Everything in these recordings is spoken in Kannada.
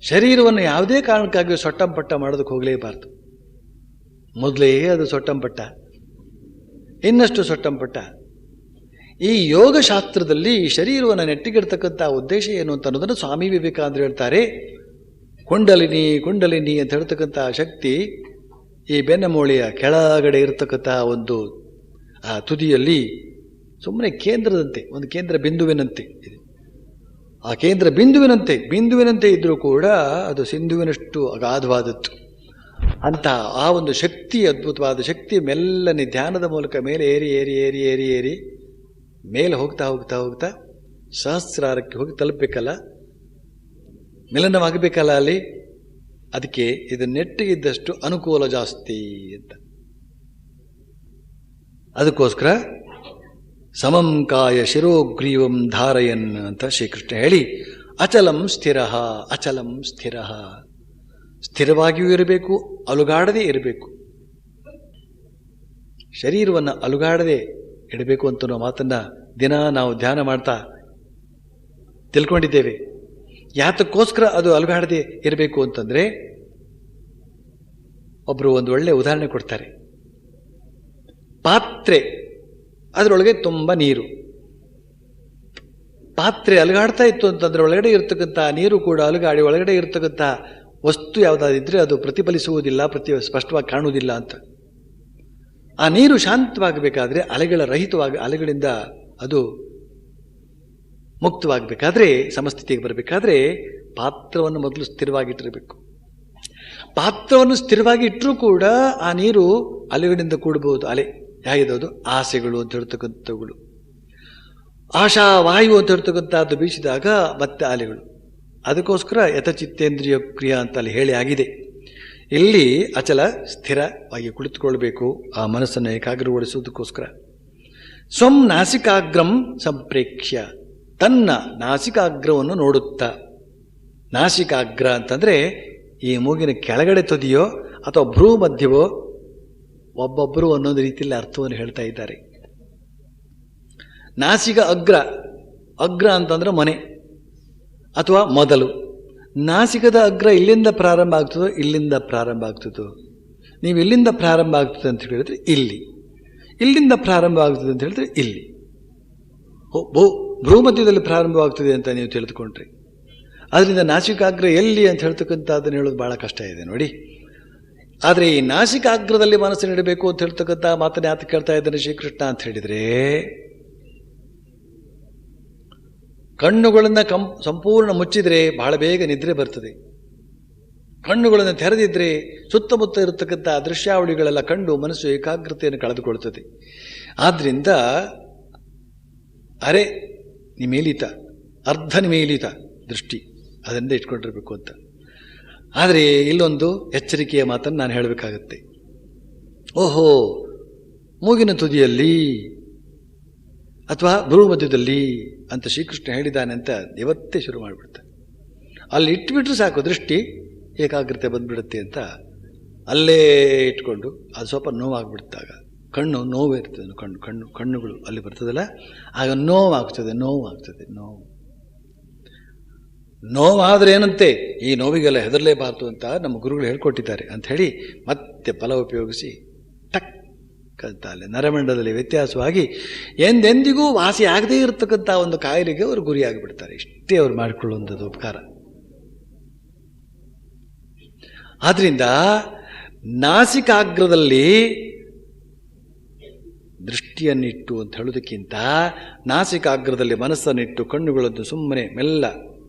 ಶರೀರವನ್ನು ಯಾವುದೇ ಕಾರಣಕ್ಕಾಗಿ ಸೊಟ್ಟಂಪಟ್ಟ ಮಾಡೋದಕ್ಕೆ ಹೋಗಲೇಬಾರ್ದು. ಮೊದಲೇ ಅದು ಸೊಟ್ಟಂಪಟ್ಟ, ಇನ್ನಷ್ಟು ಸೊಟ್ಟಂಪಟ್ಟ. ಈ ಯೋಗಶಾಸ್ತ್ರದಲ್ಲಿ ಶರೀರವನ್ನು ನೆಟ್ಟಿಗಿಡ್ತಕ್ಕಂಥ ಉದ್ದೇಶ ಏನು ಅಂತ ಅನ್ನೋದನ್ನು ಸ್ವಾಮಿ ವಿವೇಕಾನಂದರು ಹೇಳ್ತಾರೆ. ಕುಂಡಲಿನಿ ಕುಂಡಲಿನಿ ಅಂತ ಹೇಳ್ತಕ್ಕಂಥ ಶಕ್ತಿ ಈ ಬೆನ್ನಮೂಳೆಯ ಕೆಳಗಡೆ ಇರತಕ್ಕಂಥ ಒಂದು ಆ ತುದಿಯಲ್ಲಿ ಸುಮ್ಮನೆ ಕೇಂದ್ರದಂತೆ, ಒಂದು ಕೇಂದ್ರ ಬಿಂದುವಿನಂತೆ ಇದೆ. ಆ ಕೇಂದ್ರ ಬಿಂದುವಿನಂತೆ ಇದ್ರೂ ಕೂಡ ಅದು ಸಿಂಧುವಿನಷ್ಟು ಅಗಾಧವಾದದ್ದು. ಅಂತ ಆ ಒಂದು ಶಕ್ತಿ, ಅದ್ಭುತವಾದ ಶಕ್ತಿ ಮೆಲ್ಲನೆ ಧ್ಯಾನದ ಮೂಲಕ ಮೇಲೆ ಏರಿ ಏರಿ ಏರಿ ಏರಿ ಏರಿ ಮೇಲೆ ಹೋಗ್ತಾ ಹೋಗ್ತಾ ಹೋಗ್ತಾ ಸಹಸ್ರಾರಕ್ಕೆ ಹೋಗಿ ತಲುಪಬೇಕಲ್ಲ, ಮಿಲನವಾಗಬೇಕಲ್ಲ ಅಲ್ಲಿ. ಅದಕ್ಕೆ ಇದು ನೆಟ್ಟಿಗಿದ್ದಷ್ಟು ಅನುಕೂಲ ಜಾಸ್ತಿ ಅಂತ. ಅದಕ್ಕೋಸ್ಕರ ಸಮಂ ಕಾಯ ಶಿರೋಗ್ರೀವಂ ಧಾರಯನ್ ಅಂತ ಶ್ರೀಕೃಷ್ಣ ಹೇಳಿ, ಅಚಲಂ ಸ್ಥಿರ, ಅಚಲಂ ಸ್ಥಿರ, ಸ್ಥಿರವಾಗಿಯೂ ಇರಬೇಕು, ಅಲುಗಾಡದೇ ಇರಬೇಕು. ಶರೀರವನ್ನು ಅಲುಗಾಡದೆ ಇಡಬೇಕು ಅಂತ ಮಾತನ್ನ ದಿನ ನಾವು ಧ್ಯಾನ ಮಾಡ್ತಾ ತಿಳ್ಕೊಂಡಿದ್ದೇವೆ. ಯಾತಕ್ಕೋಸ್ಕರ ಅದು ಅಲುಗಾಡದೆ ಇರಬೇಕು ಅಂತಂದ್ರೆ, ಒಬ್ಬರು ಒಂದು ಒಳ್ಳೆ ಉದಾಹರಣೆ ಕೊಡ್ತಾರೆ. ಪಾತ್ರೆ, ಅದರೊಳಗೆ ತುಂಬ ನೀರು. ಪಾತ್ರೆ ಅಲುಗಾಡ್ತಾ ಇತ್ತು ಅಂತಂದ್ರೆ ಒಳಗಡೆ ಇರ್ತಕ್ಕಂಥ ನೀರು ಕೂಡ ಅಲುಗಾಡಿ ಒಳಗಡೆ ಇರ್ತಕ್ಕಂಥ ವಸ್ತು ಯಾವುದಾದಿದ್ರೆ ಅದು ಪ್ರತಿಫಲಿಸುವುದಿಲ್ಲ, ಸ್ಪಷ್ಟವಾಗಿ ಕಾಣುವುದಿಲ್ಲ ಅಂತ. ಆ ನೀರು ಶಾಂತವಾಗಬೇಕಾದ್ರೆ, ಅಲೆಗಳಿಂದ ಅದು ಮುಕ್ತವಾಗಬೇಕಾದ್ರೆ, ಸಮಸ್ಥಿತಿಗೆ ಬರಬೇಕಾದ್ರೆ ಪಾತ್ರವನ್ನು ಮೊದಲು ಸ್ಥಿರವಾಗಿಟ್ಟಿರಬೇಕು. ಪಾತ್ರವನ್ನು ಸ್ಥಿರವಾಗಿ ಇಟ್ಟರೂ ಕೂಡ ಆ ನೀರು ಅಲೆಗಳಿಂದ ಕೂಡಬಹುದು. ಅಲೆ ಹೇಗಿದ್ದು ಆಸೆಗಳು ಅಂತ ಹೇಳ್ತಕ್ಕಂಥವುಗಳು, ಆಶಾ ವಾಯು ಅಂತ ಹೇಳ್ತಕ್ಕಂಥದ್ದು ಬೀಸಿದಾಗ ಮತ್ತೆ ಅಲೆಗಳು. ಅದಕ್ಕೋಸ್ಕರ ಯಥಚಿತ್ತೇಂದ್ರಿಯ ಕ್ರಿಯಾ ಅಂತ ಅಲ್ಲಿ ಹೇಳಿ ಆಗಿದೆ. ಇಲ್ಲಿ ಅಚಲ ಸ್ಥಿರವಾಗಿ ಕುಳಿತುಕೊಳ್ಬೇಕು, ಆ ಮನಸ್ಸನ್ನು ಏಕಾಗ್ರಗೊಳಿಸುವುದಕ್ಕೋಸ್ಕರ. ಸ್ವಂ ನಾಸಿಕಾಗ್ರಂ ಸಂಪ್ರೇಕ್ಷ್ಯ, ತನ್ನ ನಾಸಿಕಾಗ್ರವನ್ನು ನೋಡುತ್ತಾ. ನಾಸಿಕಾಗ್ರ ಅಂತಂದ್ರೆ ಈ ಮೂಗಿನ ಕೆಳಗಡೆ ತುದಿಯೋ ಅಥವಾ ಭ್ರೂ ಮಧ್ಯವೋ, ಒಬ್ಬೊಬ್ಬರು ಒಂದೊಂದು ರೀತಿಯಲ್ಲಿ ಅರ್ಥವನ್ನು ಹೇಳ್ತಾ ಇದ್ದಾರೆ. ನಾಸಿಕ ಅಗ್ರ ಅಂತಂದ್ರೆ ಮನೆ ಅಥವಾ ಮೊದಲು. ನಾಸಿಕದ ಅಗ್ರ ಇಲ್ಲಿಂದ ಪ್ರಾರಂಭ ಆಗ್ತದೋ ಇಲ್ಲಿಂದ ಪ್ರಾರಂಭ ಆಗ್ತದೋ? ನೀವು ಇಲ್ಲಿಂದ ಪ್ರಾರಂಭ ಆಗ್ತದೆ ಅಂತ ಹೇಳಿದ್ರೆ ಇಲ್ಲಿ, ಇಲ್ಲಿಂದ ಪ್ರಾರಂಭ ಆಗ್ತದೆ ಅಂತ ಹೇಳಿದ್ರೆ ಇಲ್ಲಿ. ಭ್ರೂಮಧ್ಯದಲ್ಲಿ ಪ್ರಾರಂಭವಾಗ್ತದೆ ಅಂತ ನೀವು ತಿಳಿದುಕೊಂಡ್ರಿ. ಅದರಿಂದ ನಾಸಿಕಾಗ್ರ ಎಲ್ಲಿ ಅಂತ ಹೇಳ್ತಕ್ಕಂಥದ್ದನ್ನು ಹೇಳೋದು ಬಹಳ ಕಷ್ಟ ಇದೆ ನೋಡಿ. ಆದರೆ ಈ ನಾಸಿಕಾಗ್ರದಲ್ಲಿ ಮನಸ್ಸನ್ನು ಇಡಬೇಕು ಅಂತ ಹೇಳ್ತಕ್ಕಂಥ ಮಾತನ್ನು ಯಾತ ಕೇಳ್ತಾ ಇದ್ದಾನೆ ಶ್ರೀಕೃಷ್ಣ ಅಂತ ಹೇಳಿದ್ರೆ, ಕಣ್ಣುಗಳನ್ನು ಸಂಪೂರ್ಣ ಮುಚ್ಚಿದ್ರೆ ಬಹಳ ಬೇಗ ನಿದ್ರೆ ಬರ್ತದೆ. ಕಣ್ಣುಗಳನ್ನು ತೆರೆದಿದ್ರೆ ಸುತ್ತಮುತ್ತ ಇರತಕ್ಕಂಥ ದೃಶ್ಯಾವಳಿಗಳೆಲ್ಲ ಕಂಡು ಮನಸ್ಸು ಏಕಾಗ್ರತೆಯನ್ನು ಕಳೆದುಕೊಳ್ತದೆ. ಆದ್ರಿಂದ ನಿಮೇಲಿತ, ಅರ್ಧ ನಿಮೇಲಿತ ದೃಷ್ಟಿ ಅದರಿಂದ ಇಟ್ಕೊಂಡಿರ್ಬೇಕು ಅಂತ. ಆದರೆ ಇಲ್ಲೊಂದು ಎಚ್ಚರಿಕೆಯ ಮಾತನ್ನು ನಾನು ಹೇಳಬೇಕಾಗತ್ತೆ. ಓಹೋ, ಮೂಗಿನ ತುದಿಯಲ್ಲಿ ಅಥವಾ ಭ್ರೂ ಮಧ್ಯದಲ್ಲಿ ಅಂತ ಶ್ರೀಕೃಷ್ಣ ಹೇಳಿದ್ದಾನೆ ಅಂತ ಇವತ್ತೇ ಶುರು ಮಾಡಿಬಿಡ್ತಾರೆ. ಅಲ್ಲಿ ಇಟ್ಬಿಟ್ರೆ ಸಾಕು, ದೃಷ್ಟಿ ಏಕಾಗ್ರತೆ ಬಂದ್ಬಿಡುತ್ತೆ ಅಂತ ಅಲ್ಲೇ ಇಟ್ಕೊಂಡು ಅದು ಸ್ವಲ್ಪ ನೋವಾಗ್ಬಿಡ್ತಾಗ, ಕಣ್ಣು ನೋವು ಇರ್ತದೆ, ಕಣ್ಣುಗಳು ಅಲ್ಲಿ ಬರ್ತದಲ್ಲ, ಆಗ ನೋವಾಗ್ತದೆ. ನೋವಾದ್ರೆ ಏನಂತೆ, ಈ ನೋವಿಗೆಲ್ಲ ಹೆದರಲೇಬಾರ್ದು ಅಂತ ನಮ್ಮ ಗುರುಗಳು ಹೇಳ್ಕೊಟ್ಟಿದ್ದಾರೆ ಅಂತ ಹೇಳಿ ಮತ್ತೆ ಫಲ ಉಪಯೋಗಿಸಿ ಟಕ್ ಅಂತ ಅಲ್ಲಿ ನರಮಂಡಲದಲ್ಲಿ ವ್ಯತ್ಯಾಸವಾಗಿ ಎಂದೆಂದಿಗೂ ವಾಸಿ ಆಗದೇ ಇರತಕ್ಕಂಥ ಒಂದು ಕಾಯಿಲೆಗೆ ಅವರು ಗುರಿಯಾಗಿಬಿಡ್ತಾರೆ. ಇಷ್ಟೇ ಅವರು ಮಾಡಿಕೊಳ್ಳುವಂಥದ್ದು ಉಪಕಾರ. ಆದ್ರಿಂದ ನಾಸಿಕಾಗ್ರದಲ್ಲಿ ದೃಷ್ಟಿಯನ್ನಿಟ್ಟು ಅಂತ ಹೇಳೋದಕ್ಕಿಂತ ನಾಸಿಕಾಗ್ರದಲ್ಲಿ ಮನಸ್ಸನ್ನಿಟ್ಟು ಕಣ್ಣುಗಳನ್ನು ಸುಮ್ಮನೆ ಮೆಲ್ಲ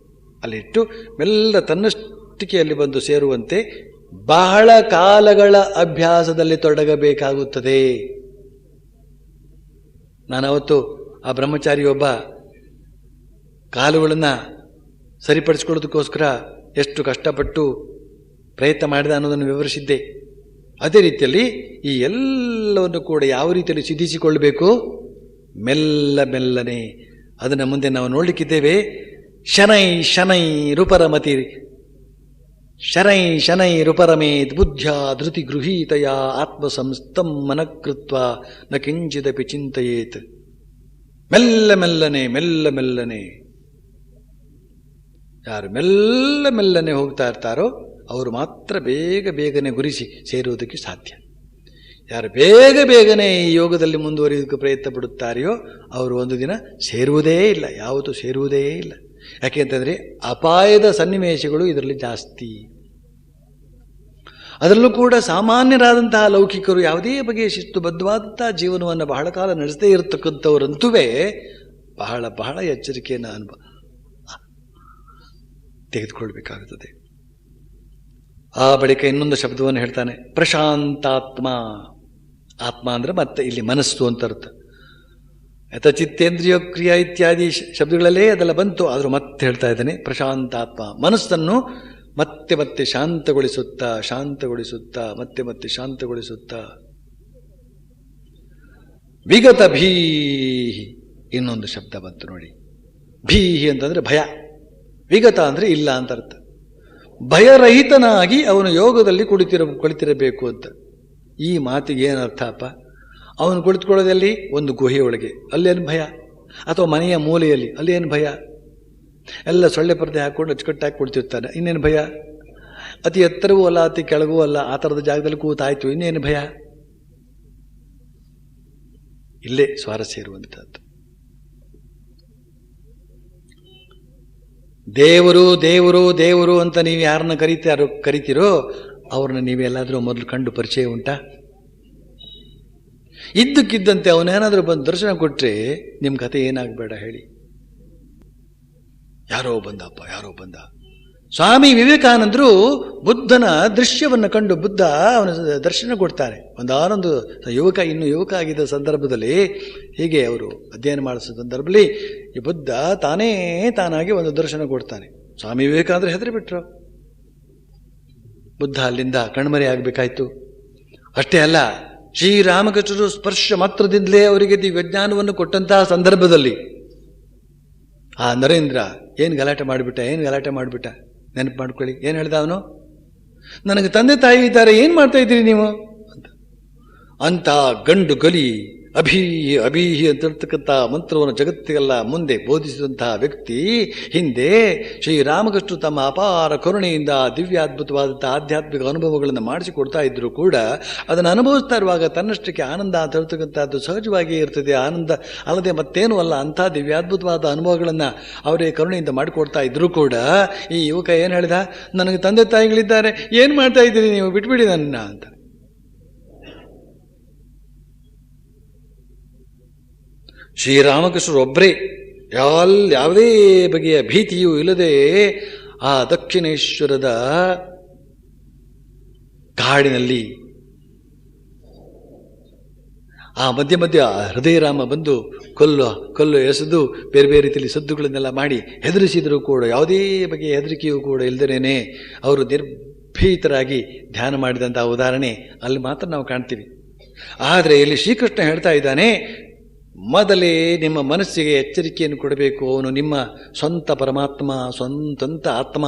ಅಲ್ಲಿಟ್ಟು ಮೆಲ್ಲ ತನ್ನಷ್ಟಿಕೆಯಲ್ಲಿ ಬಂದು ಸೇರುವಂತೆ ಬಹಳ ಕಾಲಗಳ ಅಭ್ಯಾಸದಲ್ಲಿ ತೊಡಗಬೇಕಾಗುತ್ತದೆ. ನಾನವತ್ತು ಆ ಬ್ರಹ್ಮಚಾರಿ ಒಬ್ಬ ಕಾಲುಗಳನ್ನು ಸರಿಪಡಿಸ್ಕೊಳ್ಳೋದಕ್ಕೋಸ್ಕರ ಎಷ್ಟು ಕಷ್ಟಪಟ್ಟು ಪ್ರಯತ್ನ ಮಾಡಿದ ಅನ್ನೋದನ್ನು ವಿವರಿಸಿದ್ದೆ. ಅದೇ ರೀತಿಯಲ್ಲಿ ಈ ಎಲ್ಲವನ್ನು ಕೂಡ ಯಾವ ರೀತಿಯಲ್ಲಿ ಸಿದ್ಧಿಸಿಕೊಳ್ಳಬೇಕು, ಮೆಲ್ಲನೆ ಅದನ್ನು ಮುಂದೆ ನಾವು ನೋಡಲಿಕ್ಕಿದ್ದೇವೆ. ಶನೈ ರೂಪರಮತಿ ಶನೈರುಪರಮೇತ್ ಬುದ್ಧ್ಯಾ ಧೃತಿ ಗೃಹೀತಯ ಆತ್ಮಸಂಸ್ಥಂ ಮನಕೃತ್ವ ನ ಕಿಂಚಿದಪಿ ಚಿಂತೆಯೇತ್. ಮೆಲ್ಲನೆ ಯಾರು ಮೆಲ್ಲ ಮೆಲ್ಲನೆ ಹೋಗ್ತಾ ಇರ್ತಾರೋ ಅವರು ಮಾತ್ರ ಬೇಗ ಬೇಗನೆ ಗುರಿಸಿ ಸೇರುವುದಕ್ಕೆ ಸಾಧ್ಯ. ಯಾರು ಬೇಗ ಬೇಗನೆ ಈ ಯೋಗದಲ್ಲಿ ಮುಂದುವರಿಯೋದಕ್ಕೆ ಪ್ರಯತ್ನ ಪಡುತ್ತಾರೆಯೋ ಅವರು ಒಂದು ದಿನ ಸೇರುವುದೇ ಇಲ್ಲ, ಯಾವತ್ತೂ ಸೇರುವುದೇ ಇಲ್ಲ. ಯಾಕೆಂತಂದರೆ ಅಪಾಯದ ಸನ್ನಿವೇಶಗಳು ಇದರಲ್ಲಿ ಜಾಸ್ತಿ. ಅದರಲ್ಲೂ ಕೂಡ ಸಾಮಾನ್ಯರಾದಂತಹ ಲೌಕಿಕರು ಯಾವುದೇ ಬಗೆಯ ಶಿಸ್ತುಬದ್ಧವಾದಂತಹ ಜೀವನವನ್ನು ಬಹಳ ಕಾಲ ನಡೆಸದೇ ಇರತಕ್ಕಂಥವರಂತೂ ಬಹಳ ಬಹಳ ಎಚ್ಚರಿಕೆಯನ್ನು ತೆಗೆದುಕೊಳ್ಬೇಕಾಗುತ್ತದೆ. ಆ ಬಳಿಕ ಇನ್ನೊಂದು ಶಬ್ದವನ್ನು ಹೇಳ್ತಾನೆ, ಪ್ರಶಾಂತಾತ್ಮ. ಆತ್ಮ ಅಂದರೆ ಮತ್ತೆ ಇಲ್ಲಿ ಮನಸ್ಸು ಅಂತ ಅರ್ಥ. ಯಥಚಿತ್ತೇಂದ್ರಿಯ ಕ್ರಿಯಾ ಇತ್ಯಾದಿ ಶಬ್ದಗಳಲ್ಲೇ ಅದೆಲ್ಲ ಬಂತು, ಆದರೂ ಮತ್ತೆ ಹೇಳ್ತಾ ಇದ್ದಾನೆ ಪ್ರಶಾಂತಾತ್ಮ. ಮನಸ್ಸನ್ನು ಮತ್ತೆ ಮತ್ತೆ ಶಾಂತಗೊಳಿಸುತ್ತಾ ಶಾಂತಗೊಳಿಸುತ್ತಾ ಮತ್ತೆ ಮತ್ತೆ ಶಾಂತಗೊಳಿಸುತ್ತಾ. ವಿಗತ ಭೀಹಿ ಇನ್ನೊಂದು ಶಬ್ದ ಬಂತು ನೋಡಿ. ಭೀಹಿ ಅಂತಂದ್ರೆ ಭಯ, ವಿಗತ ಅಂದರೆ ಇಲ್ಲ ಅಂತ ಅರ್ಥ. ಭಯರಹಿತನಾಗಿ ಅವನು ಯೋಗದಲ್ಲಿ ಕುಳಿತಿರಬೇಕು ಅಂತ. ಈ ಮಾತಿಗೆ ಏನು ಅರ್ಥ ಅಪ್ಪ? ಅವನು ಕುಳಿತುಕೊಳ್ಳೋದಲ್ಲಿ ಒಂದು ಗುಹೆಯೊಳಗೆ, ಅಲ್ಲೇನು ಭಯ? ಅಥವಾ ಮನೆಯ ಮೂಲೆಯಲ್ಲಿ, ಅಲ್ಲೇನು ಭಯ? ಎಲ್ಲ ಸೊಳ್ಳೆ ಪರದೆ ಹಾಕ್ಕೊಂಡು ಅಚ್ಚುಕಟ್ಟಾಗಿ ಕುಳಿತಿರ್ತಾನೆ, ಇನ್ನೇನು ಭಯ? ಅತಿ ಎತ್ತರವೂ ಅಲ್ಲ ಅತಿ ಕೆಳಗೂ ಅಲ್ಲ, ಆ ಥರದ ಜಾಗದಲ್ಲಿ ಕೂತಾಯ್ತು, ಇನ್ನೇನು ಭಯ? ಇಲ್ಲೇ ಸ್ವಾರಸ್ಯ ಇರುವಂಥದ್ದು. ದೇವರು ದೇವರು ದೇವರು ಅಂತ ನೀವು ಯಾರನ್ನ ಕರಿತೀರೋ ಅವ್ರನ್ನ ನೀವೆಲ್ಲಾದರೂ ಮೊದಲು ಕಂಡು ಪರಿಚಯ ಉಂಟಾ? ಇದ್ದಕ್ಕಿದ್ದಂತೆ ಅವನೇನಾದರೂ ಬಂದು ದರ್ಶನ ಕೊಟ್ಟರೆ ನಿಮ್ಮ ಕತೆ ಏನಾಗಬೇಡ ಹೇಳಿ. ಯಾರೋ ಬಂದಪ್ಪ, ಯಾರೋ ಬಂದ. ಸ್ವಾಮಿ ವಿವೇಕಾನಂದರು ಬುದ್ಧನ ದೃಶ್ಯವನ್ನು ಕಂಡು ಬುದ್ಧ ಅವನ ದರ್ಶನ ಕೊಡ್ತಾರೆ. ಒಂದಾನೊಂದು ಇನ್ನು ಯುವಕ ಆಗಿದ್ದ ಸಂದರ್ಭದಲ್ಲಿ ಹೀಗೆ ಅವರು ಅಧ್ಯಯನ ಮಾಡಿಸೋ ಸಂದರ್ಭದಲ್ಲಿ ಈ ಬುದ್ಧ ತಾನಾಗಿ ಒಂದು ದರ್ಶನ ಕೊಡ್ತಾನೆ. ಸ್ವಾಮಿ ವಿವೇಕಾನಂದರು ಹೆದರಿಬಿಟ್ರು. ಬುದ್ಧ ಅಲ್ಲಿಂದ ಕಣ್ಮರೆ ಆಗಬೇಕಾಯ್ತು. ಅಷ್ಟೇ ಅಲ್ಲ, ಶ್ರೀರಾಮಕೃಷ್ಣರು ಸ್ಪರ್ಶ ಮಾತ್ರದಿಂದಲೇ ಅವರಿಗೆ ದಿವ್ಯಜ್ಞಾನವನ್ನು ಕೊಟ್ಟಂತಹ ಸಂದರ್ಭದಲ್ಲಿ ಆ ನರೇಂದ್ರ ಏನು ಗಲಾಟೆ ಮಾಡಿಬಿಟ್ಟ ನೆನಪು ಮಾಡ್ಕೊಳ್ಳಿ. ಏನು ಹೇಳ್ದ ಅವನು? ನನಗೆ ತಂದೆ ತಾಯಿ ಇದ್ದಾರೆ, ಏನು ಮಾಡ್ತಾ ಇದ್ದೀರಿ ನೀವು ಅಂತ ಗಂಡು ಗಲಿ ಅಭೀಹಿ ಅಭೀಹಿ ಅಂತ ಹೇಳ್ತಕ್ಕಂಥ ಮಂತ್ರವನ್ನು ಜಗತ್ತಿಗೆಲ್ಲ ಮುಂದೆ ಬೋಧಿಸಿದಂತಹ ವ್ಯಕ್ತಿ ಹಿಂದೆ ಶ್ರೀರಾಮಕೃಷ್ಣ ತಮ್ಮ ಅಪಾರ ಕರುಣೆಯಿಂದ ದಿವ್ಯಾದ್ಭುತವಾದಂತಹ ಆಧ್ಯಾತ್ಮಿಕ ಅನುಭವಗಳನ್ನು ಮಾಡಿಸಿಕೊಡ್ತಾ ಇದ್ದರೂ ಕೂಡ ಅದನ್ನು ಅನುಭವಿಸ್ತಾ ಇರುವಾಗ ತನ್ನಷ್ಟಕ್ಕೆ ಆನಂದ ಅಂತ ಹೇಳ್ತಕ್ಕಂಥದ್ದು ಸಹಜವಾಗಿಯೇ ಇರ್ತದೆ. ಆನಂದ ಅಲ್ಲದೆ ಮತ್ತೇನೂ ಅಲ್ಲ. ಅಂಥ ದಿವ್ಯಾದ್ಭುತವಾದ ಅನುಭವಗಳನ್ನು ಅವರೇ ಕರುಣೆಯಿಂದ ಮಾಡಿಕೊಡ್ತಾ ಇದ್ದರೂ ಕೂಡ ಈ ಯುವಕ ಏನು ಹೇಳಿದ? ನನಗೆ ತಂದೆ ತಾಯಿಗಳಿದ್ದಾರೆ, ಏನು ಮಾಡ್ತಾ ಇದ್ದೀರಿ ನೀವು, ಬಿಟ್ಬಿಡಿ ನನ್ನ ಅಂತ. ಶ್ರೀರಾಮಕೃಷ್ಣರೊಬ್ಬರೇ ಯಾವುದೇ ಬಗೆಯ ಭೀತಿಯೂ ಇಲ್ಲದೆ ಆ ದಕ್ಷಿಣೇಶ್ವರದ ಕಾಡಿನಲ್ಲಿ ಆ ಮಧ್ಯ ಮಧ್ಯ ಹೃದಯರಾಮ ಬಂದು ಕಲ್ಲು ಎಸೆದು ಬೇರೆ ಬೇರೆ ರೀತಿಯಲ್ಲಿ ಸದ್ದುಗಳನ್ನೆಲ್ಲ ಮಾಡಿ ಹೆದರಿಸಿದರೂ ಕೂಡ ಯಾವುದೇ ಬಗೆಯ ಹೆದರಿಕೆಯೂ ಕೂಡ ಇಲ್ಲದೇನೆ ಅವರು ನಿರ್ಭೀತರಾಗಿ ಧ್ಯಾನ ಮಾಡಿದಂತಹ ಉದಾಹರಣೆ ಅಲ್ಲಿ ಮಾತ್ರ ನಾವು ಕಾಣ್ತೀವಿ. ಆದರೆ ಇಲ್ಲಿ ಶ್ರೀಕೃಷ್ಣ ಹೇಳ್ತಾ ಇದ್ದಾನೆ, ಮೊದಲೇ ನಿಮ್ಮ ಮನಸ್ಸಿಗೆ ಎಚ್ಚರಿಕೆಯನ್ನು ಕೊಡಬೇಕು. ಅವನು ನಿಮ್ಮ ಸ್ವಂತ ಪರಮಾತ್ಮ, ಸ್ವಂತ ಆತ್ಮ,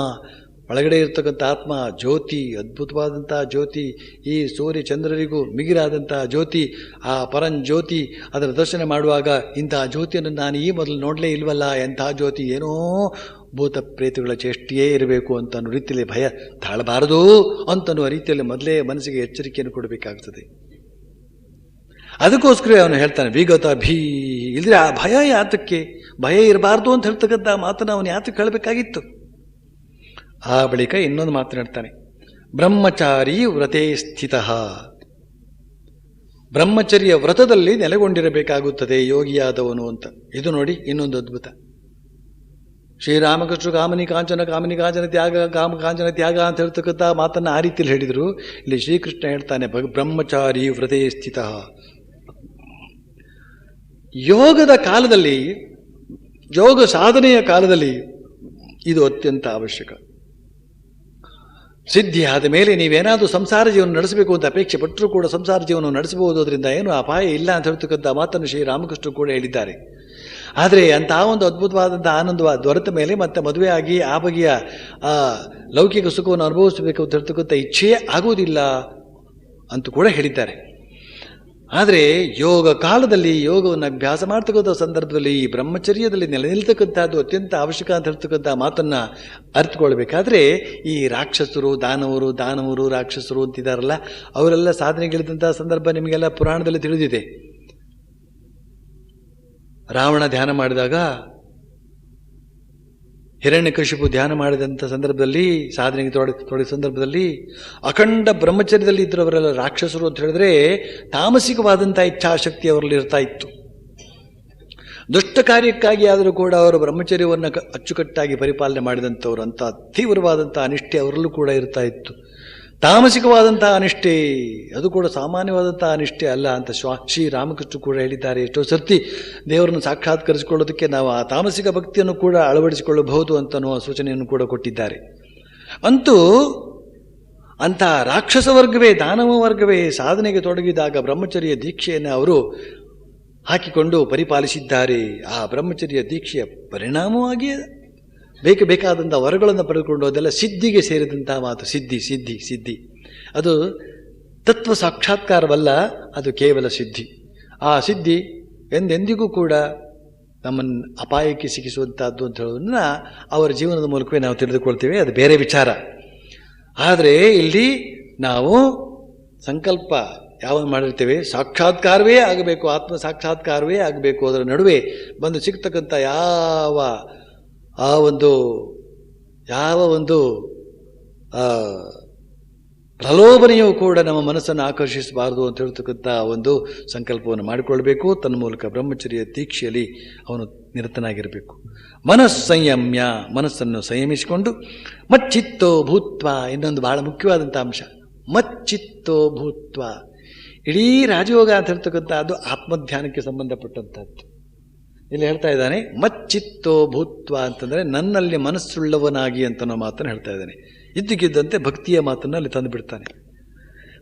ಒಳಗಡೆ ಇರ್ತಕ್ಕಂಥ ಆತ್ಮ ಜ್ಯೋತಿ, ಅದ್ಭುತವಾದಂತಹ ಜ್ಯೋತಿ, ಈ ಸೂರ್ಯ ಚಂದ್ರರಿಗೂ ಮಿಗಿರಾದಂತಹ ಜ್ಯೋತಿ, ಆ ಪರಂಜ್ಯೋತಿ. ಅದರ ದರ್ಶನ ಮಾಡುವಾಗ ಇಂತಹ ಜ್ಯೋತಿಯನ್ನು ನಾನು ಈ ಮೊದಲು ನೋಡಲೇ ಇಲ್ವಲ್ಲ, ಎಂತಹ ಜ್ಯೋತಿ, ಏನೋ ಭೂತ ಪ್ರೇತಗಳ ಚೇಷ್ಟೆಯೇ ಇರಬೇಕು ಅಂತ ಅನ್ನೋ ರೀತಿಯಲ್ಲಿ ಭಯ ತಾಳಬಾರದು ಅಂತನ್ನುವ ರೀತಿಯಲ್ಲಿ ಮೊದಲೇ ಮನಸ್ಸಿಗೆ ಎಚ್ಚರಿಕೆಯನ್ನು ಕೊಡಬೇಕಾಗ್ತದೆ. ಅದಕ್ಕೋಸ್ಕರ ಅವನು ಹೇಳ್ತಾನೆ ವಿಗತ ಭೀ. ಇಲ್ಲದ್ರೆ ಆ ಭಯ ಯಾತಕ್ಕೆ? ಭಯ ಇರಬಾರ್ದು ಅಂತ ಹೇಳ್ತಕ್ಕಂಥ ಮಾತನ್ನು ಅವನು ಯಾತಕ್ಕೆ ಹೇಳಬೇಕಾಗಿತ್ತು? ಆ ಬಳಿಕ ಇನ್ನೊಂದು ಮಾತನಾಡ್ತಾನೆ, ಬ್ರಹ್ಮಚಾರಿ ವ್ರತೇ ಸ್ಥಿತ. ಬ್ರಹ್ಮಚರ್ಯ ವ್ರತದಲ್ಲಿ ನೆಲೆಗೊಂಡಿರಬೇಕಾಗುತ್ತದೆ ಯೋಗಿಯಾದವನು ಅಂತ. ಇದು ನೋಡಿ ಇನ್ನೊಂದು ಅದ್ಭುತ. ಶ್ರೀರಾಮಕೃಷ್ಣ ಕಾಮಿನಿ ಕಾಂಚನ ತ್ಯಾಗ ಕಾಂಚನ ತ್ಯಾಗ ಅಂತ ಹೇಳ್ತಕ್ಕಂಥ ಮಾತನ್ನು ಆ ರೀತಿಯಲ್ಲಿ ಹೇಳಿದರು. ಇಲ್ಲಿ ಶ್ರೀಕೃಷ್ಣ ಹೇಳ್ತಾನೆ ಬ್ರಹ್ಮಚಾರಿ ವ್ರತೇ ಸ್ಥಿತ. ಯೋಗದ ಕಾಲದಲ್ಲಿ, ಯೋಗ ಸಾಧನೆಯ ಕಾಲದಲ್ಲಿ ಇದು ಅತ್ಯಂತ ಅವಶ್ಯಕ. ಸಿದ್ಧಿ ಆದ ಮೇಲೆ ನೀವೇನಾದರೂ ಸಂಸಾರ ಜೀವನ ನಡೆಸಬೇಕು ಅಂತ ಅಪೇಕ್ಷೆ ಪಟ್ಟರೂ ಕೂಡ ಸಂಸಾರ ಜೀವನ ನಡೆಸಬಹುದು, ಅದರಿಂದ ಏನು ಅಪಾಯ ಇಲ್ಲ ಅಂತ ಹೇಳ್ತಕ್ಕಂಥ ಮಾತನ್ನು ಶ್ರೀರಾಮಕೃಷ್ಣ ಕೂಡ ಹೇಳಿದ್ದಾರೆ. ಆದರೆ ಅಂತಹ ಒಂದು ಅದ್ಭುತವಾದಂಥ ಆನಂದವಾದ ದೊರೆತ ಮೇಲೆ ಮತ್ತೆ ಮದುವೆ ಆಗಿ ಆ ಬಗೆಯ ಆ ಲೌಕಿಕ ಸುಖವನ್ನು ಅನುಭವಿಸಬೇಕು ಅಂತ ಹೇಳ್ತಕ್ಕಂಥ ಇಚ್ಛೆಯೇ ಆಗುವುದಿಲ್ಲ ಅಂತ ಕೂಡ ಹೇಳಿದ್ದಾರೆ. ಆದರೆ ಯೋಗ ಕಾಲದಲ್ಲಿ ಯೋಗವನ್ನು ಅಭ್ಯಾಸ ಮಾಡ್ತಕ್ಕಂಥ ಸಂದರ್ಭದಲ್ಲಿ ಈ ಬ್ರಹ್ಮಚರ್ಯದಲ್ಲಿ ನೆಲೆ ನಿಲ್ತಕ್ಕಂಥದ್ದು ಅತ್ಯಂತ ಅವಶ್ಯಕ ಅಂತ ಹೇಳ್ತಕ್ಕಂಥ ಮಾತನ್ನು ಅರ್ಥಕೊಳ್ಬೇಕಾದ್ರೆ ಈ ದಾನವರು ರಾಕ್ಷಸರು ಅಂತಿದ್ದಾರಲ್ಲ, ಅವರೆಲ್ಲ ಸಾಧನೆಗಿಳಿದಂತಹ ಸಂದರ್ಭ ನಿಮಗೆಲ್ಲ ಪುರಾಣದಲ್ಲಿ ತಿಳಿದಿದೆ. ರಾವಣ ಧ್ಯಾನ ಮಾಡಿದಾಗ, ಹಿರಣ್ಯಕಶಿಪು ಧ್ಯಾನ ಮಾಡಿದಂಥ ಸಂದರ್ಭದಲ್ಲಿ, ಸಾಧನೆಗೆ ತೊಡಗಿದ ಸಂದರ್ಭದಲ್ಲಿ ಅಖಂಡ ಬ್ರಹ್ಮಚರ್ಯದಲ್ಲಿ ಇದ್ದರವರೆಲ್ಲ ರಾಕ್ಷಸರು ಅಂತ ಹೇಳಿದ್ರೆ ತಾಮಸಿಕವಾದಂಥ ಇಚ್ಛಾಶಕ್ತಿ ಅವರಲ್ಲಿ ಇರ್ತಾ ಇತ್ತು. ದುಷ್ಟ ಕಾರ್ಯಕ್ಕಾಗಿ ಆದರೂ ಕೂಡ ಅವರು ಬ್ರಹ್ಮಚರ್ಯವನ್ನು ಅಚ್ಚುಕಟ್ಟಾಗಿ ಪರಿಪಾಲನೆ ಮಾಡಿದಂಥವ್ರು, ಅಂಥ ತೀವ್ರವಾದಂಥ ಅನಿಷ್ಠೆ ಅವರಲ್ಲೂ ಕೂಡ ಇರ್ತಾ ಇತ್ತು. ತಾಮಸಿಕವಾದಂಥ ಅನಿಷ್ಠೆ ಅದು ಕೂಡ ಸಾಮಾನ್ಯವಾದಂಥ ಅನಿಷ್ಠೆ ಅಲ್ಲ ಅಂತ ಶ್ರೀರಾಮಕೃಷ್ಣ ಕೂಡ ಹೇಳಿದ್ದಾರೆ. ಎಷ್ಟೋ ಸರ್ತಿ ದೇವರನ್ನು ಸಾಕ್ಷಾತ್ಕರಿಸಿಕೊಳ್ಳೋದಕ್ಕೆ ನಾವು ಆ ತಾಮಸಿಕ ಭಕ್ತಿಯನ್ನು ಕೂಡ ಅಳವಡಿಸಿಕೊಳ್ಳಬಹುದು ಅಂತನೋ ಸೂಚನೆಯನ್ನು ಕೂಡ ಕೊಟ್ಟಿದ್ದಾರೆ. ಅಂತೂ ಅಂಥ ರಾಕ್ಷಸ ವರ್ಗವೇ, ದಾನವ ವರ್ಗವೇ ಸಾಧನೆಗೆ ತೊಡಗಿದಾಗ ಬ್ರಹ್ಮಚರ್ಯ ದೀಕ್ಷೆಯನ್ನು ಅವರು ಹಾಕಿಕೊಂಡು ಪರಿಪಾಲಿಸಿದ್ದಾರೆ. ಆ ಬ್ರಹ್ಮಚರ್ಯ ದೀಕ್ಷೆಯ ಪರಿಣಾಮವಾಗಿ ಬೇಕಾದಂಥ ವರಗಳನ್ನು ಪಡೆದುಕೊಂಡು ಅದೆಲ್ಲ ಸಿದ್ಧಿಗೆ ಸೇರಿದಂತಹ ಮಾತು. ಸಿದ್ಧಿ ಅದು ತತ್ವ ಸಾಕ್ಷಾತ್ಕಾರವಲ್ಲ, ಅದು ಕೇವಲ ಸಿದ್ಧಿ. ಆ ಸಿದ್ಧಿ ಎಂದೆಂದಿಗೂ ಕೂಡ ನಮ್ಮನ್ನು ಅಪಾಯಕ್ಕೆ ಸಿಕ್ಕಿಸುವಂಥದ್ದು ಅಂತ ಹೇಳೋದನ್ನ ಅವರ ಜೀವನದ ಮೂಲಕವೇ ನಾವು ತಿಳಿದುಕೊಳ್ತೇವೆ, ಅದು ಬೇರೆ ವಿಚಾರ. ಆದರೆ ಇಲ್ಲಿ ನಾವು ಸಂಕಲ್ಪ ಯಾವಾಗ ಮಾಡಿರ್ತೇವೆ, ಸಾಕ್ಷಾತ್ಕಾರವೇ ಆಗಬೇಕು, ಆತ್ಮ ಸಾಕ್ಷಾತ್ಕಾರವೇ ಆಗಬೇಕು. ಅದರ ನಡುವೆ ಬಂದು ಸಿಗ್ತಕ್ಕಂಥ ಯಾವ ಒಂದು ಪ್ರಲೋಭನೆಯೂ ಕೂಡ ನಮ್ಮ ಮನಸ್ಸನ್ನು ಆಕರ್ಷಿಸಬಾರದು ಅಂತ ಹೇಳ್ತಕ್ಕಂಥ ಒಂದು ಸಂಕಲ್ಪವನ್ನು ಮಾಡಿಕೊಳ್ಬೇಕು. ತನ್ನ ಮೂಲಕ ಬ್ರಹ್ಮಚರ್ಯ ದೀಕ್ಷೆಯಲ್ಲಿ ಅವನು ನಿರತನಾಗಿರಬೇಕು. ಮನಸ್ಸಂಯಮ್ಯ, ಮನಸ್ಸನ್ನು ಸಂಯಮಿಸಿಕೊಂಡು ಮಚ್ಚಿತ್ತೋ ಭೂತ್ವ, ಇನ್ನೊಂದು ಬಹಳ ಮುಖ್ಯವಾದಂಥ ಅಂಶ, ಮಚ್ಚಿತ್ತೋ ಭೂತ್ವ. ಇಡೀ ರಾಜಯೋಗ ಅಂತ ಹೇಳ್ತಕ್ಕಂಥ ಅದು ಆತ್ಮಧ್ಯಾನಕ್ಕೆ ಸಂಬಂಧಪಟ್ಟಂಥದ್ದು. ಇಲ್ಲಿ ಹೇಳ್ತಾ ಇದ್ದಾನೆ ಮಚ್ಚಿತ್ತೋ ಭೂತ್ವ ಅಂತಂದರೆ ನನ್ನಲ್ಲಿ ಮನಸ್ಸುಳ್ಳವನಾಗಿ ಅಂತ ಅನ್ನೋ ಮಾತನ್ನು ಹೇಳ್ತಾ ಇದ್ದಾನೆ. ಇದ್ದಕ್ಕಿದ್ದಂತೆ ಭಕ್ತಿಯ ಮಾತನ್ನು ಅಲ್ಲಿ ತಂದು ಬಿಡ್ತಾನೆ.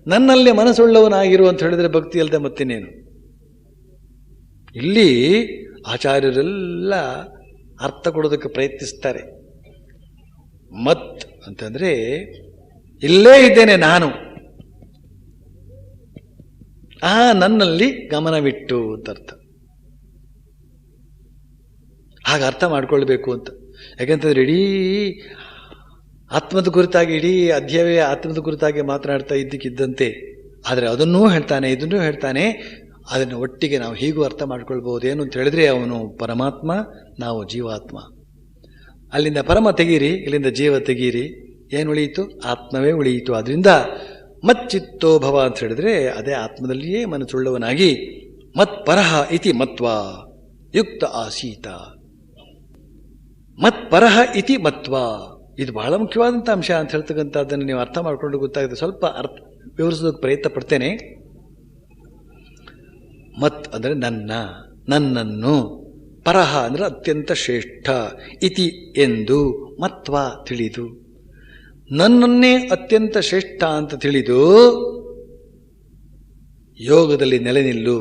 ನನ್ನಲ್ಲಿ ಮನಸ್ಸುಳ್ಳವನಾಗಿರು ಅಂತ ಹೇಳಿದರೆ ಭಕ್ತಿ ಅಲ್ಲದೆ ಮತ್ತಿನ್ನೇನು. ಇಲ್ಲಿ ಆಚಾರ್ಯರೆಲ್ಲ ಅರ್ಥ ಕೊಡೋದಕ್ಕೆ ಪ್ರಯತ್ನಿಸ್ತಾರೆ. ಮತ್ ಅಂತಂದರೆ ಇಲ್ಲೇ ಇದ್ದೇನೆ ನಾನು, ನನ್ನಲ್ಲಿ ಗಮನವಿಟ್ಟು ಅಂತ ಅರ್ಥ. ಹಾಗೆ ಅರ್ಥ ಮಾಡ್ಕೊಳ್ಬೇಕು ಅಂತ. ಯಾಕೆಂತಂದ್ರೆ ಇಡೀ ಆತ್ಮದ ಕುರಿತಾಗಿ, ಇಡೀ ಅಧ್ಯಾಯವೇ ಆತ್ಮದ ಕುರಿತಾಗಿ ಮಾತನಾಡ್ತಾ ಇದ್ದಕ್ಕಿದ್ದಂತೆ, ಆದರೆ ಅದನ್ನೂ ಹೇಳ್ತಾನೆ, ಇದನ್ನೂ ಹೇಳ್ತಾನೆ. ಅದನ್ನು ಒಟ್ಟಿಗೆ ನಾವು ಹೀಗೂ ಅರ್ಥ ಮಾಡ್ಕೊಳ್ಬಹುದು. ಏನು ಅಂತ ಹೇಳಿದ್ರೆ, ಅವನು ಪರಮಾತ್ಮ, ನಾವು ಜೀವಾತ್ಮ. ಅಲ್ಲಿಂದ ಪರಮ ತೆಗೀರಿ, ಇಲ್ಲಿಂದ ಜೀವ ತೆಗೀರಿ, ಏನು ಉಳಿಯಿತು? ಆತ್ಮವೇ ಉಳಿಯಿತು. ಅದರಿಂದ ಮಚ್ಚಿತ್ತೋ ಭವ ಅಂತ ಹೇಳಿದ್ರೆ ಅದೇ ಆತ್ಮದಲ್ಲಿಯೇ ಮನಸ್ಸುಳ್ಳವನಾಗಿ ಮತ್ಪರಹ ಇತಿ ಮತ್ವ ಯುಕ್ತ ಆಸೀತ. ಮತ್ಪರಹ ಇತಿ ಮತ್ವ, ಇದು ಬಹಳ ಮುಖ್ಯವಾದಂಥ ಅಂಶ ಅಂತ ಹೇಳ್ತಕ್ಕಂಥದ್ದನ್ನು ನೀವು ಅರ್ಥ ಮಾಡಿಕೊಂಡು ಗೊತ್ತಾಗುತ್ತೆ. ಸ್ವಲ್ಪ ವಿವರಿಸೋದಕ್ಕೆ ಪ್ರಯತ್ನ ಪಡ್ತೇನೆ. ಮತ್ ಅಂದರೆ ನನ್ನನ್ನು, ಪರಹ ಅಂದರೆ ಅತ್ಯಂತ ಶ್ರೇಷ್ಠ, ಇತಿ ಎಂದು, ಮತ್ವ ತಿಳಿದು, ನನ್ನನ್ನೇ ಅತ್ಯಂತ ಶ್ರೇಷ್ಠ ಅಂತ ತಿಳಿದು ಯೋಗದಲ್ಲಿ ನೆಲೆ ನಿಲ್ಲು,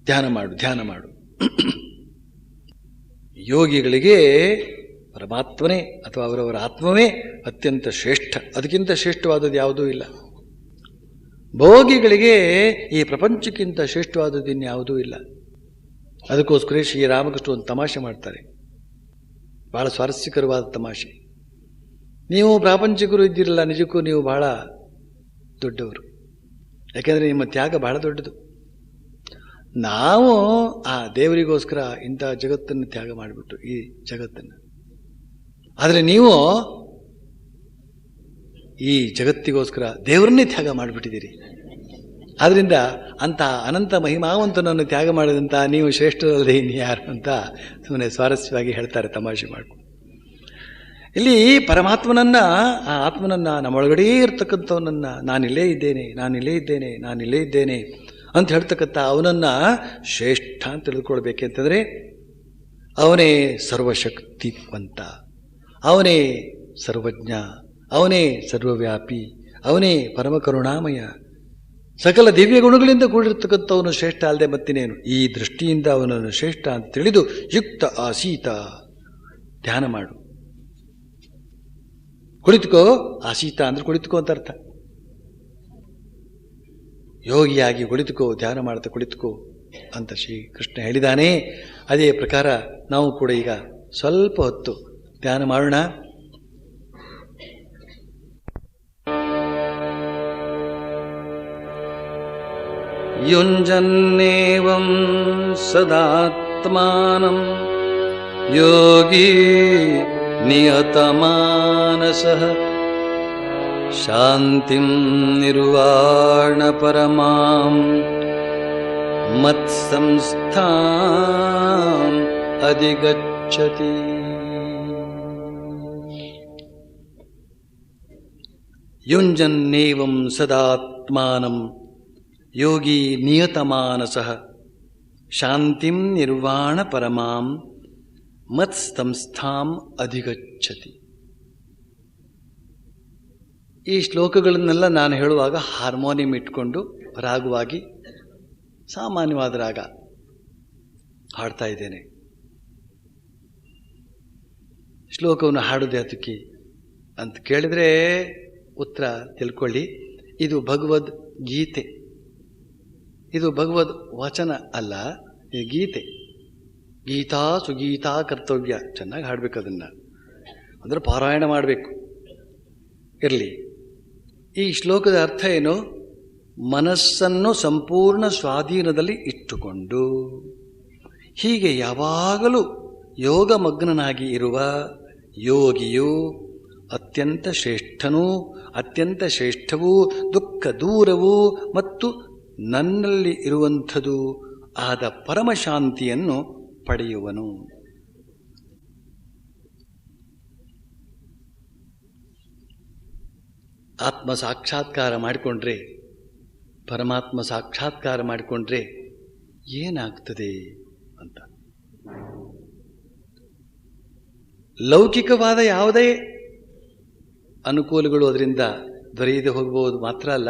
ಧ್ಯಾನ ಮಾಡು. ಯೋಗಿಗಳಿಗೆ ಪರಮಾತ್ಮನೇ ಅಥವಾ ಅವರವರ ಆತ್ಮವೇ ಅತ್ಯಂತ ಶ್ರೇಷ್ಠ, ಅದಕ್ಕಿಂತ ಶ್ರೇಷ್ಠವಾದದ್ದು ಯಾವುದೂ ಇಲ್ಲ. ಭೋಗಿಗಳಿಗೆ ಈ ಪ್ರಪಂಚಕ್ಕಿಂತ ಶ್ರೇಷ್ಠವಾದದ್ದು ಇನ್ಯಾವುದೂ ಇಲ್ಲ. ಅದಕ್ಕೋಸ್ಕರ ಶ್ರೀರಾಮಕೃಷ್ಣ ಒಂದು ತಮಾಷೆ ಮಾಡ್ತಾರೆ, ಬಹಳ ಸ್ವಾರಸ್ಯಕರವಾದ ತಮಾಷೆ. ನೀವು ಪ್ರಾಪಂಚಿಕರು ಇದ್ದಿರಲ್ಲ, ನಿಜಕ್ಕೂ ನೀವು ಬಹಳ ದೊಡ್ಡವರು, ಯಾಕೆಂದರೆ ನಿಮ್ಮ ತ್ಯಾಗ ಬಹಳ ದೊಡ್ಡದು. ನಾವು ಆ ದೇವರಿಗೋಸ್ಕರ ಇಂಥ ಜಗತ್ತನ್ನು ತ್ಯಾಗ ಮಾಡಿಬಿಟ್ಟು ಈ ಜಗತ್ತನ್ನು, ಆದರೆ ನೀವು ಈ ಜಗತ್ತಿಗೋಸ್ಕರ ದೇವರನ್ನೇ ತ್ಯಾಗ ಮಾಡಿಬಿಟ್ಟಿದ್ದೀರಿ. ಆದ್ದರಿಂದ ಅಂಥ ಅನಂತ ಮಹಿಮಾವಂತನನ್ನು ತ್ಯಾಗ ಮಾಡಿದಂಥ ನೀವು ಶ್ರೇಷ್ಠರಲ್ಲದೆ ಇನ್ಯಾರು ಅಂತ ಸುಮ್ಮನೆ ಸ್ವಾರಸ್ಯವಾಗಿ ಹೇಳ್ತಾರೆ, ತಮಾಷೆ ಮಾಡಿಕೊಂಡು. ಇಲ್ಲಿ ಪರಮಾತ್ಮನನ್ನ, ಆ ಆತ್ಮನನ್ನ, ನಮ್ಮೊಳಗಡೆ ಇರ್ತಕ್ಕಂಥವನನ್ನು ನಾನಿಲ್ಲೇ ಇದ್ದೇನೆ ಅಂತ ಹೇಳ್ತಕ್ಕಂಥ ಅವನನ್ನ ಶ್ರೇಷ್ಠ ಅಂತ ತಿಳಿದುಕೊಳ್ಬೇಕೆಂತಂದರೆ ಅವನೇ ಸರ್ವಶಕ್ತಿವಂತ, ಅವನೇ ಸರ್ವಜ್ಞ, ಅವನೇ ಸರ್ವವ್ಯಾಪಿ, ಅವನೇ ಪರಮ ಕರುಣಾಮಯ, ಸಕಲ ದಿವ್ಯ ಗುಣಗಳಿಂದ ಕೂಡಿರ್ತಕ್ಕಂಥವನು ಶ್ರೇಷ್ಠ ಅಲ್ಲದೆ ಮತ್ತಿನೇನು. ಈ ದೃಷ್ಟಿಯಿಂದ ಅವನನ್ನು ಶ್ರೇಷ್ಠ ಅಂತ ತಿಳಿದು ಯುಕ್ತ ಆಸೀತ, ಧ್ಯಾನ ಮಾಡು, ಕುಳಿತುಕೋ. ಆಸೀತ ಅಂದ್ರೆ ಕುಳಿತುಕೋ ಅಂತ ಅರ್ಥ. ಯೋಗಿಯಾಗಿ ಕುಳಿತುಕೋ, ಧ್ಯಾನ ಮಾಡ್ತಾ ಕುಳಿತುಕೋ ಅಂತ ಶ್ರೀಕೃಷ್ಣ ಹೇಳಿದಾನೆ. ಅದೇ ಪ್ರಕಾರ ನಾವು ಕೂಡ ಈಗ ಸ್ವಲ್ಪ ಹೊತ್ತು ಧ್ಯಾನ ಮಾಡೋಣ. ಯುಂಜನ್ನೇವಂ ಸದಾತ್ಮಾನಂ ಯೋಗಿ ನಿಯತಮಾನಸಃ ಶಾಂತಿಂ ನಿರ್ವಾಣ ಪರಮಾಂ ಮತ್ಸಂಸ್ಥಾಂ ಅಧಿಗಚ್ಚತಿ. ಯುಂಜನ್ನೇವಂ ಸದಾತ್ಮಾನಂ ಯೋಗಿ ನಿಯತಮಾನಸಃ ಶಾಂತಿಂ ನಿರ್ವಾಣ ಪರಮಾಂ ಮತ್ಸಂಸ್ಥಾಂ ಅಧಿಗಚ್ಚತಿ. ಈ ಶ್ಲೋಕಗಳನ್ನೆಲ್ಲ ನಾನು ಹೇಳುವಾಗ ಹಾರ್ಮೋನಿಯಂ ಇಟ್ಕೊಂಡು ರಾಗವಾಗಿ ಸಾಮಾನ್ಯವಾದ ರಾಗ ಹಾಡ್ತಾ ಇದ್ದೇನೆ. ಶ್ಲೋಕವನ್ನು ಹಾಡೋದು ಯಾತಕ್ಕೆ ಅಂತ ಕೇಳಿದರೆ ಉತ್ತರ ತಿಳ್ಕೊಳ್ಳಿ. ಇದು ಭಗವದ್ ಗೀತೆ, ಇದು ಭಗವದ್ ವಚನ ಅಲ್ಲ, ಈ ಗೀತೆ. ಗೀತಾ ಸುಗೀತಾ ಕರ್ತವ್ಯ. ಚೆನ್ನಾಗಿ ಹಾಡಬೇಕು, ಅದನ್ನು ಅಂದರೆ ಪಾರಾಯಣ ಮಾಡಬೇಕು. ಇರಲಿ, ಈ ಶ್ಲೋಕದ ಅರ್ಥ ಏನು? ಮನಸ್ಸನ್ನು ಸಂಪೂರ್ಣ ಸ್ವಾಧೀನದಲ್ಲಿ ಇಟ್ಟುಕೊಂಡು ಹೀಗೆ ಯಾವಾಗಲೂ ಯೋಗಮಗ್ನನಾಗಿ ಇರುವ ಯೋಗಿಯು ಅತ್ಯಂತ ಶ್ರೇಷ್ಠನೂ ಅತ್ಯಂತ ಶ್ರೇಷ್ಠವೂ ದುಃಖ ದೂರವೂ ಮತ್ತು ನನ್ನಲ್ಲಿ ಇರುವಂಥದ್ದು ಆದ ಪರಮಶಾಂತಿಯನ್ನು ಪಡೆಯುವನು. ಆತ್ಮ ಸಾಕ್ಷಾತ್ಕಾರ ಮಾಡಿಕೊಂಡ್ರೆ, ಪರಮಾತ್ಮ ಸಾಕ್ಷಾತ್ಕಾರ ಮಾಡಿಕೊಂಡ್ರೆ ಏನಾಗ್ತದೆ ಅಂತ. ಲೌಕಿಕವಾದ ಯಾವುದೇ ಅನುಕೂಲಗಳು ಅದರಿಂದ ದೊರೆಯದೆ ಹೋಗಬಹುದು. ಮಾತ್ರ ಅಲ್ಲ,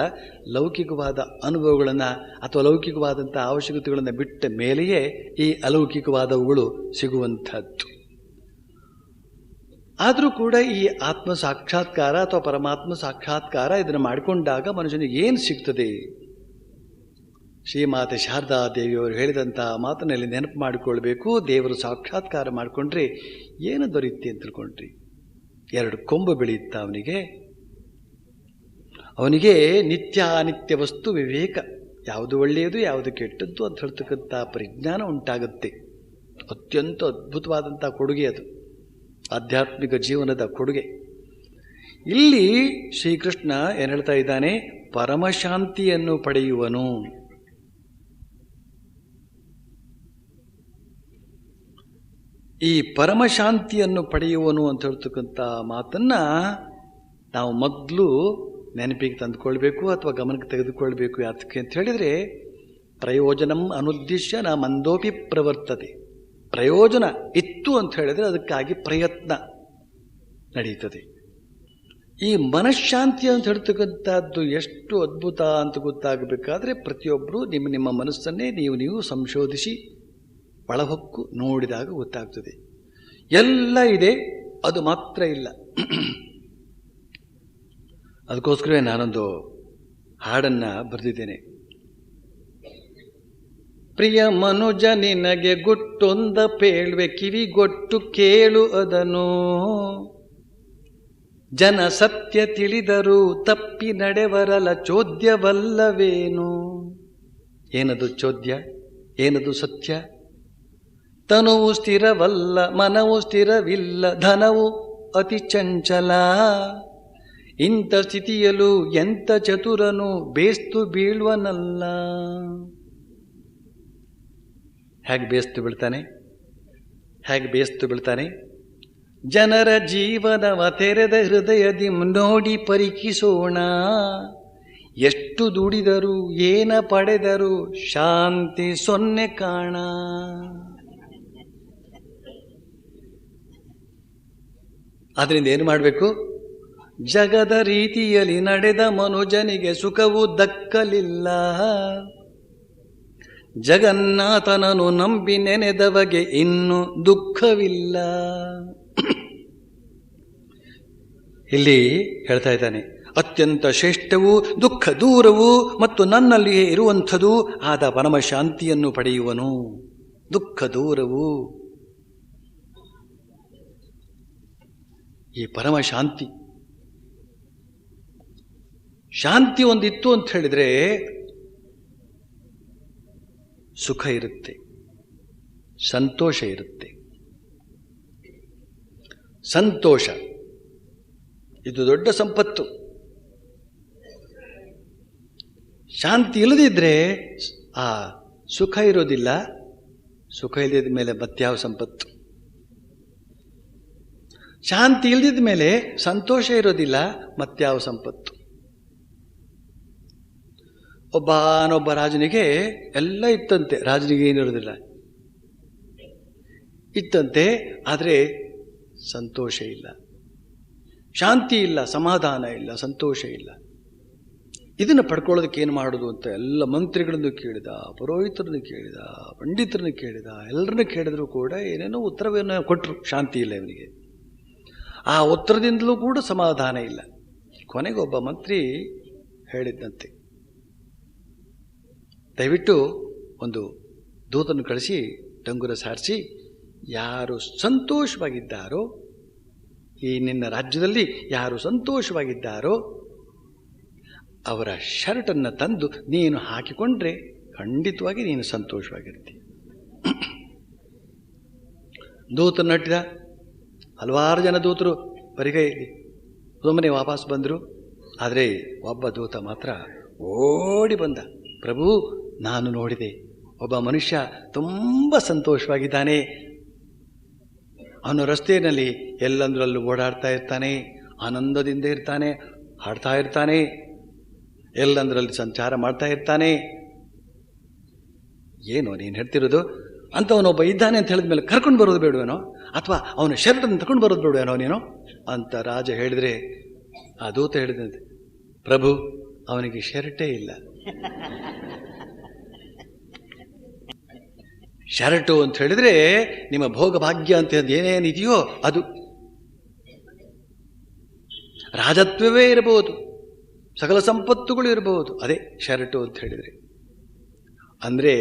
ಲೌಕಿಕವಾದ ಅನುಭವಗಳನ್ನು ಅಥವಾ ಲೌಕಿಕವಾದಂಥ ಅವಶ್ಯಕತೆಗಳನ್ನು ಬಿಟ್ಟ ಮೇಲೆಯೇ ಈ ಅಲೌಕಿಕವಾದವುಗಳು ಸಿಗುವಂಥದ್ದು. ಆದರೂ ಕೂಡ ಈ ಆತ್ಮ ಸಾಕ್ಷಾತ್ಕಾರ ಅಥವಾ ಪರಮಾತ್ಮ ಸಾಕ್ಷಾತ್ಕಾರ ಇದನ್ನು ಮಾಡಿಕೊಂಡಾಗ ಮನುಷ್ಯನಿಗೆ ಏನು ಸಿಗ್ತದೆ? ಶ್ರೀಮಾತೆ ಶಾರದಾ ದೇವಿಯವರು ಹೇಳಿದಂಥ ಮಾತನಲ್ಲಿ ನೆನಪು ಮಾಡಿಕೊಳ್ಬೇಕು. ದೇವರು ಸಾಕ್ಷಾತ್ಕಾರ ಮಾಡಿಕೊಂಡ್ರೆ ಏನು ದೊರೆಯುತ್ತೆ ಅಂತ ತಿಳ್ಕೊಂಡ್ರಿ? 2 ಕೊಂಬು ಬೆಳೆಯುತ್ತ ಅವನಿಗೆ ನಿತ್ಯ ಅನಿತ್ಯ ವಸ್ತು ವಿವೇಕ, ಯಾವುದು ಒಳ್ಳೆಯದು ಯಾವುದು ಕೆಟ್ಟದ್ದು ಅಂತ ಹೇಳ್ತಕ್ಕಂಥ ಪರಿಜ್ಞಾನ ಉಂಟಾಗುತ್ತೆ. ಅತ್ಯಂತ ಅದ್ಭುತವಾದಂಥ ಕೊಡುಗೆ ಅದು, ಆಧ್ಯಾತ್ಮಿಕ ಜೀವನದ ಕೊಡುಗೆ. ಇಲ್ಲಿ ಶ್ರೀಕೃಷ್ಣ ಏನು ಹೇಳ್ತಾ ಇದ್ದಾನೆ? ಪರಮಶಾಂತಿಯನ್ನು ಪಡೆಯುವನು. ಈ ಪರಮಶಾಂತಿಯನ್ನು ಪಡೆಯುವನು ಅಂತ ಹೇಳ್ತಕ್ಕಂಥ ಮಾತನ್ನ ನಾವು ಮೊದಲು ನೆನಪಿಗೆ ತಂದುಕೊಳ್ಬೇಕು ಅಥವಾ ಗಮನಕ್ಕೆ ತೆಗೆದುಕೊಳ್ಬೇಕು. ಯಾತಕ್ಕೆ ಅಂತ ಹೇಳಿದರೆ, ಪ್ರಯೋಜನಂ ಅನುದ್ದೇಶ್ಯ ನ ಮಂದೋಪಿ ಪ್ರವರ್ತತೆ. ಪ್ರಯೋಜನ ಇತ್ತು ಅಂತ ಹೇಳಿದರೆ ಅದಕ್ಕಾಗಿ ಪ್ರಯತ್ನ ನಡೀತದೆ. ಈ ಮನಃಶಾಂತಿ ಅಂತ ಹೇಳ್ತಕ್ಕಂಥದ್ದು ಎಷ್ಟು ಅದ್ಭುತ ಅಂತ ಗೊತ್ತಾಗಬೇಕಾದ್ರೆ ಪ್ರತಿಯೊಬ್ಬರು ನಿಮ್ಮ ಮನಸ್ಸನ್ನೇ ನೀವು ಸಂಶೋಧಿಸಿ ಒಳಹೊಕ್ಕು ನೋಡಿದಾಗ ಗೊತ್ತಾಗ್ತದೆ. ಎಲ್ಲ ಇದೆ, ಅದು ಮಾತ್ರ ಇಲ್ಲ. ಅದಕ್ಕೋಸ್ಕರವೇ ನಾನೊಂದು ಹಾಡನ್ನು ಬರೆದಿದ್ದೇನೆ. ಪ್ರಿಯ ಮನುಜ ನಿನಗೆ ಗುಟ್ಟೊಂದ ಪೇಳ್ವೆ, ಕಿವಿಗೊಟ್ಟು ಕೇಳು ಅದನು. ಜನ ಸತ್ಯ ತಿಳಿದರೂ ತಪ್ಪಿ ನಡೆವರಲ ಚೋದ್ಯವಲ್ಲವೇನು. ಏನದು ಚೋದ್ಯ? ಏನದು ಸತ್ಯ? ತನುವು ಸ್ಥಿರವಲ್ಲ, ಮನವು ಸ್ಥಿರವಿಲ್ಲ, ಧನವು ಅತಿ ಚಂಚಲ. ಇಂಥ ಸ್ಥಿತಿಯಲ್ಲೂ ಎಂಥ ಚತುರನು ಬೇಸ್ತು ಬೀಳುವನಲ್ಲ. ಹೇಗೆ ಬೇಸ್ತು ಬೀಳ್ತಾನೆ? ಜನರ ಜೀವನವ ತೆರೆದ ಹೃದಯದಿ ನೋಡಿ ಪರೀಕ್ಷಿಸೋಣ. ಎಷ್ಟು ದುಡಿದರು ಏನ ಪಡೆದರು ಶಾಂತಿ ಸೊನ್ನೆ ಕಾಣ. ಆದ್ರಿಂದ ಏನು ಮಾಡಬೇಕು? ಜಗದ ರೀತಿಯಲ್ಲಿ ನಡೆದ ಮನುಜನಿಗೆ ಸುಖವು ದಕ್ಕಲಿಲ್ಲ. ಜಗನ್ನಾಥನನ್ನು ನಂಬಿ ನೆನೆದವಗೆ ಇನ್ನು ದುಃಖವಿಲ್ಲ. ಇಲ್ಲಿ ಹೇಳ್ತಾ ಇದ್ದಾನೆ, ಅತ್ಯಂತ ಶ್ರೇಷ್ಠವೂ ದುಃಖ ದೂರವೂ ಮತ್ತು ನನ್ನಲ್ಲಿಯೇ ಇರುವಂಥದ್ದು ಆದ ಪರಮಶಾಂತಿಯನ್ನು ಪಡೆಯುವನು. ದುಃಖ ದೂರವು, ಈ ಪರಮಶಾಂತಿ, ಶಾಂತಿ ಒಂದಿತ್ತು ಅಂತ ಹೇಳಿದ್ರೆ ಸುಖ ಇರುತ್ತೆ, ಸಂತೋಷ ಇರುತ್ತೆ. ಸಂತೋಷ ಇದು ದೊಡ್ಡ ಸಂಪತ್ತು. ಶಾಂತಿ ಇಲ್ಲದಿದ್ದರೆ ಆ ಸುಖ ಇರೋದಿಲ್ಲ. ಸುಖ ಇಲ್ಲದ ಮೇಲೆ ಮತ್ಯಾವ ಸಂಪತ್ತು? ಶಾಂತಿ ಇಲ್ಲದಿದ್ದ ಮೇಲೆ ಸಂತೋಷ ಇರೋದಿಲ್ಲ, ಮತ್ಯಾವ ಸಂಪತ್ತು? ಒಬ್ಬನೊಬ್ಬ ರಾಜನಿಗೆ ಎಲ್ಲ ಇತ್ತಂತೆ, ರಾಜನಿಗೆ ಏನಿರೋದಿಲ್ಲ ಇತ್ತಂತೆ, ಆದರೆ ಸಂತೋಷ ಇಲ್ಲ, ಶಾಂತಿ ಇಲ್ಲ, ಸಮಾಧಾನ ಇಲ್ಲ, ಸಂತೋಷ ಇಲ್ಲ. ಇದನ್ನು ಪಡ್ಕೊಳ್ಳೋದಕ್ಕೆ ಏನು ಮಾಡೋದು ಅಂತ ಎಲ್ಲ ಮಂತ್ರಿಗಳನ್ನು ಕೇಳಿದ, ಪುರೋಹಿತರನ್ನು ಕೇಳಿದ, ಪಂಡಿತರನ್ನು ಕೇಳಿದ, ಎಲ್ಲರನ್ನು ಕೇಳಿದ್ರು ಕೂಡ ಏನೇನೋ ಉತ್ತರವನ್ನು ಕೊಟ್ಟರು. ಶಾಂತಿ ಇಲ್ಲ ಇವನಿಗೆ. ಆ ಉತ್ತರದಿಂದಲೂ ಕೂಡ ಸಮಾಧಾನ ಇಲ್ಲ. ಕೊನೆಗೆ ಒಬ್ಬ ಮಂತ್ರಿ ಹೇಳಿದ್ದಂತೆ, ದಯವಿಟ್ಟು ಒಂದು ದೂತನ್ನು ಕಳಿಸಿ ಡಂಗುರ ಸಾರಿಸಿ ಯಾರು ಸಂತೋಷವಾಗಿದ್ದಾರೋ, ಈ ನಿನ್ನ ರಾಜ್ಯದಲ್ಲಿ ಯಾರು ಸಂತೋಷವಾಗಿದ್ದಾರೋ ಅವರ ಶರ್ಟನ್ನು ತಂದು ನೀನು ಹಾಕಿಕೊಂಡ್ರೆ ಖಂಡಿತವಾಗಿ ನೀನು ಸಂತೋಷವಾಗಿರ್ತಿ. ದೂತನ್ನು ನಟ್ಟಿದ. ಹಲವಾರು ಜನ ದೂತರು ಬರಿಗೈಲಿ ಸುಮ್ಮನೆ ವಾಪಸ್ ಬಂದರು. ಆದರೆ ಒಬ್ಬ ದೂತ ಮಾತ್ರ ಓಡಿ ಬಂದ. ಪ್ರಭು, ನಾನು ನೋಡಿದೆ, ಒಬ್ಬ ಮನುಷ್ಯ ತುಂಬ ಸಂತೋಷವಾಗಿದ್ದಾನೆ. ಅವನು ರಸ್ತೆಯಲ್ಲಿ ಎಲ್ಲಂದ್ರಲ್ಲೂ ಓಡಾಡ್ತಾ ಇರ್ತಾನೆ, ಆನಂದದಿಂದ ಇರ್ತಾನೆ, ಹಾಡ್ತಾ ಇರ್ತಾನೆ, ಎಲ್ಲಂದ್ರಲ್ಲಿ ಸಂಚಾರ ಮಾಡ್ತಾ ಇರ್ತಾನೆ. ಏನು ನೀನು ಹೇಳ್ತಿರೋದು? ಅಂಥವನೊಬ್ಬ ಇದ್ದಾನೆ ಅಂತ ಹೇಳಿದ ಮೇಲೆ ಕರ್ಕೊಂಡು ಬರೋದು ಬೇಡವೇನೋ, ಅಥವಾ ಅವನ ಶರ್ಟನ್ನು ತಗೊಂಡು ಬರೋದು ಬೇಡವೇನೋ ನೀನು ಅಂತ ರಾಜ ಹೇಳಿದರೆ, ಆ ದೂತ ಹೇಳಿದಂತೆ, ಪ್ರಭು ಅವನಿಗೆ ಶರ್ಟೇ ಇಲ್ಲ. ಶರ್ಟು ಅಂತ ಹೇಳಿದ್ರೆ ನಿಮ್ಮ ಭೋಗಭಾಗ್ಯ ಅಂತ ಏನೇನಿದೆಯೋ ಅದು. ರಾಜತ್ವವೇ ಇರಬಹುದು, ಸಕಲ ಸಂಪತ್ತುಗಳು ಇರಬಹುದು, ಅದೇ ಶರ್ಟು ಅಂತ ಹೇಳಿದರೆ. ಅಂದರೆ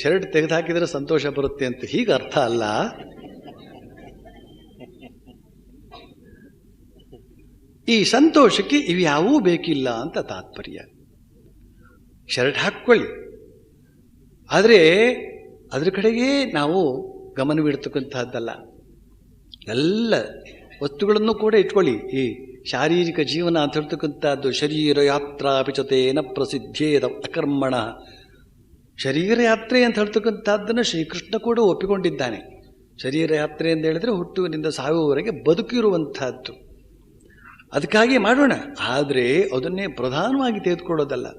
ಶರ್ಟ್ ತೆಗೆದುಹಾಕಿದರೆ ಸಂತೋಷ ಬರುತ್ತೆ ಅಂತ ಹೀಗೆ ಅರ್ಥ ಅಲ್ಲ. ಈ ಸಂತೋಷಕ್ಕೆ ಇವ್ಯಾವೂ ಬೇಕಿಲ್ಲ ಅಂತ ತಾತ್ಪರ್ಯ. ಶರ್ಟ್ ಹಾಕ್ಕೊಳ್ಳಿ, ಆದರೆ ಅದ್ರ ಕಡೆಗೆ ನಾವು ಗಮನವಿಡ್ತಕ್ಕಂಥದ್ದಲ್ಲ. ಎಲ್ಲ ವಸ್ತುಗಳನ್ನು ಕೂಡ ಇಟ್ಕೊಳ್ಳಿ. ಈ ಶಾರೀರಿಕ ಜೀವನ ಅಂತ ಹೇಳ್ತಕ್ಕಂಥದ್ದು ಶರೀರ ಯಾತ್ರಾ ಪಿಚತೇನ ಪ್ರಸಿದ್ಧೇದ ಅಕರ್ಮಣ. ಶರೀರ ಯಾತ್ರೆ ಅಂತ ಹೇಳ್ತಕ್ಕಂಥದ್ದನ್ನು ಶ್ರೀಕೃಷ್ಣ ಕೂಡ ಒಪ್ಪಿಕೊಂಡಿದ್ದಾನೆ. ಶರೀರ ಯಾತ್ರೆ ಅಂತ ಹೇಳಿದ್ರೆ ಹುಟ್ಟುವಿನಿಂದ ಸಾಯುವವರೆಗೆ ಬದುಕಿರುವಂತಹದ್ದು. ಅದಕ್ಕಾಗಿ ಮಾಡೋಣ, ಆದರೆ ಅದನ್ನೇ ಪ್ರಧಾನವಾಗಿ ತೆಗೆದುಕೊಳ್ಳೋದಲ್ಲ.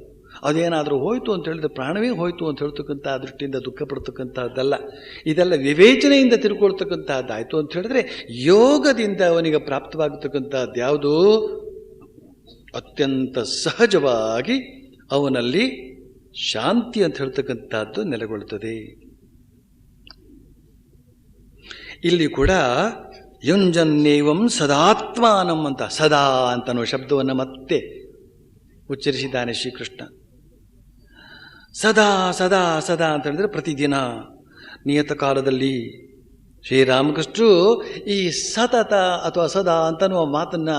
ಅದೇನಾದರೂ ಹೋಯಿತು ಅಂತ ಹೇಳಿದ್ರೆ ಪ್ರಾಣವೇ ಹೋಯಿತು ಅಂತ ಹೇಳ್ತಕ್ಕಂಥ ದೃಷ್ಟಿಯಿಂದ ದುಃಖ ಪಡ್ತಕ್ಕಂಥದ್ದಲ್ಲ. ಇದೆಲ್ಲ ವಿವೇಚನೆಯಿಂದ ತಿಳ್ಕೊಳ್ತಕ್ಕಂಥದ್ದಾಯಿತು ಅಂತ ಹೇಳಿದ್ರೆ ಯೋಗದಿಂದ ಅವನಿಗೆ ಪ್ರಾಪ್ತವಾಗತಕ್ಕಂಥದ್ದು ಯಾವುದು? ಅತ್ಯಂತ ಸಹಜವಾಗಿ ಅವನಲ್ಲಿ ಶಾಂತಿ ಅಂತ ಹೇಳ್ತಕ್ಕಂಥದ್ದು ನೆಲೆಗೊಳ್ಳುತ್ತದೆ. ಇಲ್ಲಿ ಕೂಡ ಯುಂಜನ್ನೇವಂ ಸದಾತ್ಮಾನಂ ಅಂತ, ಸದಾ ಅಂತನೋ ಶಬ್ದವನ್ನು ಮತ್ತೆ ಉಚ್ಚರಿಸಿದ್ದಾನೆ ಶ್ರೀಕೃಷ್ಣ. ಸದಾ ಸದಾ ಸದಾ ಅಂತ ಹೇಳಿದ್ರೆ ಪ್ರತಿದಿನ, ನಿಯತ ಕಾಲದಲ್ಲಿ. ಶ್ರೀರಾಮಕೃಷ್ಣರು ಈ ಸತತ ಅಥವಾ ಸದಾ ಅಂತನ್ನುವ ಮಾತನ್ನು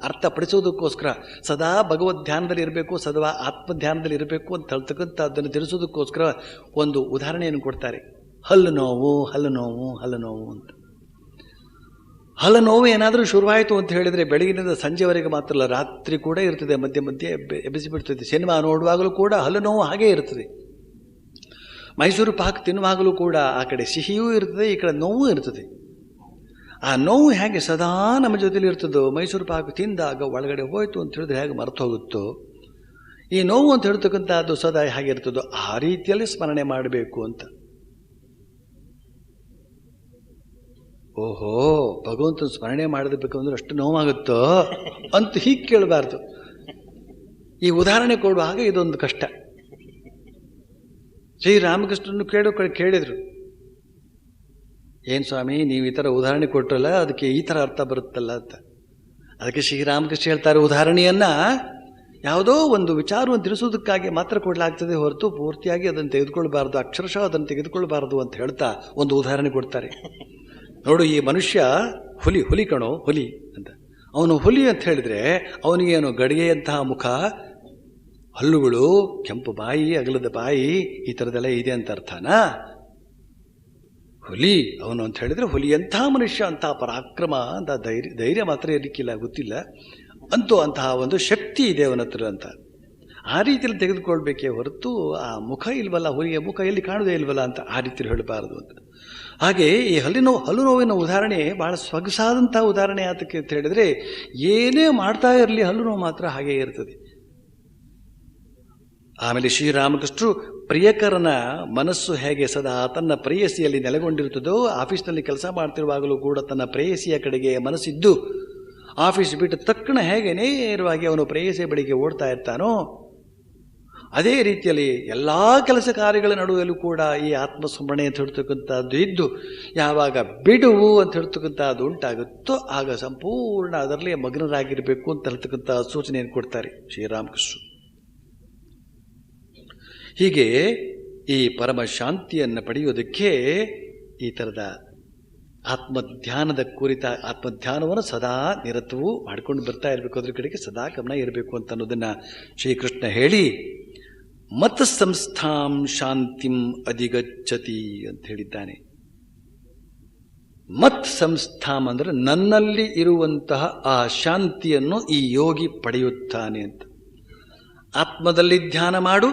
ಅರ್ಥಪಡಿಸೋದಕ್ಕೋಸ್ಕರ, ಸದಾ ಭಗವದ್ ಧ್ಯಾನದಲ್ಲಿ ಇರಬೇಕು, ಸದಾ ಆತ್ಮಧ್ಯಾನದಲ್ಲಿ ಇರಬೇಕು ಅಂತ ಹೇಳ್ತಕ್ಕಂಥದ್ದನ್ನು ತಿಳಿಸೋದಕ್ಕೋಸ್ಕರ ಒಂದು ಉದಾಹರಣೆಯನ್ನು ಕೊಡ್ತಾರೆ. ಹಲ್ಲು ನೋವು, ಹಲ್ಲು ನೋವು, ಹಲ್ಲು ನೋವು ಅಂತ. ಹಲ್ಲು ನೋವು ಏನಾದರೂ ಶುರುವಾಯಿತು ಅಂತ ಹೇಳಿದರೆ ಬೆಳಗಿನಿಂದ ಸಂಜೆವರೆಗೆ ಮಾತ್ರ ಅಲ್ಲ, ರಾತ್ರಿ ಕೂಡ ಇರ್ತದೆ, ಮಧ್ಯೆ ಮಧ್ಯೆ ಎಬ್ಬಿಸಿಬಿಡ್ತದೆ. ಸಿನಿಮಾ ನೋಡುವಾಗಲೂ ಕೂಡ ಹಲ್ಲು ನೋವು ಹಾಗೇ ಇರ್ತದೆ. ಮೈಸೂರು ಪಾಕ್ ತಿನ್ನುವಾಗಲೂ ಕೂಡ ಆ ಕಡೆ ಸಿಹಿಯೂ ಇರ್ತದೆ, ಈ ಕಡೆ ನೋವು ಇರ್ತದೆ. ಆ ನೋವು ಹೇಗೆ ಸದಾ ನಮ್ಮ ಜೊತೆಲಿ ಇರ್ತದೋ, ಮೈಸೂರು ಪಾಕ್ ತಿಂದಾಗ ಒಳಗಡೆ ಹೋಯಿತು ಅಂತ ಹೇಳಿದ್ರೆ ಹೇಗೆ ಮರೆತು ಹೋಗುತ್ತೋ, ಈ ನೋವು ಅಂತ ಹೇಳ್ತಕ್ಕಂಥದ್ದು ಸದಾ ಹೇಗೆ ಇರ್ತದೋ ಆ ರೀತಿಯಲ್ಲಿ ಸ್ಮರಣೆ ಮಾಡಬೇಕು ಅಂತ. ಓಹೋ, ಭಗವಂತನ ಸ್ಮರಣೆ ಮಾಡಬೇಕು ಅಂದ್ರೆ ಅಷ್ಟು ನೋವಾಗುತ್ತೋ ಅಂತ ಹೀಗೆ ಕೇಳಬಾರ್ದು. ಈ ಉದಾಹರಣೆ ಕೊಡುವಾಗ ಇದೊಂದು ಕಷ್ಟ. ಶ್ರೀರಾಮಕೃಷ್ಣನ್ನು ಕೇಳಿದ್ರು, ಏನು ಸ್ವಾಮಿ ನೀವು ಈ ಥರ ಉದಾಹರಣೆ ಕೊಟ್ಟರಲ್ಲ, ಅದಕ್ಕೆ ಈ ಥರ ಅರ್ಥ ಬರುತ್ತಲ್ಲ ಅಂತ. ಅದಕ್ಕೆ ಶ್ರೀರಾಮಕೃಷ್ಣ ಹೇಳ್ತಾರೆ, ಉದಾಹರಣೆಯನ್ನ ಯಾವುದೋ ಒಂದು ವಿಚಾರವನ್ನು ತಿಳಿಸೋದಕ್ಕಾಗಿ ಮಾತ್ರ ಕೊಡಲಾಗ್ತದೆ ಹೊರತು ಪೂರ್ತಿಯಾಗಿ ಅದನ್ನು ತೆಗೆದುಕೊಳ್ಬಾರ್ದು, ಅಕ್ಷರಶಃ ಅದನ್ನು ತೆಗೆದುಕೊಳ್ಬಾರ್ದು ಅಂತ ಹೇಳ್ತಾ ಒಂದು ಉದಾಹರಣೆ ಕೊಡ್ತಾರೆ. ನೋಡು, ಈ ಮನುಷ್ಯ ಹುಲಿ ಕಣೋ, ಹುಲಿ ಅಂತ. ಅವನು ಹುಲಿ ಅಂತ ಹೇಳಿದ್ರೆ ಅವನಿಗೇನು ಗಡಿಗೆಯಂತಹ ಮುಖ, ಹಲ್ಲುಗಳು, ಕೆಂಪು ಬಾಯಿ, ಅಗಲದ ಬಾಯಿ, ಈ ಥರದೆಲ್ಲ ಇದೆ ಅಂತ ಅರ್ಥನಾ? ಹುಲಿ ಅವನು ಅಂತ ಹೇಳಿದ್ರೆ ಹುಲಿಯಂತಹ ಮನುಷ್ಯ, ಅಂತಹ ಪರಾಕ್ರಮ, ಅಂತ ಧೈರ್ಯ ಮಾತ್ರ ಇರಲಿಕ್ಕಿಲ್ಲ, ಗೊತ್ತಿಲ್ಲ, ಅಂತೂ ಅಂತಹ ಒಂದು ಶಕ್ತಿ ಇದೆ ಅವನ ಹತ್ರ ಅಂತ ಆ ರೀತಿಯಲ್ಲಿ ತೆಗೆದುಕೊಳ್ಬೇಕೇ ಹೊರತು ಆ ಮುಖ ಇಲ್ವಲ್ಲ, ಹುಲಿಯ ಮುಖ ಎಲ್ಲಿ ಕಾಣುವುದೇ ಇಲ್ವಲ್ಲ ಅಂತ ಆ ರೀತಿಯಲ್ಲಿ ಹೇಳಬಾರದು ಅಂತ. ಹಾಗೆ ಈ ಹಲ್ಲು ನೋವಿನ ಉದಾಹರಣೆ ಬಹಳ ಸೊಗಸಾದಂಥ ಉದಾಹರಣೆ ಯಾತಕ್ಕೆ ಅಂತ ಹೇಳಿದ್ರೆ, ಏನೇ ಮಾಡ್ತಾ ಇರಲಿ ಹಲ್ಲು ನೋವು ಮಾತ್ರ ಹಾಗೇ ಇರ್ತದೆ. ಆಮೇಲೆ ಶ್ರೀರಾಮಕೃಷ್ಣರು ಪ್ರಿಯಕರನ ಮನಸ್ಸು ಹೇಗೆ ಸದಾ ತನ್ನ ಪ್ರೇಯಸಿಯಲ್ಲಿ ನೆಲೆಗೊಂಡಿರುತ್ತದೋ, ಆಫೀಸ್ನಲ್ಲಿ ಕೆಲಸ ಮಾಡ್ತಿರುವಾಗಲೂ ಕೂಡ ತನ್ನ ಪ್ರೇಯಸಿಯ ಕಡೆಗೆ ಮನಸ್ಸಿದ್ದು ಆಫೀಸ್ ಬಿಟ್ಟ ತಕ್ಷಣ ಹೇಗೆ ನೇರವಾಗಿ ಅವನು ಪ್ರೇಯಸಿಯ ಬಳಿಗೆ ಓಡ್ತಾ ಇರ್ತಾನೋ, ಅದೇ ರೀತಿಯಲ್ಲಿ ಎಲ್ಲ ಕೆಲಸ ಕಾರ್ಯಗಳ ನಡುವೆಯಲ್ಲೂ ಕೂಡ ಈ ಆತ್ಮಸ್ಮರಣೆ ಅಂತ ಹೇಳ್ತಕ್ಕಂಥದ್ದು ಇದ್ದು ಯಾವಾಗ ಬಿಡುವು ಅಂತ ಹೇಳ್ತಕ್ಕಂಥದ್ದು ಉಂಟಾಗುತ್ತೋ ಆಗ ಸಂಪೂರ್ಣ ಅದರಲ್ಲೇ ಮಗ್ನರಾಗಿರಬೇಕು ಅಂತ ಹೇಳ್ತಕ್ಕಂಥ ಸೂಚನೆಯನ್ನು ಕೊಡ್ತಾರೆ ಶ್ರೀರಾಮಕೃಷ್ಣರು. ಹೀಗೆ ಈ ಪರಮ ಶಾಂತಿಯನ್ನು ಪಡೆಯೋದಕ್ಕೆ ಈ ಥರದ ಆತ್ಮಧ್ಯಾನದ ಕುರಿತ ಆತ್ಮಧ್ಯಾನವನ್ನು ಸದಾ ನಿರತವೂ ಮಾಡಿಕೊಂಡು ಬರ್ತಾ ಇರಬೇಕು, ಅದ್ರ ಕಡೆಗೆ ಸದಾ ಗಮನ ಇರಬೇಕು ಅಂತ ಅನ್ನೋದನ್ನು ಶ್ರೀಕೃಷ್ಣ ಹೇಳಿ, ಮತ್ ಸಂಸ್ಥಾಂ ಶಾಂತಿಂ ಅಧಿಗಚ್ಚತಿ ಅಂತ ಹೇಳಿದ್ದಾನೆ. ಮತ್ ಸಂಸ್ಥಾಂ ಅಂದರೆ ನನ್ನಲ್ಲಿ ಇರುವಂತಹ ಆ ಶಾಂತಿಯನ್ನು ಈ ಯೋಗಿ ಪಡೆಯುತ್ತಾನೆ ಅಂತ. ಆತ್ಮದಲ್ಲಿ ಧ್ಯಾನ ಮಾಡು,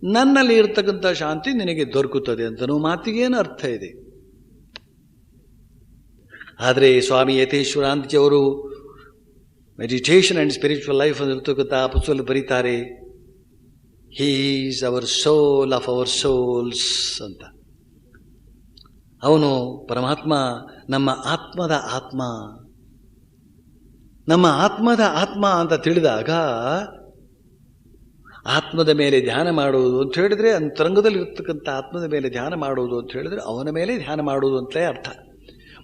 ನನ್ನಲ್ಲಿ ಇರತಕ್ಕಂಥ ಶಾಂತಿ ನಿನಗೆ ದೊರಕುತ್ತದೆ ಅಂತನೂ ಮಾತಿಗೇನು ಅರ್ಥ ಇದೆ. ಆದರೆ ಸ್ವಾಮಿ ಯತೇಶ್ವರಾಂತಿಯವರು ಮೆಡಿಟೇಷನ್ ಆ್ಯಂಡ್ ಸ್ಪಿರಿಚುವಲ್ ಲೈಫ್ ಇರ್ತಕ್ಕಂಥ ಪುಸ್ತಕದಲ್ಲಿ ಬರೀತಾರೆ, he is our soul of our souls ಅಂತ. ಅವನು ಪರಮಾತ್ಮ ನಮ್ಮ ಆತ್ಮದ ಆತ್ಮ, ನಮ್ಮ ಆತ್ಮದ ಆತ್ಮ ಅಂತ ತಿಳಿದಾಗ ಆತ್ಮದ ಮೇಲೆ ಧ್ಯಾನ ಮಾಡುವುದು ಅಂತ ಹೇಳಿದ್ರೆ, ಅಂತರಂಗದಲ್ಲಿ ಇರ್ತಕ್ಕಂಥ ಆತ್ಮದ ಮೇಲೆ ಧ್ಯಾನ ಮಾಡುವುದು ಅಂತ ಹೇಳಿದ್ರೆ ಅವನ ಮೇಲೆ ಧ್ಯಾನ ಮಾಡುವುದು ಅಂತಲೇ ಅರ್ಥ.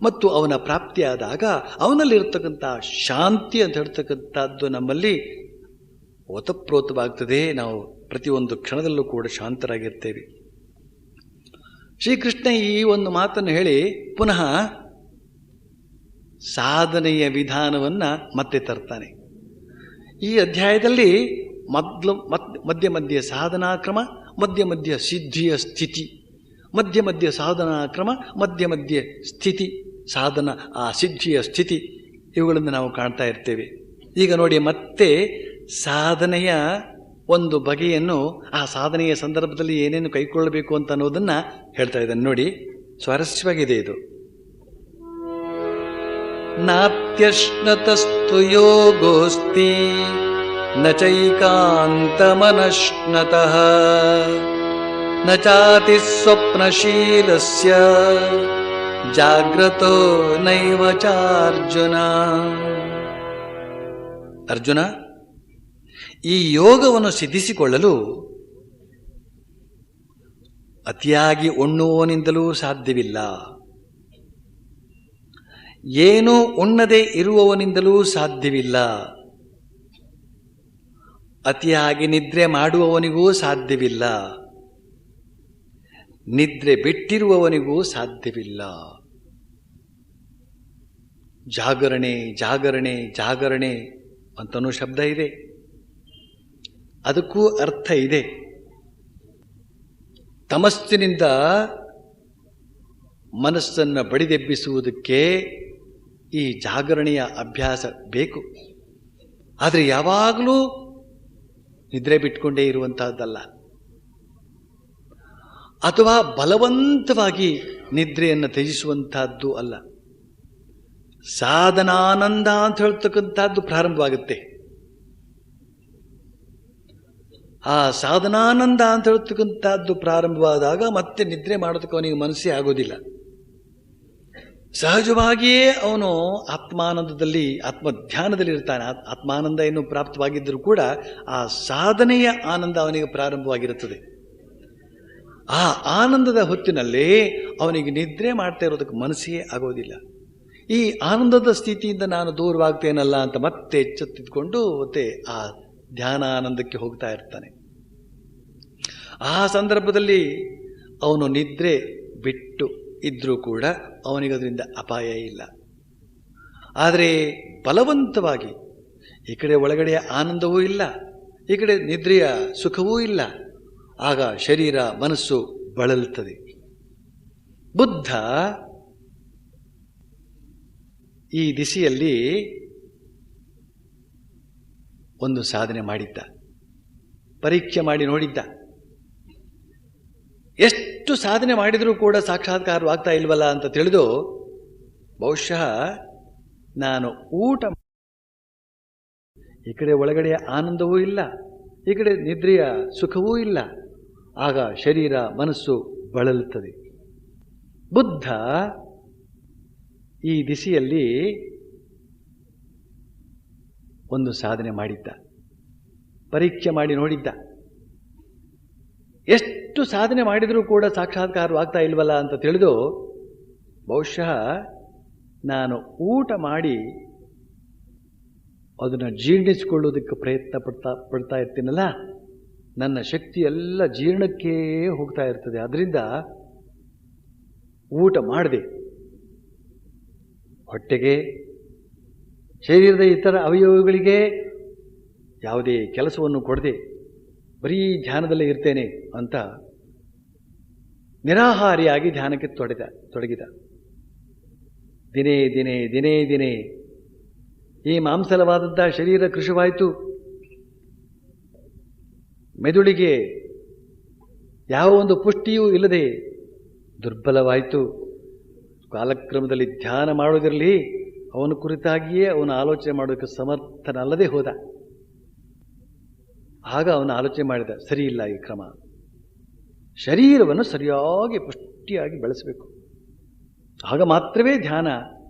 ಮತ್ತು ಅವನ ಪ್ರಾಪ್ತಿಯಾದಾಗ ಅವನಲ್ಲಿರ್ತಕ್ಕಂಥ ಶಾಂತಿ ಅಂತ ಹೇಳ್ತಕ್ಕಂಥದ್ದು ನಮ್ಮಲ್ಲಿ ಓತಪ್ರೋತವಾಗ್ತದೆ. ನಾವು ಪ್ರತಿಯೊಂದು ಕ್ಷಣದಲ್ಲೂ ಕೂಡ ಶಾಂತರಾಗಿರ್ತೇವೆ. ಶ್ರೀಕೃಷ್ಣ ಈ ಒಂದು ಮಾತನ್ನು ಹೇಳಿ ಪುನಃ ಸಾಧನೆಯ ವಿಧಾನವನ್ನು ಮತ್ತೆ ತರ್ತಾನೆ. ಈ ಅಧ್ಯಾಯದಲ್ಲಿ ಮಧ್ಯ ಮಧ್ಯ ಸಾಧನಾ ಕ್ರಮ, ಮಧ್ಯ ಸಿದ್ಧಿಯ ಸ್ಥಿತಿ, ಮಧ್ಯ ಸಾಧನಾ ಕ್ರಮ, ಮಧ್ಯ ಸ್ಥಿತಿ ಸಾಧನ, ಆ ಸಿದ್ಧಿಯ ಸ್ಥಿತಿ, ಇವುಗಳನ್ನು ನಾವು ಕಾಣ್ತಾ ಇರ್ತೇವೆ. ಈಗ ನೋಡಿ, ಮತ್ತೆ ಸಾಧನೆಯ ಒಂದು ಬಗೆಯನ್ನು, ಆ ಸಾಧನೆಯ ಸಂದರ್ಭದಲ್ಲಿ ಏನೇನು ಕೈಗೊಳ್ಳಬೇಕು ಅಂತ ಅನ್ನೋದನ್ನು ಹೇಳ್ತಾ ಇದ್ದಾನೆ. ನೋಡಿ, ಸ್ವಾರಸ್ಯವಾಗಿದೆ ಇದು. ನಾತ್ಯಶ್ನತಸ್ತು ಯೋಗೋಸ್ತಿ ನ ಚೈಕಾಂತಮನಶ್ನತಃ ನ ಚಾತಿ ಸ್ವಪ್ನಶೀಲಸ್ಯ ಜಾಗ್ರತೋ ನೈವ ಚಾರ್ಜುನ. ಅರ್ಜುನ, ಈ ಯೋಗವನ್ನು ಸಿದ್ಧಿಸಿಕೊಳ್ಳಲು ಅತಿಯಾಗಿ ಉಣ್ಣುವವನಿಂದಲೂ ಸಾಧ್ಯವಿಲ್ಲ, ಏನೂ ಉಣ್ಣದೆ ಇರುವವನಿಂದಲೂ ಸಾಧ್ಯವಿಲ್ಲ, ಅತಿಯಾಗಿ ನಿದ್ರೆ ಮಾಡುವವನಿಗೂ ಸಾಧ್ಯವಿಲ್ಲ, ನಿದ್ರೆ ಬಿಟ್ಟಿರುವವನಿಗೂ ಸಾಧ್ಯವಿಲ್ಲ. ಜಾಗರಣೆ ಜಾಗರಣೆ ಜಾಗರಣೆ ಅಂತನೂ ಶಬ್ದ ಇದೆ, ಅದಕ್ಕೂ ಅರ್ಥ ಇದೆ. ತಮಸ್ಸಿನಿಂದ ಮನಸ್ಸನ್ನು ಬಡಿದೆಬ್ಬಿಸುವುದಕ್ಕೆ ಈ ಜಾಗರಣೆಯ ಅಭ್ಯಾಸ ಬೇಕು. ಆದರೆ ಯಾವಾಗಲೂ ನಿದ್ರೆ ಬಿಟ್ಕೊಂಡೇ ಇರುವಂತಹದ್ದಲ್ಲ, ಅಥವಾ ಬಲವಂತವಾಗಿ ನಿದ್ರೆಯನ್ನು ತ್ಯಜಿಸುವಂತಹದ್ದು ಅಲ್ಲ. ಸಾಧನಾನಂದ ಅಂತ ಹೇಳ್ತಕ್ಕಂಥದ್ದು ಪ್ರಾರಂಭವಾಗುತ್ತೆ. ಆ ಸಾಧನಾನಂದ ಅಂತ ಹೇಳ್ತಕ್ಕಂಥದ್ದು ಪ್ರಾರಂಭವಾದಾಗ ಮತ್ತೆ ನಿದ್ರೆ ಮಾಡೋದಕ್ಕೆ ಅವನಿಗೆ ಮನಸ್ಸೇ ಆಗೋದಿಲ್ಲ. ಸಹಜವಾಗಿಯೇ ಅವನು ಆತ್ಮಾನಂದದಲ್ಲಿ, ಆತ್ಮಧ್ಯಾನದಲ್ಲಿ ಇರ್ತಾನೆ. ಆತ್ಮಾನಂದ ಏನು ಪ್ರಾಪ್ತವಾಗಿದ್ದರೂ ಕೂಡ ಆ ಸಾಧನೆಯ ಆನಂದ ಅವನಿಗೆ ಪ್ರಾರಂಭವಾಗಿರುತ್ತದೆ. ಆ ಆನಂದದ ಹೊತ್ತಿನಲ್ಲಿ ಅವನಿಗೆ ನಿದ್ರೆ ಮಾಡ್ತಾ ಇರೋದಕ್ಕೆ ಮನಸ್ಸೇ ಆಗೋದಿಲ್ಲ. ಈ ಆನಂದದ ಸ್ಥಿತಿಯಿಂದ ನಾನು ದೂರವಾಗ್ತೇನಲ್ಲ ಅಂತ ಮತ್ತೆ ಎಚ್ಚೆತ್ತಿದ್ಕೊಂಡು ಮತ್ತೆ ಆ ಧ್ಯಾನಾನಂದಕ್ಕೆ ಹೋಗ್ತಾ ಇರ್ತಾನೆ. ಆ ಸಂದರ್ಭದಲ್ಲಿ ಅವನು ನಿದ್ರೆ ಬಿಟ್ಟು ಇದ್ರೂ ಕೂಡ ಅವನಿಗದರಿಂದ ಅಪಾಯ ಇಲ್ಲ. ಆದರೆ ಬಲವಂತವಾಗಿ ಈ ಕಡೆ ಒಳಗಡೆಯ ಆನಂದವೂ ಇಲ್ಲ, ಈ ಕಡೆ ನಿದ್ರೆಯ ಸುಖವೂ ಇಲ್ಲ, ಆಗ ಶರೀರ ಮನಸ್ಸು ಬಳಲುತ್ತದೆ. ಬುದ್ಧ ಈ ದಿಸೆಯಲ್ಲಿ ಒಂದು ಸಾಧನೆ ಮಾಡಿದ್ದ, ಪರೀಕ್ಷೆ ಮಾಡಿ ನೋಡಿದ್ದ. ಎಷ್ಟು ಸಾಧನೆ ಮಾಡಿದರೂ ಕೂಡ ಸಾಕ್ಷಾತ್ಕಾರವಾಗ್ತಾ ಇಲ್ವಲ್ಲ ಅಂತ ತಿಳಿದು ಬಹುಶಃ ನಾನು ಊಟ, ಈ ಕಡೆ ಒಳಗಡೆಯ ಆನಂದವೂ ಇಲ್ಲ, ಈ ಕಡೆ ನಿದ್ರೆಯ ಸುಖವೂ ಇಲ್ಲ, ಆಗ ಶರೀರ ಮನಸ್ಸು ಬಳಲುತ್ತದೆ. ಬುದ್ಧ ಈ ದಿಸೆಯಲ್ಲಿ ಒಂದು ಸಾಧನೆ ಮಾಡಿದ್ದ, ಪರೀಕ್ಷೆ ಮಾಡಿ ನೋಡಿದ್ದ. ಎಷ್ಟು ಸಾಧನೆ ಮಾಡಿದರೂ ಕೂಡ ಸಾಕ್ಷಾತ್ಕಾರವಾಗ್ತಾ ಇಲ್ವಲ್ಲ ಅಂತ ತಿಳಿದು ಬಹುಶಃ ನಾನು ಊಟ ಮಾಡಿ ಅದನ್ನು ಜೀರ್ಣಿಸಿಕೊಳ್ಳೋದಕ್ಕೆ ಪ್ರಯತ್ನ ಪಡ್ತಾ ಇರ್ತೀನಲ್ಲ, ನನ್ನ ಶಕ್ತಿ ಎಲ್ಲ ಜೀರ್ಣಕ್ಕೆ ಹೋಗ್ತಾ ಇರ್ತದೆ. ಅದರಿಂದ ಊಟ ಮಾಡದೆ, ಹೊಟ್ಟೆಗೆ, ಶರೀರದ ಇತರ ಅವಯವಗಳಿಗೆ ಯಾವುದೇ ಕೆಲಸವನ್ನು ಕೊಡದೆ ಬರೀ ಧ್ಯಾನದಲ್ಲೇ ಇರ್ತೇನೆ ಅಂತ ನಿರಾಹಾರಿಯಾಗಿ ಧ್ಯಾನಕ್ಕೆ ತೊಡಗಿದ. ದಿನೇ ದಿನೇ ದಿನೇ ದಿನೇ ಈ ಮಾಂಸಲವಾದಂಥ ಶರೀರ ಕೃಶವಾಯಿತು. ಮೆದುಳಿಗೆ ಯಾವ ಒಂದು ಪುಷ್ಟಿಯೂ ಇಲ್ಲದೆ ದುರ್ಬಲವಾಯಿತು. ಕಾಲಕ್ರಮದಲ್ಲಿ ಧ್ಯಾನ ಮಾಡೋದಿರಲಿ, ಅವನ ಕುರಿತಾಗಿಯೇ ಅವನ ಆಲೋಚನೆ ಮಾಡೋದಕ್ಕೆ ಸಮರ್ಥನಲ್ಲದೆ ಹೋದ. ಆಗ ಅವನು ಆಲೋಚನೆ ಮಾಡಿದ, ಸರಿ ಇಲ್ಲ ಈ ಕ್ರಮ, ಶರೀರವನ್ನು ಸರಿಯಾಗಿ ಪುಷ್ಟಿಯಾಗಿ ಬೆಳೆಸಬೇಕು, ಆಗ ಮಾತ್ರವೇ ಧ್ಯಾನ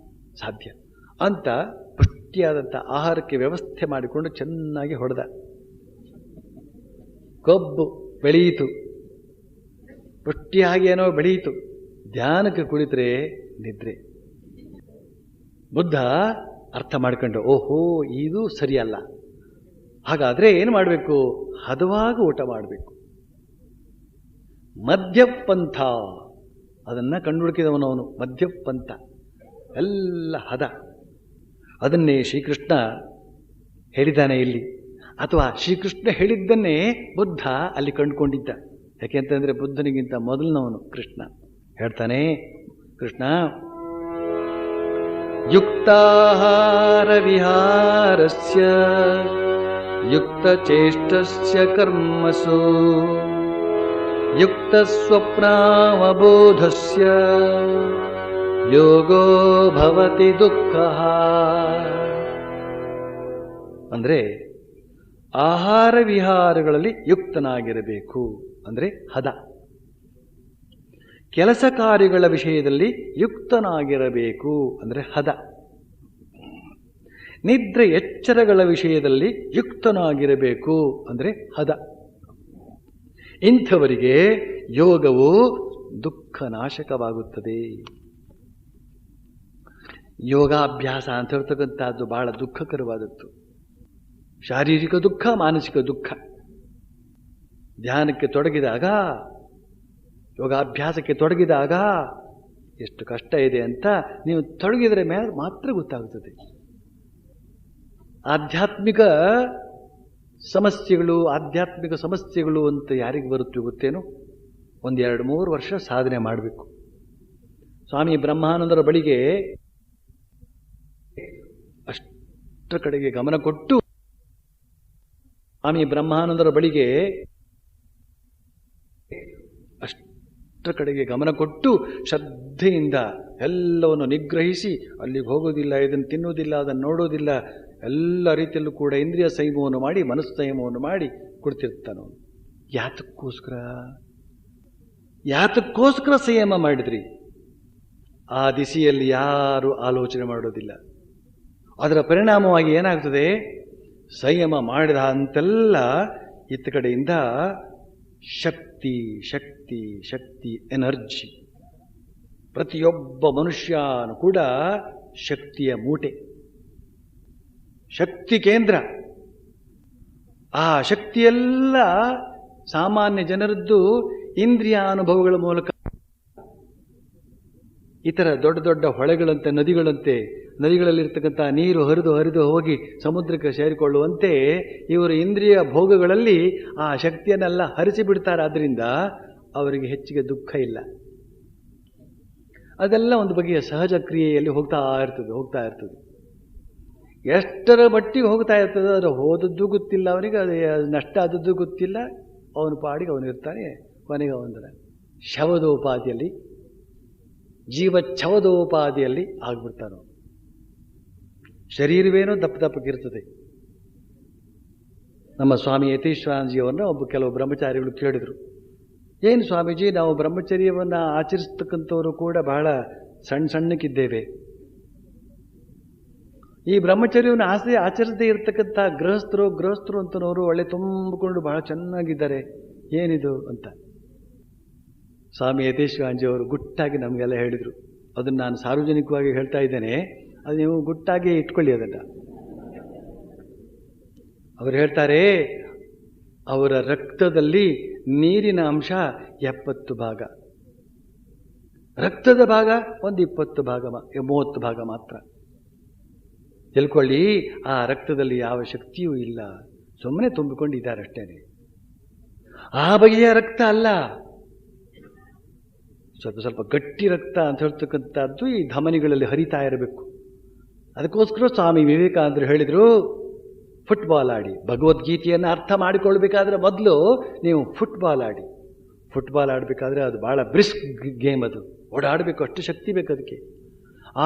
ಸಾಧ್ಯ ಅಂತ ಪುಷ್ಟಿಯಾದಂಥ ಆಹಾರಕ್ಕೆ ವ್ಯವಸ್ಥೆ ಮಾಡಿಕೊಂಡು ಚೆನ್ನಾಗಿ ಹೊಡೆದ. ಕೊಬ್ಬು ಬೆಳೆಯಿತು, ಪುಷ್ಟಿಯಾಗಿ ಏನೋ ಬೆಳೆಯಿತು. ಧ್ಯಾನಕ್ಕೆ ಕುಳಿತರೆ ನಿದ್ರೆ. ಬುದ್ಧ ಅರ್ಥ ಮಾಡ್ಕೊಂಡು, ಓಹೋ ಇದು ಸರಿಯಲ್ಲ, ಹಾಗಾದರೆ ಏನು ಮಾಡಬೇಕು? ಹದವಾಗಿ ಊಟ ಮಾಡಬೇಕು. ಮಧ್ಯಪಂಥ ಅದನ್ನು ಕಂಡುಹುಡುಕಿದವನವನು. ಮಧ್ಯಪಂಥ ಎಲ್ಲ ಹದ. ಅದನ್ನೇ ಶ್ರೀಕೃಷ್ಣ ಹೇಳಿದ್ದಾನೆ ಇಲ್ಲಿ, ಅಥವಾ ಶ್ರೀಕೃಷ್ಣ ಹೇಳಿದ್ದನ್ನೇ ಬುದ್ಧ ಅಲ್ಲಿ ಕಂಡುಕೊಂಡಿದ್ದ. ಯಾಕೆಂತಂದರೆ ಬುದ್ಧನಿಗಿಂತ ಮೊದಲಿನವನು ಕೃಷ್ಣ. ಹೇಳ್ತಾನೆ ಕೃಷ್ಣ, ಯುಕ್ತಾಹಾರ ವಿಹಾರಸ್ಯ ಯುಕ್ತಚೇಷ್ಟಸ್ಯ ಕರ್ಮಸು ಯುಕ್ತಸ್ವಪ್ನಾವಬೋಧಸ್ಯ ಯೋಗೋ ಭವತಿ ದುಃಖಃ. ಅಂದರೆ ಆಹಾರ ವಿಹಾರಗಳಲ್ಲಿ ಯುಕ್ತನಾಗಿರಬೇಕು ಅಂದರೆ ಹದ. ಕೆಲಸ ಕಾರ್ಯಗಳ ವಿಷಯದಲ್ಲಿ ಯುಕ್ತನಾಗಿರಬೇಕು ಅಂದರೆ ಹದ. ನಿದ್ರೆ ಎಚ್ಚರಗಳ ವಿಷಯದಲ್ಲಿ ಯುಕ್ತನಾಗಿರಬೇಕು ಅಂದರೆ ಹದ. ಇಂಥವರಿಗೆ ಯೋಗವು ದುಃಖ ನಾಶಕವಾಗುತ್ತದೆ. ಯೋಗಾಭ್ಯಾಸ ಅಂತ ಹೇಳ್ತಕ್ಕಂಥದ್ದು ಬಹಳ ದುಃಖಕರವಾದದ್ದು. ಶಾರೀರಿಕ ದುಃಖ, ಮಾನಸಿಕ ದುಃಖ. ಧ್ಯಾನಕ್ಕೆ ತೊಡಗಿದಾಗ, ಯೋಗಾಭ್ಯಾಸಕ್ಕೆ ತೊಡಗಿದಾಗ ಎಷ್ಟು ಕಷ್ಟ ಇದೆ ಅಂತ ನೀವು ತೊಡಗಿದರೆ ಮೇಲೆ ಮಾತ್ರ ಗೊತ್ತಾಗುತ್ತದೆ. ಆಧ್ಯಾತ್ಮಿಕ ಸಮಸ್ಯೆಗಳು ಅಂತ ಯಾರಿಗೆ ಬರುತ್ತೆ ಗೊತ್ತೇನು? 1-2-3 ವರ್ಷ ಸಾಧನೆ ಮಾಡಬೇಕು. ಸ್ವಾಮಿ ಬ್ರಹ್ಮಾನಂದರ ಬಳಿಗೆ ಅಷ್ಟರ ಕಡೆಗೆ ಗಮನ ಕೊಟ್ಟು, ಶ್ರದ್ಧೆಯಿಂದ ಎಲ್ಲವನ್ನು ನಿಗ್ರಹಿಸಿ, ಅಲ್ಲಿಗೆ ಹೋಗೋದಿಲ್ಲ, ಇದನ್ನು ತಿನ್ನುವುದಿಲ್ಲ, ಅದನ್ನು ನೋಡೋದಿಲ್ಲ, ಎಲ್ಲ ರೀತಿಯಲ್ಲೂ ಕೂಡ ಇಂದ್ರಿಯ ಸಂಯಮವನ್ನು ಮಾಡಿ, ಮನಸ್ಸು ಸಂಯಮವನ್ನು ಮಾಡಿ ಕೊಡ್ತಿರ್ತಾನವನು. ಯಾತಕ್ಕೋಸ್ಕರ ಸಂಯಮ ಮಾಡಿದ್ರಿ? ಆ ದಿಸೆಯಲ್ಲಿ ಯಾರು ಆಲೋಚನೆ ಮಾಡೋದಿಲ್ಲ. ಅದರ ಪರಿಣಾಮವಾಗಿ ಏನಾಗ್ತದೆ? ಸಂಯಮ ಮಾಡಿದ ಅಂತೆಲ್ಲ ಇತ್ತ ಕಡೆಯಿಂದ ಶಕ್ತಿ ಶಕ್ತಿ ಶಕ್ತಿ ಎನರ್ಜಿ. ಪ್ರತಿಯೊಬ್ಬ ಮನುಷ್ಯನು ಕೂಡ ಶಕ್ತಿಯ ಮೂಟೆ, ಶಕ್ತಿ ಕೇಂದ್ರ. ಆ ಶಕ್ತಿಯೆಲ್ಲ ಸಾಮಾನ್ಯ ಜನರದ್ದು ಇಂದ್ರಿಯ ಅನುಭವಗಳ ಮೂಲಕ, ಇತರ ದೊಡ್ಡ ದೊಡ್ಡ ಹೊಳೆಗಳಂತೆ, ನದಿಗಳಲ್ಲಿರ್ತಕ್ಕಂಥ ನೀರು ಹರಿದು ಹೋಗಿ ಸಮುದ್ರಕ್ಕೆ ಸೇರಿಕೊಳ್ಳುವಂತೆ ಇವರು ಇಂದ್ರಿಯ ಭೋಗಗಳಲ್ಲಿ ಆ ಶಕ್ತಿಯನ್ನೆಲ್ಲ ಹರಿಸಿಬಿಡ್ತಾರೆ. ಆದ್ದರಿಂದ ಅವರಿಗೆ ಹೆಚ್ಚಿಗೆ ದುಃಖ ಇಲ್ಲ. ಅದೆಲ್ಲ ಒಂದು ಬಗೆಯ ಸಹಜ ಕ್ರಿಯೆಯಲ್ಲಿ ಹೋಗ್ತಾ ಇರ್ತದೆ. ಎಷ್ಟರ ಮಟ್ಟಿಗೆ ಹೋಗ್ತಾ ಇರ್ತದೆ, ಅದು ಹೋದದ್ದು ಗೊತ್ತಿಲ್ಲ ಅವನಿಗೆ, ಅದು ನಷ್ಟ ಆದದ್ದು ಗೊತ್ತಿಲ್ಲ. ಅವನ ಪಾಡಿಗೆ ಅವನು ಇರ್ತಾನೆ. ಕೊನೆಗೆ ಅವನ ಶವದೋಪಾದಿಯಲ್ಲಿ, ಜೀವಚ್ಛವದೋಪಾದಿಯಲ್ಲಿ ಆಗ್ಬಿಡ್ತಾನೆ. ಶರೀರವೇನೋ ದಪ್ಪಕ್ಕಿರ್ತದೆ. ನಮ್ಮ ಸ್ವಾಮಿ ಯತೀಶ್ವರಾನಂದಜಿಯವರನ್ನ ಕೆಲವು ಬ್ರಹ್ಮಚಾರಿಗಳು ಕೇಳಿದರು, ಏನು ಸ್ವಾಮೀಜಿ, ನಾವು ಬ್ರಹ್ಮಚರ್ಯವನ್ನು ಆಚರಿಸ್ತಕ್ಕಂಥವರು ಕೂಡ ಬಹಳ ಸಣ್ಣಕ್ಕಿದ್ದೇವೆ. ಈ ಬ್ರಹ್ಮಚರ್ಯವನ್ನು ಆಚರಿಸದೇ ಇರತಕ್ಕಂಥ ಗೃಹಸ್ಥರು ಅಂತನವರು ಒಳ್ಳೆ ತುಂಬಿಕೊಂಡು ಬಹಳ ಚೆನ್ನಾಗಿದ್ದಾರೆ, ಏನಿದು ಅಂತ ಸ್ವಾಮಿ ಯತೀಶ್ವರಾನಂದಜಿಯವರು ಗುಟ್ಟಾಗಿ ನಮಗೆಲ್ಲ ಹೇಳಿದರು. ಅದನ್ನು ನಾನು ಸಾರ್ವಜನಿಕವಾಗಿ ಹೇಳ್ತಾ ಇದ್ದೇನೆ, ಅದು ನೀವು ಗುಟ್ಟಾಗಿ ಇಟ್ಕೊಳ್ಳಿ ಅದನ್ನು. ಅವರು ಹೇಳ್ತಾರೆ, ಅವರ ರಕ್ತದಲ್ಲಿ ನೀರಿನ ಅಂಶ 70 ಭಾಗ, ರಕ್ತದ ಭಾಗ ಒಂದು 20 ಭಾಗ 30 ಭಾಗ ಮಾತ್ರ. ತಿಳ್ಕೊಳ್ಳಿ, ಆ ರಕ್ತದಲ್ಲಿ ಯಾವ ಶಕ್ತಿಯೂ ಇಲ್ಲ, ಸುಮ್ಮನೆ ತುಂಬಿಕೊಂಡಿದ್ದಾರೆ ಅಷ್ಟೇನೆ. ಆ ಬಗೆಯ ರಕ್ತ ಅಲ್ಲ, ಸ್ವಲ್ಪ ಗಟ್ಟಿ ರಕ್ತ ಅಂತ ಹೇಳ್ತಕ್ಕಂಥದ್ದು ಈ ಧಮನಿಗಳಲ್ಲಿ ಹರಿತಾ ಇರಬೇಕು. ಅದಕ್ಕೋಸ್ಕರ ಸ್ವಾಮಿ ವಿವೇಕಾನಂದರು ಹೇಳಿದರು, ಫುಟ್ಬಾಲ್ ಆಡಿ. ಭಗವದ್ಗೀತೆಯನ್ನು ಅರ್ಥ ಮಾಡಿಕೊಳ್ಬೇಕಾದ್ರೆ ಮೊದಲು ನೀವು ಫುಟ್ಬಾಲ್ ಆಡಿ. ಫುಟ್ಬಾಲ್ ಆಡಬೇಕಾದ್ರೆ ಅದು ಭಾಳ ಬ್ರಿಸ್ಕ್ ಗೇಮ್, ಅದು ಓಡಾಡಬೇಕು, ಅಷ್ಟು ಶಕ್ತಿ ಬೇಕು ಅದಕ್ಕೆ.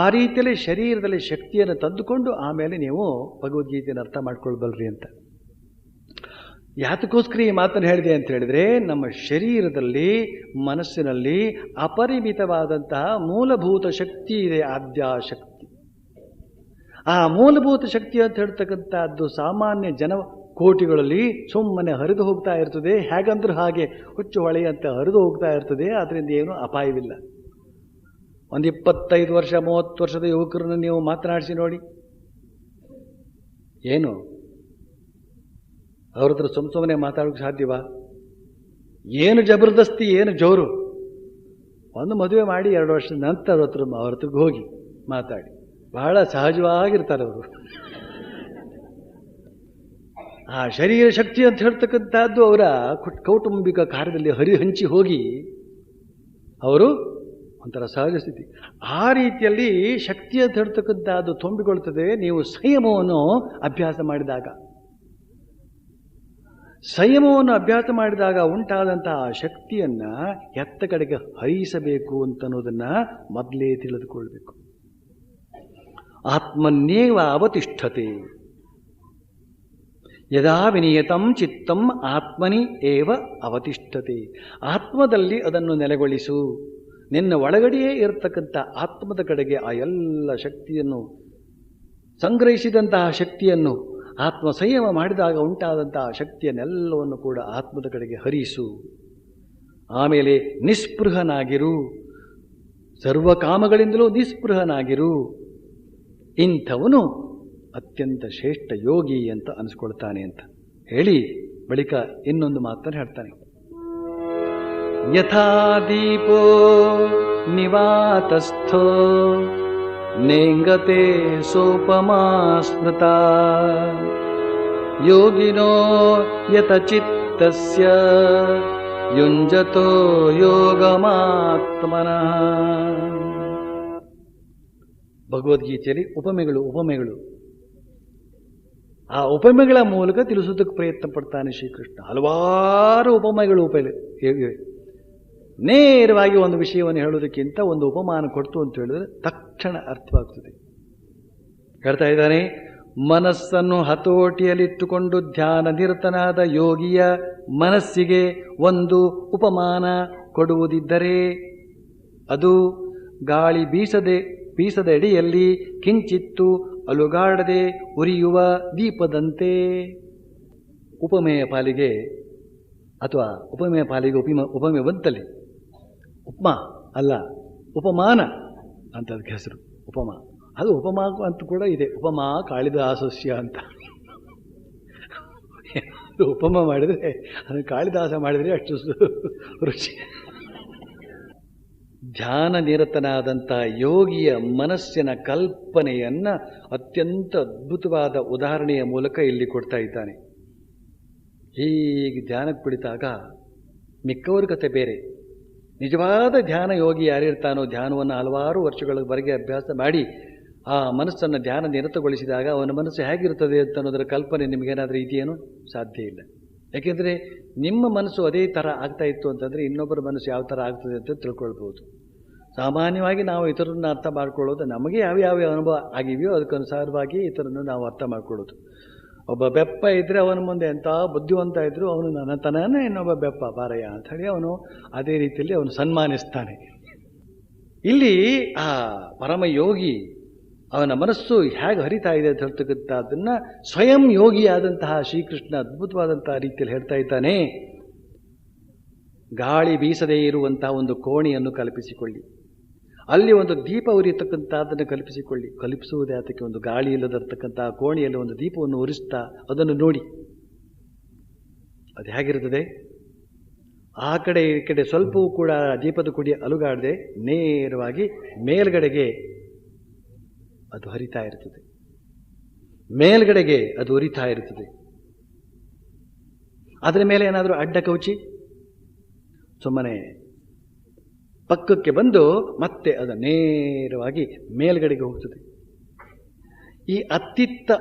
ಆ ರೀತಿಯಲ್ಲಿ ಶರೀರದಲ್ಲಿ ಶಕ್ತಿಯನ್ನು ತಂದುಕೊಂಡು ಆಮೇಲೆ ನೀವು ಭಗವದ್ಗೀತೆಯನ್ನು ಅರ್ಥ ಮಾಡ್ಕೊಳ್ಬಲ್ರಿ ಅಂತ. ಯಾತಕ್ಕೋಸ್ಕರ ಈ ಮಾತನ್ನು ಹೇಳಿದೆ ಅಂತ ಹೇಳಿದರೆ, ನಮ್ಮ ಶರೀರದಲ್ಲಿ ಮನಸ್ಸಿನಲ್ಲಿ ಅಪರಿಮಿತವಾದಂತಹ ಮೂಲಭೂತ ಶಕ್ತಿ ಇದೆ, ಆದ್ಯಾಶಕ್ತಿ. ಆ ಮೂಲಭೂತ ಶಕ್ತಿ ಅಂತ ಹೇಳ್ತಕ್ಕಂಥದ್ದು ಸಾಮಾನ್ಯ ಜನ ಕೋಟಿಗಳಲ್ಲಿ ಸುಮ್ಮನೆ ಹರಿದು ಹೋಗ್ತಾ ಇರ್ತದೆ. ಹೇಗಂದ್ರೆ ಹಾಗೆ ಹುಚ್ಚು ಹೊಳೆಯಂತೆ ಹರಿದು ಹೋಗ್ತಾ ಇರ್ತದೆ. ಅದರಿಂದ ಏನೂ ಅಪಾಯವಿಲ್ಲ. ಒಂದು 25 ವರ್ಷ 30 ವರ್ಷದ ಯುವಕರನ್ನು ನೀವು ಮಾತನಾಡಿಸಿ ನೋಡಿ, ಏನು ಅವ್ರ ಹತ್ರ ಸುಮ್ಮನೆ ಮಾತಾಡೋಕ್ಕೆ ಸಾಧ್ಯವಾ? ಏನು ಜಬರ್ದಸ್ತಿ, ಏನು ಜೋರು. ಒಂದು ಮದುವೆ ಮಾಡಿ 2 ವರ್ಷದ ನಂತರ ಅವ್ರ ಹತ್ರಕ್ಕೆ ಹೋಗಿ ಮಾತಾಡಿ, ಬಹಳ ಸಹಜವಾಗಿರ್ತಾರೆ ಅವರು. ಆ ಶರೀರ ಶಕ್ತಿ ಅಂತ ಹೇಳ್ತಕ್ಕಂಥದ್ದು ಅವರ ಕೌಟುಂಬಿಕ ಕಾರ್ಯದಲ್ಲಿ ಹಂಚಿ ಹೋಗಿ ಅವರು ಒಂಥರ ಸಹಜ ಸ್ಥಿತಿ. ಆ ರೀತಿಯಲ್ಲಿ ಶಕ್ತಿ ಅಂತ ಹೇಳ್ತಕ್ಕಂಥದ್ದು ತುಂಬಿಕೊಳ್ತದೆ ನೀವು ಸಂಯಮವನ್ನು ಅಭ್ಯಾಸ ಮಾಡಿದಾಗ. ಸಂಯಮವನ್ನು ಅಭ್ಯಾಸ ಮಾಡಿದಾಗ ಉಂಟಾದಂತಹ ಶಕ್ತಿಯನ್ನು ಎತ್ತ ಕಡೆಗೆ ಹರಿಸಬೇಕು ಅಂತನ್ನೋದನ್ನು ಮೊದಲೇ ತಿಳಿದುಕೊಳ್ಬೇಕು. ಆತ್ಮನ್ನೇವ ಅವತಿಷ್ಠತೆ ಯದಾ ವಿನಿಯತಂ ಚಿತ್ತಂ ಆತ್ಮನಿ ಏವ ಅವತಿಷ್ಠತೆ. ಆತ್ಮದಲ್ಲಿ ಅದನ್ನು ನೆಲೆಗೊಳಿಸು. ನಿನ್ನ ಒಳಗಡೆಯೇ ಇರತಕ್ಕಂಥ ಆತ್ಮದ ಕಡೆಗೆ ಆ ಎಲ್ಲ ಶಕ್ತಿಯನ್ನು, ಸಂಗ್ರಹಿಸಿದಂತಹ ಶಕ್ತಿಯನ್ನು, ಆತ್ಮ ಸಂಯಮ ಮಾಡಿದಾಗ ಉಂಟಾದಂತಹ ಶಕ್ತಿಯನ್ನೆಲ್ಲವನ್ನು ಕೂಡ ಆತ್ಮದ ಕಡೆಗೆ ಹರಿಸು. ಆಮೇಲೆ ನಿಸ್ಪೃಹನಾಗಿರು, ಸರ್ವಕಾಮಗಳಿಂದಲೂ ನಿಸ್ಪೃಹನಾಗಿರು. ಇಂಥವನು ಅತ್ಯಂತ ಶ್ರೇಷ್ಠ ಯೋಗಿ ಅಂತ ಅನಿಸ್ಕೊಳ್ತಾನೆ ಅಂತ ಹೇಳಿ ಬಳಿಕ ಇನ್ನೊಂದು ಮಾತನ್ನು ಹೇಳ್ತಾನೆ. ಯಥಾ ದೀಪೋ ನಿವಾತಸ್ಥೋ ನೇಂಗತೆ ಸೋಪಮಾ ಸ್ಮೃತ ಯೋಗಿನೋ ಯತಚಿತ್ತಸ್ಯ ಯುಂಜತೋ ಯೋಗಮಾತ್ಮನಃ. ಭಗವದ್ಗೀತೆಯಲ್ಲಿ ಉಪಮೆಗಳು ಆ ಉಪಮೆಗಳ ಮೂಲಕ ತಿಳಿಸೋದಕ್ಕೆ ಪ್ರಯತ್ನ ಪಡ್ತಾನೆ ಶ್ರೀಕೃಷ್ಣ. ಹಲವಾರು ಉಪಮೆಗಳು ಇವೆ. ನೇರವಾಗಿ ಒಂದು ವಿಷಯವನ್ನು ಹೇಳೋದಕ್ಕಿಂತ ಒಂದು ಉಪಮಾನ ಕೊಡ್ತು ಅಂತ ಹೇಳಿದ್ರೆ ತಕ್ಷಣ ಅರ್ಥವಾಗ್ತದೆ. ಹೇಳ್ತಾ ಇದ್ದಾನೆ, ಮನಸ್ಸನ್ನು ಹತೋಟಿಯಲ್ಲಿಟ್ಟುಕೊಂಡು ಧ್ಯಾನ ನಿರತನಾದ ಯೋಗಿಯ ಮನಸ್ಸಿಗೆ ಒಂದು ಉಪಮಾನ ಕೊಡುವುದಿದ್ದರೆ ಅದು ಗಾಳಿ ಬೀಸದ ಎಡೆಯಲ್ಲಿ ಕಿಂಚಿತ್ತು ಅಲುಗಾಡದೆ ಉರಿಯುವ ದೀಪದಂತೆ. ಉಪಮೆಯ ಪಾಲಿಗೆ ಅಥವಾ ಉಪಮೆಯ ಪಾಲಿಗೆ ಉಪಮೆ ಬಂತಲ್ಲಿ, ಉಪಮಾ ಅಲ್ಲ ಉಪಮಾನ ಅಂತ ಅದಕ್ಕೆ ಹೆಸರು. ಉಪಮಾ ಅದು ಉಪಮಾ ಅಂತ ಕೂಡ ಇದೆ, ಉಪಮಾ ಕಾಳಿದಾಸಸ್ಯ ಅಂತ. ಉಪಮ ಮಾಡಿದರೆ ಅದನ್ನು ಕಾಳಿದಾಸ ಮಾಡಿದರೆ ಅಷ್ಟು ರುಚಿ. ಧ್ಯಾನ ನಿರತನಾದಂಥ ಯೋಗಿಯ ಮನಸ್ಸಿನ ಕಲ್ಪನೆಯನ್ನು ಅತ್ಯಂತ ಅದ್ಭುತವಾದ ಉದಾಹರಣೆಯ ಮೂಲಕ ಇಲ್ಲಿ ಕೊಡ್ತಾ ಇದ್ದಾನೆ. ಹೀಗೆ ಧ್ಯಾನಕ್ಕೆ ಕುಳಿತಾಗ ಮಿಕ್ಕವ್ರ ಕತೆ ಬೇರೆ. ನಿಜವಾದ ಧ್ಯಾನ ಯೋಗಿ ಯಾರಿರ್ತಾನೋ, ಧ್ಯಾನವನ್ನು ಹಲವಾರು ವರ್ಷಗಳವರೆಗೆ ಅಭ್ಯಾಸ ಮಾಡಿ ಆ ಮನಸ್ಸನ್ನು ಧ್ಯಾನ ನಿರತಗೊಳಿಸಿದಾಗ ಅವನ ಮನಸ್ಸು ಹೇಗಿರ್ತದೆ ಅಂತ ಅನ್ನೋದರ ಕಲ್ಪನೆ ನಿಮಗೇನಾದರೂ ಇದೆಯೇನೋ? ಸಾಧ್ಯ ಇಲ್ಲ. ಯಾಕೆಂದರೆ ನಿಮ್ಮ ಮನಸ್ಸು ಅದೇ ಥರ ಆಗ್ತಾ ಇತ್ತು ಅಂತಂದರೆ ಇನ್ನೊಬ್ಬರ ಮನಸ್ಸು ಯಾವ ಥರ ಆಗ್ತದೆ ಅಂತ ತಿಳ್ಕೊಳ್ಬೋದು. ಸಾಮಾನ್ಯವಾಗಿ ನಾವು ಇತರರನ್ನ ಅರ್ಥ ಮಾಡ್ಕೊಳ್ಳೋದು ನಮಗೆ ಯಾವ್ಯಾವ ಅನುಭವ ಆಗಿವೆಯೋ ಅದಕ್ಕನುಸಾರವಾಗಿ ಇತರನ್ನು ನಾವು ಅರ್ಥ ಮಾಡ್ಕೊಳ್ಳೋದು. ಒಬ್ಬ ಬೆಪ್ಪ ಇದ್ದರೆ ಅವನ ಮುಂದೆ ಎಂಥ ಬುದ್ಧಿವಂತ ಇದ್ದರೂ ಅವನು ನನ್ನ ತನನೇ ಇನ್ನೊಬ್ಬ ಬೆಪ್ಪ ಬಾರಯ್ಯ ಅಂಥೇಳಿ ಅವನು ಅದೇ ರೀತಿಯಲ್ಲಿ ಅವನು ಸನ್ಮಾನಿಸ್ತಾನೆ. ಇಲ್ಲಿ ಆ ಪರಮಯೋಗಿ ಅವನ ಮನಸ್ಸು ಹೇಗೆ ಹರಿತಾ ಇದೆ ಅಂತ ಹೇಳ್ತಕ್ಕಂಥದ್ದನ್ನು ಸ್ವಯಂ ಯೋಗಿಯಾದಂತಹ ಶ್ರೀಕೃಷ್ಣ ಅದ್ಭುತವಾದಂತಹ ರೀತಿಯಲ್ಲಿ ಹೇಳ್ತಾ ಇದ್ದಾನೆ. ಗಾಳಿ ಬೀಸದೇ ಇರುವಂತಹ ಒಂದು ಕೋಣೆಯನ್ನು ಕಲ್ಪಿಸಿಕೊಳ್ಳಿ, ಅಲ್ಲಿ ಒಂದು ದೀಪ ಉರಿಯತಕ್ಕಂಥದ್ದನ್ನು ಕಲ್ಪಿಸುವುದೇ ಅದಕ್ಕೆ ಒಂದು ಗಾಳಿ ಇಲ್ಲದಿರ್ತಕ್ಕಂತಹ ಕೋಣೆಯಲ್ಲಿ ಒಂದು ದೀಪವನ್ನು ಉರಿಸ್ತಾ ಅದನ್ನು ನೋಡಿ ಅದು ಹೇಗಿರುತ್ತದೆ. ಆ ಕಡೆ ಈ ಕಡೆ ಸ್ವಲ್ಪವೂ ಕೂಡ ದೀಪದ ಕುಡಿ ಅಲುಗಾಡದೆ ನೇರವಾಗಿ ಮೇಲ್ಗಡೆಗೆ ಅದು ಹರಿತಾ ಇರ್ತದೆ, ಮೇಲ್ಗಡೆಗೆ ಅದು ಉರಿತಾ ಇರ್ತದೆ. ಅದರ ಮೇಲೆ ಏನಾದರೂ ಅಡ್ಡ ಕೌಚಿ ಸುಮ್ಮನೆ ಪಕ್ಕಕ್ಕೆ ಬಂದು ಮತ್ತೆ ಅದು ನೇರವಾಗಿ ಮೇಲ್ಗಡೆಗೆ ಹೋಗ್ತದೆ. ಈ ಅತ್ತಿತ್ತ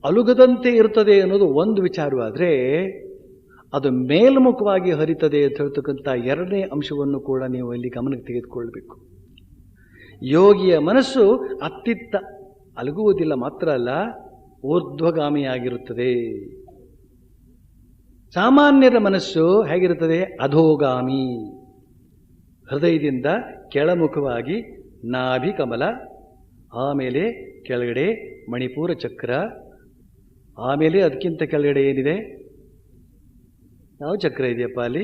ಅಲುಗದಂತೆ ಇರ್ತದೆ ಅನ್ನೋದು ಒಂದು ವಿಚಾರವಾದರೆ, ಅದು ಮೇಲ್ಮುಖವಾಗಿ ಹರಿತದೆ ಅಂತ ಹೇಳ್ತಕ್ಕಂಥ ಎರಡನೇ ಅಂಶವನ್ನು ಕೂಡ ನೀವು ಇಲ್ಲಿ ಗಮನಕ್ಕೆ ತೆಗೆದುಕೊಳ್ಬೇಕು. ಯೋಗಿಯ ಮನಸ್ಸು ಅತ್ತಿತ್ತ ಅಲುಗುವುದಿಲ್ಲ, ಮಾತ್ರ ಅಲ್ಲ ಊರ್ಧ್ವಗಾಮಿಯಾಗಿರುತ್ತದೆ. ಸಾಮಾನ್ಯರ ಮನಸ್ಸು ಹೇಗಿರುತ್ತದೆ? ಅಧೋಗಾಮಿ. ಹೃದಯದಿಂದ ಕೆಳಮುಖವಾಗಿ ನಾಭಿ ಕಮಲ, ಆಮೇಲೆ ಕೆಳಗಡೆ ಮಣಿಪೂರ ಚಕ್ರ, ಆಮೇಲೆ ಅದಕ್ಕಿಂತ ಕೆಳಗಡೆ ಏನಿದೆ? ಯಾವ ಚಕ್ರ ಇದೆಯಪ್ಪ ಅಲ್ಲಿ?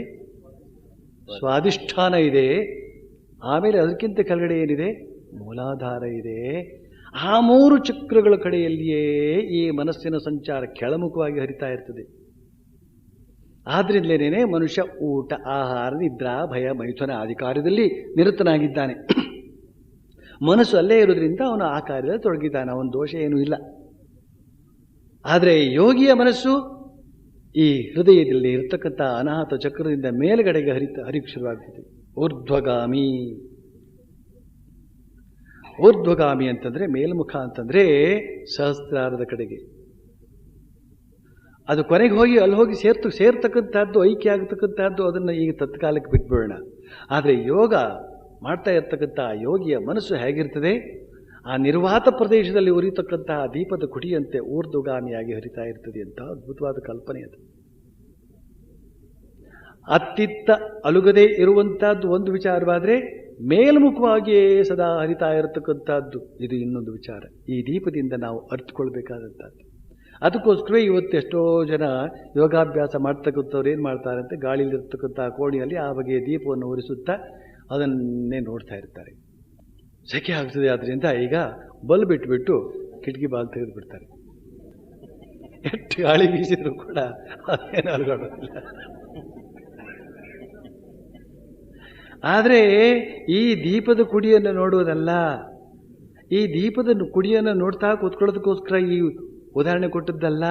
ಸ್ವಾಧಿಷ್ಠಾನ ಇದೆ. ಆಮೇಲೆ ಅದಕ್ಕಿಂತ ಕೆಳಗಡೆ ಏನಿದೆ? ಮೂಲಾಧಾರ ಇದೆ. ಆ ಮೂರು ಚಕ್ರಗಳ ಕಡೆಯಲ್ಲಿಯೇ ಈ ಮನಸ್ಸಿನ ಸಂಚಾರ ಕೆಳಮುಖವಾಗಿ ಹರಿತಾ ಇರ್ತದೆ. ಆದ್ರಿಂದಲೇನೇ ಮನುಷ್ಯ ಊಟ, ಆಹಾರ, ನಿದ್ರಾ, ಭಯ, ಮೈಥುನ ಆದಿ ಕಾರ್ಯದಲ್ಲಿ ನಿರತನಾಗಿದ್ದಾನೆ. ಮನಸ್ಸು ಅಲ್ಲೇ ಇರೋದ್ರಿಂದ ಅವನು ಆ ಕಾರ್ಯದಲ್ಲಿ ತೊಡಗಿದ್ದಾನೆ, ಅವನ ದೋಷ ಏನೂ ಇಲ್ಲ. ಆದರೆ ಯೋಗಿಯ ಮನಸ್ಸು ಈ ಹೃದಯದಲ್ಲಿ ಇರತಕ್ಕಂಥ ಅನಾಹತ ಚಕ್ರದಿಂದ ಮೇಲ್ಗಡೆಗೆ ಹರಿಕ್ಕೆ ಶುರುವಾಗ್ತದೆ. ಊರ್ಧ್ವಗಾಮಿ. ಊರ್ಧ್ವಗಾಮಿ ಅಂತಂದರೆ ಮೇಲ್ಮುಖ ಅಂತಂದರೆ ಸಹಸ್ರಾರದ ಕಡೆಗೆ. ಅದು ಕೊನೆಗೆ ಹೋಗಿ ಅಲ್ಲಿ ಹೋಗಿ ಸೇರ್ತಕ್ಕಂಥದ್ದು, ಐಕ್ಯ ಆಗತಕ್ಕಂಥದ್ದು, ಅದನ್ನು ಈಗ ತತ್ಕಾಲಕ್ಕೆ ಬಿಟ್ಬಿಡೋಣ. ಆದರೆ ಯೋಗ ಮಾಡ್ತಾ ಇರ್ತಕ್ಕಂಥ ಯೋಗಿಯ ಮನಸ್ಸು ಹೇಗಿರ್ತದೆ? ಆ ನಿರ್ವಾತ ಪ್ರದೇಶದಲ್ಲಿ ಉರಿತಕ್ಕಂತಹ ದೀಪದ ಕುಡಿಯಂತೆ ಊರ್ಧ್ವಗಾಮಿಯಾಗಿ ಹರಿತಾ ಇರ್ತದೆ ಅಂತ ಅದ್ಭುತವಾದ ಕಲ್ಪನೆ ಅದು. ಅತ್ತಿತ್ತ ಅಲುಗದೆ ಇರುವಂತಹದ್ದು ಒಂದು ವಿಚಾರವಾದರೆ, ಮೇಲ್ಮುಖವಾಗಿಯೇ ಸದಾ ಹರಿತಾ ಇರತಕ್ಕಂಥದ್ದು ಇದು ಇನ್ನೊಂದು ವಿಚಾರ. ಈ ದೀಪದಿಂದ ನಾವು ಅರ್ಥಕೊಳ್ಬೇಕಾದಂಥದ್ದು. ಅದಕ್ಕೋಸ್ಕರ ಇವತ್ತು ಎಷ್ಟೋ ಜನ ಯೋಗಾಭ್ಯಾಸ ಮಾಡ್ತಕ್ಕಂಥವ್ರು ಏನು ಮಾಡ್ತಾರೆ ಅಂತ, ಗಾಳಿಲಿರ್ತಕ್ಕಂಥ ಕೋಣೆಯಲ್ಲಿ ಆ ಬಗೆಯ ದೀಪವನ್ನು ಉರಿಸುತ್ತಾ ಅದನ್ನೇ ನೋಡ್ತಾ ಇರ್ತಾರೆ. ಸೆಕೆ ಆಗ್ತದೆ, ಆದ್ದರಿಂದ ಈಗ ಬಲ್ಬ್ ಬಿಟ್ಬಿಟ್ಟು ಕಿಟಕಿ ಬಾಲ್ ತೆಗೆದು ಬಿಡ್ತಾರೆ. ಎಷ್ಟು ಗಾಳಿ ಬೀಸಿದ್ರು ಕೂಡ ಅದೇನು ಅಲುಗಾಡೋದಿಲ್ಲ. ಆದರೆ ಈ ದೀಪದ ಕುಡಿಯನ್ನು ನೋಡುವುದಲ್ಲ, ಈ ದೀಪದ ಕುಡಿಯನ್ನು ನೋಡ್ತಾ ಕೂತ್ಕೊಳ್ಳೋದಕ್ಕೋಸ್ಕರ ಈ ಉದಾಹರಣೆ ಕೊಟ್ಟದ್ದಲ್ಲ.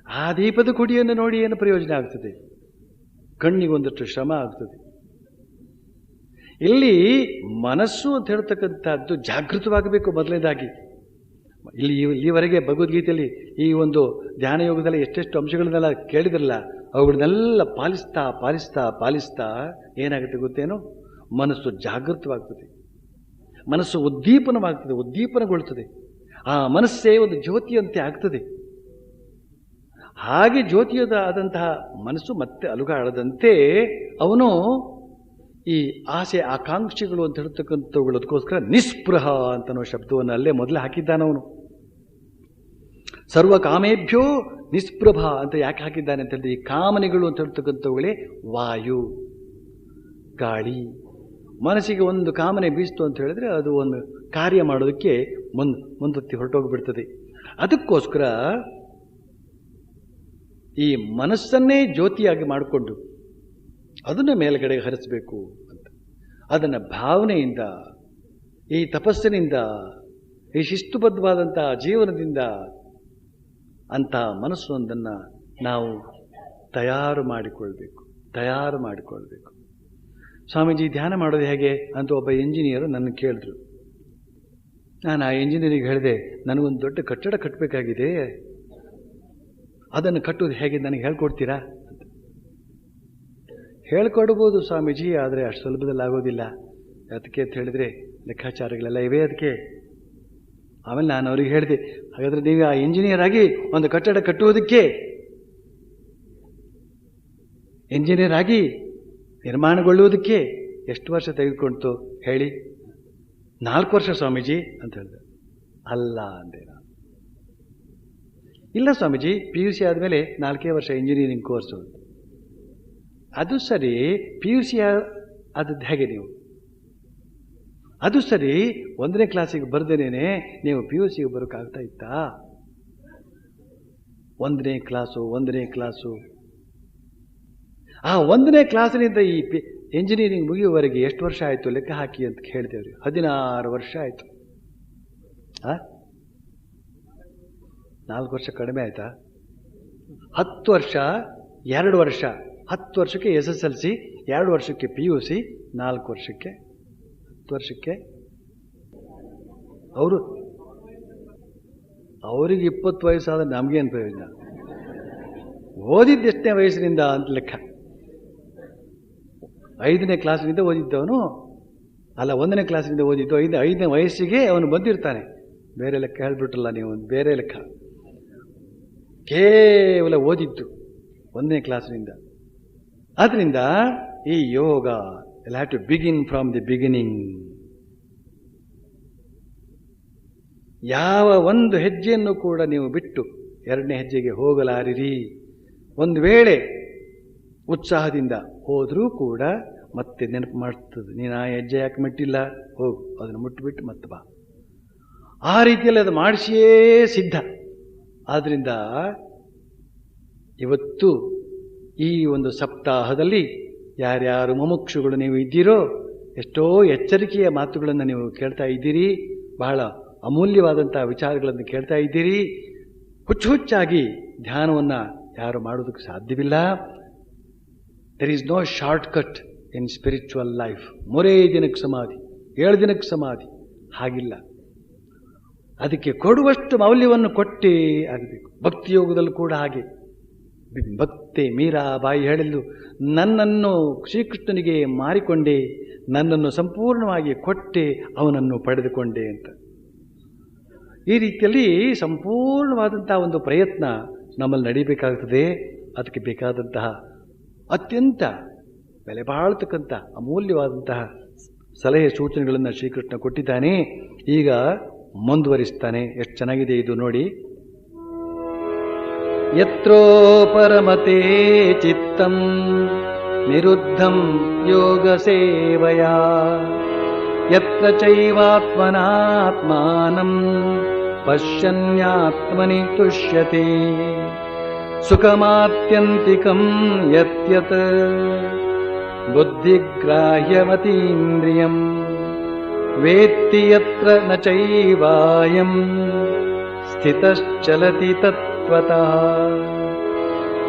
ಆ ದೀಪದ ಕುಡಿಯನ್ನು ನೋಡಿ ಏನು ಪ್ರಯೋಜನ ಆಗ್ತದೆ? ಕಣ್ಣಿಗೊಂದಷ್ಟು ಶ್ರಮ ಆಗ್ತದೆ. ಇಲ್ಲಿ ಮನಸ್ಸು ಅಂತ ಹೇಳ್ತಕ್ಕಂಥದ್ದು ಜಾಗೃತವಾಗಬೇಕು ಮೊದಲನೇದಾಗಿ. ಇಲ್ಲಿವರೆಗೆ ಭಗವದ್ಗೀತೆಯಲ್ಲಿ ಈ ಒಂದು ಧ್ಯಾನ ಯೋಗದಲ್ಲಿ ಎಷ್ಟೆಷ್ಟು ಅಂಶಗಳನ್ನೆಲ್ಲ ಕೇಳಿದ್ರಲ್ಲ, ಅವುಗಳನ್ನೆಲ್ಲ ಪಾಲಿಸ್ತಾ ಪಾಲಿಸ್ತಾ ಪಾಲಿಸ್ತಾ ಏನಾಗುತ್ತೆ ಗೊತ್ತೇನೋ? ಮನಸ್ಸು ಜಾಗೃತವಾಗ್ತದೆ, ಮನಸ್ಸು ಉದ್ದೀಪನಗೊಳ್ತದೆ. ಆ ಮನಸ್ಸೇ ಒಂದು ಜ್ಯೋತಿಯಂತೆ ಆಗ್ತದೆ. ಹಾಗೆ ಜ್ಯೋತಿಯಾದಂತಹ ಮನಸ್ಸು ಮತ್ತೆ ಅಲುಗಾಡದಂತೆ ಅವನು ಈ ಆಸೆ ಆಕಾಂಕ್ಷೆಗಳು ಅಂತ ಹೇಳ್ತಕ್ಕಂಥವುಗಳದಕ್ಕೋಸ್ಕರ ನಿಸ್ಪೃಹ ಅಂತನೋ ಶಬ್ದವನ್ನು ಅಲ್ಲೇ ಮೊದಲೇ ಹಾಕಿದ್ದಾನವನು. ಸರ್ವ ಕಾಮೇಭ್ಯೋ ನಿಸ್ಪೃಹ ಅಂತ ಯಾಕೆ ಹಾಕಿದ್ದಾನೆ ಅಂತ ಹೇಳಿದ್ರೆ, ಈ ಕಾಮನೆಗಳು ಅಂತ ಹೇಳ್ತಕ್ಕಂಥವುಗಳೇ ವಾಯು, ಗಾಳಿ. ಮನಸ್ಸಿಗೆ ಒಂದು ಕಾಮನೆ ಬೀಸ್ತು ಅಂತ ಹೇಳಿದ್ರೆ ಅದು ಒಂದು ಕಾರ್ಯ ಮಾಡೋದಕ್ಕೆ ಮುಂದೆತ್ತಿ ಹೊರಟೋಗ್ಬಿಡ್ತದೆ. ಅದಕ್ಕೋಸ್ಕರ ಈ ಮನಸ್ಸನ್ನೇ ಜ್ಯೋತಿಯಾಗಿ ಮಾಡಿಕೊಂಡು ಅದನ್ನು ಮೇಲ್ಗಡೆ ಹರಿಸಬೇಕು ಅಂತ, ಅದನ್ನು ಭಾವನೆಯಿಂದ, ಈ ತಪಸ್ಸಿನಿಂದ, ಈ ಶಿಸ್ತುಬದ್ಧವಾದಂಥ ಜೀವನದಿಂದ ಅಂಥ ಮನಸ್ಸೊಂದನ್ನು ನಾವು ತಯಾರು ಮಾಡಿಕೊಳ್ಬೇಕು. ಸ್ವಾಮೀಜಿ ಧ್ಯಾನ ಮಾಡೋದು ಹೇಗೆ ಅಂತ ಒಬ್ಬ ಇಂಜಿನಿಯರು ನನ್ನ ಕೇಳಿದ್ರು. ನಾನು ಆ ಇಂಜಿನಿಯರಿಗೆ ಹೇಳಿದೆ, ನನಗೊಂದು ದೊಡ್ಡ ಕಟ್ಟಡ ಕಟ್ಟಬೇಕಾಗಿದೆ, ಅದನ್ನು ಕಟ್ಟೋದು ಹೇಗೆ ನನಗೆ ಹೇಳ್ಕೊಡ್ತೀರಾ ಅಂತ. ಹೇಳ್ಕೊಡ್ಬೋದು ಸ್ವಾಮೀಜಿ, ಆದರೆ ಅಷ್ಟು ಸುಲಭದಲ್ಲಿ ಆಗೋದಿಲ್ಲ. ಅದಕ್ಕೆ ಅಂತ ಹೇಳಿದರೆ ಲೆಕ್ಕಾಚಾರಗಳೆಲ್ಲ ಇವೆ ಅದಕ್ಕೆ. ಆಮೇಲೆ ನಾನು ಅವ್ರಿಗೆ ಹೇಳಿದೆ, ಹಾಗಾದರೆ ನೀವು ಆ ಇಂಜಿನಿಯರ್ ಆಗಿ ಒಂದು ಕಟ್ಟಡ ಕಟ್ಟುವುದಕ್ಕೆ, ಇಂಜಿನಿಯರ್ ಆಗಿ ನಿರ್ಮಾಣಗೊಳ್ಳುವುದಕ್ಕೆ ಎಷ್ಟು ವರ್ಷ ತೆಗೆದುಕೊಳ್ತು ಹೇಳಿ? 4 ವರ್ಷ ಸ್ವಾಮೀಜಿ ಅಂತ ಹೇಳಿದೆ. ಅಲ್ಲ ಅಂದೆ ನಾನು. ಇಲ್ಲ ಸ್ವಾಮೀಜಿ, PUC ಆದಮೇಲೆ 4 ವರ್ಷ ಇಂಜಿನಿಯರಿಂಗ್ ಕೋರ್ಸು. ಅದು ಸರಿ, PUC ಆದದ್ದು ಹೇಗೆ ನೀವು? ಅದು ಸರಿ, 1ನೇ ಕ್ಲಾಸಿಗೆ ಬರ್ದೇನೆ ನೀವು PUCಗೆ ಬರೋಕ್ಕಾಗ್ತಾ ಇತ್ತಾ? 1ನೇ ಕ್ಲಾಸು ಆ 1ನೇ ಕ್ಲಾಸಿನಿಂದ ಈ ಇಂಜಿನಿಯರಿಂಗ್ ಮುಗಿಯುವವರೆಗೆ ಎಷ್ಟು ವರ್ಷ ಆಯಿತು ಲೆಕ್ಕ ಹಾಕಿ ಅಂತ ಕೇಳಿದೆವ್ರಿ. 16 ವರ್ಷ ಆಯಿತು. 4 ವರ್ಷ ಕಡಿಮೆ ಆಯ್ತಾ? 10 ವರ್ಷ, 2 ವರ್ಷ, 10 ವರ್ಷಕ್ಕೆ SSLC, 2 ವರ್ಷಕ್ಕೆ PUC, 4 ವರ್ಷಕ್ಕೆ 10 ವರ್ಷಕ್ಕೆ ಅವ್ರಿಗೆ 20 ವಯಸ್ಸಾದ್ರೆ ನಮಗೇನು ಪ್ರಯೋಜನ? ಓದಿದ್ದು ಎಷ್ಟನೇ ವಯಸ್ಸಿನಿಂದ ಅಂತ ಲೆಕ್ಕ. 5ನೇ ಕ್ಲಾಸಿನಿಂದ ಓದಿದ್ದವನು ಅಲ್ಲ, 1ನೇ ಕ್ಲಾಸಿನಿಂದ ಓದಿದ್ದು 5ನೇ ವಯಸ್ಸಿಗೆ ಅವನು ಬಂದಿರ್ತಾನೆ. ಬೇರೆ ಲೆಕ್ಕ ಹೇಳ್ಬಿಟ್ರಲ್ಲ ನೀವು, ಬೇರೆ ಲೆಕ್ಕ. ಕೇವಲ ಓದಿದ್ದು 1ನೇ ಕ್ಲಾಸಿನಿಂದ. ಆದ್ದರಿಂದ ಈ yoga will have to begin from the beginning. ಯಾವ ಒಂದು ಹೆಜ್ಜೆಯನ್ನು ಕೂಡ ನೀವು ಬಿಟ್ಟು 2ನೇ ಹೆಜ್ಜೆಗೆ ಹೋಗಲಾರಿರಿ. ಒಂದು ವೇಳೆ ಉತ್ಸಾಹದಿಂದ ಹೋದರೂ ಕೂಡ ಮತ್ತೆ ನೆನಪು ಮಾಡ್ತದೆ, ನೀನು ಆ ಹೆಜ್ಜೆ ಯಾಕೆ ಮುಟ್ಟಿಲ್ಲ, ಹೋಗು, ಅದನ್ನು ಮುಟ್ಟಿಬಿಟ್ಟು ಮತ್ತೆ ಬಾ. ಆ ರೀತಿಯಲ್ಲಿ ಅದು ಮಾಡಿಸಿಯೇ ಸಿದ್ಧ. ಆದ್ದರಿಂದ ಇವತ್ತು ಈ ಒಂದು ಸಪ್ತಾಹದಲ್ಲಿ ಯಾರ್ಯಾರು ಮುಮುಕ್ಷುಗಳು ನೀವು ಇದ್ದೀರೋ, ಎಷ್ಟೋ ಎಚ್ಚರಿಕೆಯ ಮಾತುಗಳನ್ನು ನೀವು ಕೇಳ್ತಾ ಇದ್ದೀರಿ, ಬಹಳ ಅಮೂಲ್ಯವಾದಂಥ ವಿಚಾರಗಳನ್ನು ಕೇಳ್ತಾ ಇದ್ದೀರಿ. ಹುಚ್ಚಾಗಿ ಧ್ಯಾನವನ್ನು ಯಾರು ಮಾಡೋದಕ್ಕೆ ಸಾಧ್ಯವಿಲ್ಲ. There is no short cut in spiritual life. 3 ದಿನಕ್ಕೆ ಸಮಾಧಿ, 7 ದಿನಕ್ಕೆ ಸಮಾಧಿ, ಹಾಗಿಲ್ಲ. ಅದಕ್ಕೆ ಕೊಡುವಷ್ಟು ಮೌಲ್ಯವನ್ನು ಕೊಟ್ಟೇ ಆಗಬೇಕು. ಭಕ್ತಿಯೋಗದಲ್ಲೂ ಕೂಡ ಹಾಗೆ. ಭಕ್ತಿ ಮೀರಾಬಾಯಿ ಹೇಳಿದ್ದು, ನನ್ನನ್ನು ಶ್ರೀಕೃಷ್ಣನಿಗೆ ಮಾರಿಕೊಂಡೆ, ನನ್ನನ್ನು ಸಂಪೂರ್ಣವಾಗಿ ಕೊಟ್ಟೆ, ಅವನನ್ನು ಪಡೆದುಕೊಂಡೆ ಅಂತ. ಈ ರೀತಿಯಲ್ಲಿ ಸಂಪೂರ್ಣವಾದಂತಹ ಒಂದು ಪ್ರಯತ್ನ ನಮ್ಮಲ್ಲಿ ನಡೀಬೇಕಾಗ್ತದೆ. ಅದಕ್ಕೆ ಬೇಕಾದಂತಹ ಅತ್ಯಂತ ಬೆಲೆ ಬಾಳ್ತಕ್ಕಂಥ ಅಮೂಲ್ಯವಾದಂತಹ ಸಲಹೆ ಸೂಚನೆಗಳನ್ನು ಶ್ರೀಕೃಷ್ಣ ಕೊಟ್ಟಿದ್ದಾನೆ. ಈಗ ಮುಂದುವರಿಸ್ತಾನೆ. ಎಷ್ಟು ಚೆನ್ನಾಗಿದೆ ಇದು ನೋಡಿ. ಯತ್ರೋ ಪರಮತೆ ಚಿತ್ತಂ ನಿರುದ್ಧಂ ಯೋಗ ಸೇವಯಾ ಯತ್ರ ಚೈವಾತ್ಮನಾತ್ಮಾನಂ ಪಶ್ಯನ್ಯಾತ್ಮನಿ ತುಷ್ಯತೆ ಸುಖಮಾತ್ಯಂತಿಕಂ ಯತ್ಯತ್ ಬುದ್ಧಿಗ್ರಾಹ್ಯಮತೀಂದ್ರಿಯಂ ವೇತ್ತಿ ಯತ್ರ ನ ಚೈವಾಯಂ ಸ್ಥಿತಶ್ಚಲತಿ ತತ್ವತಃ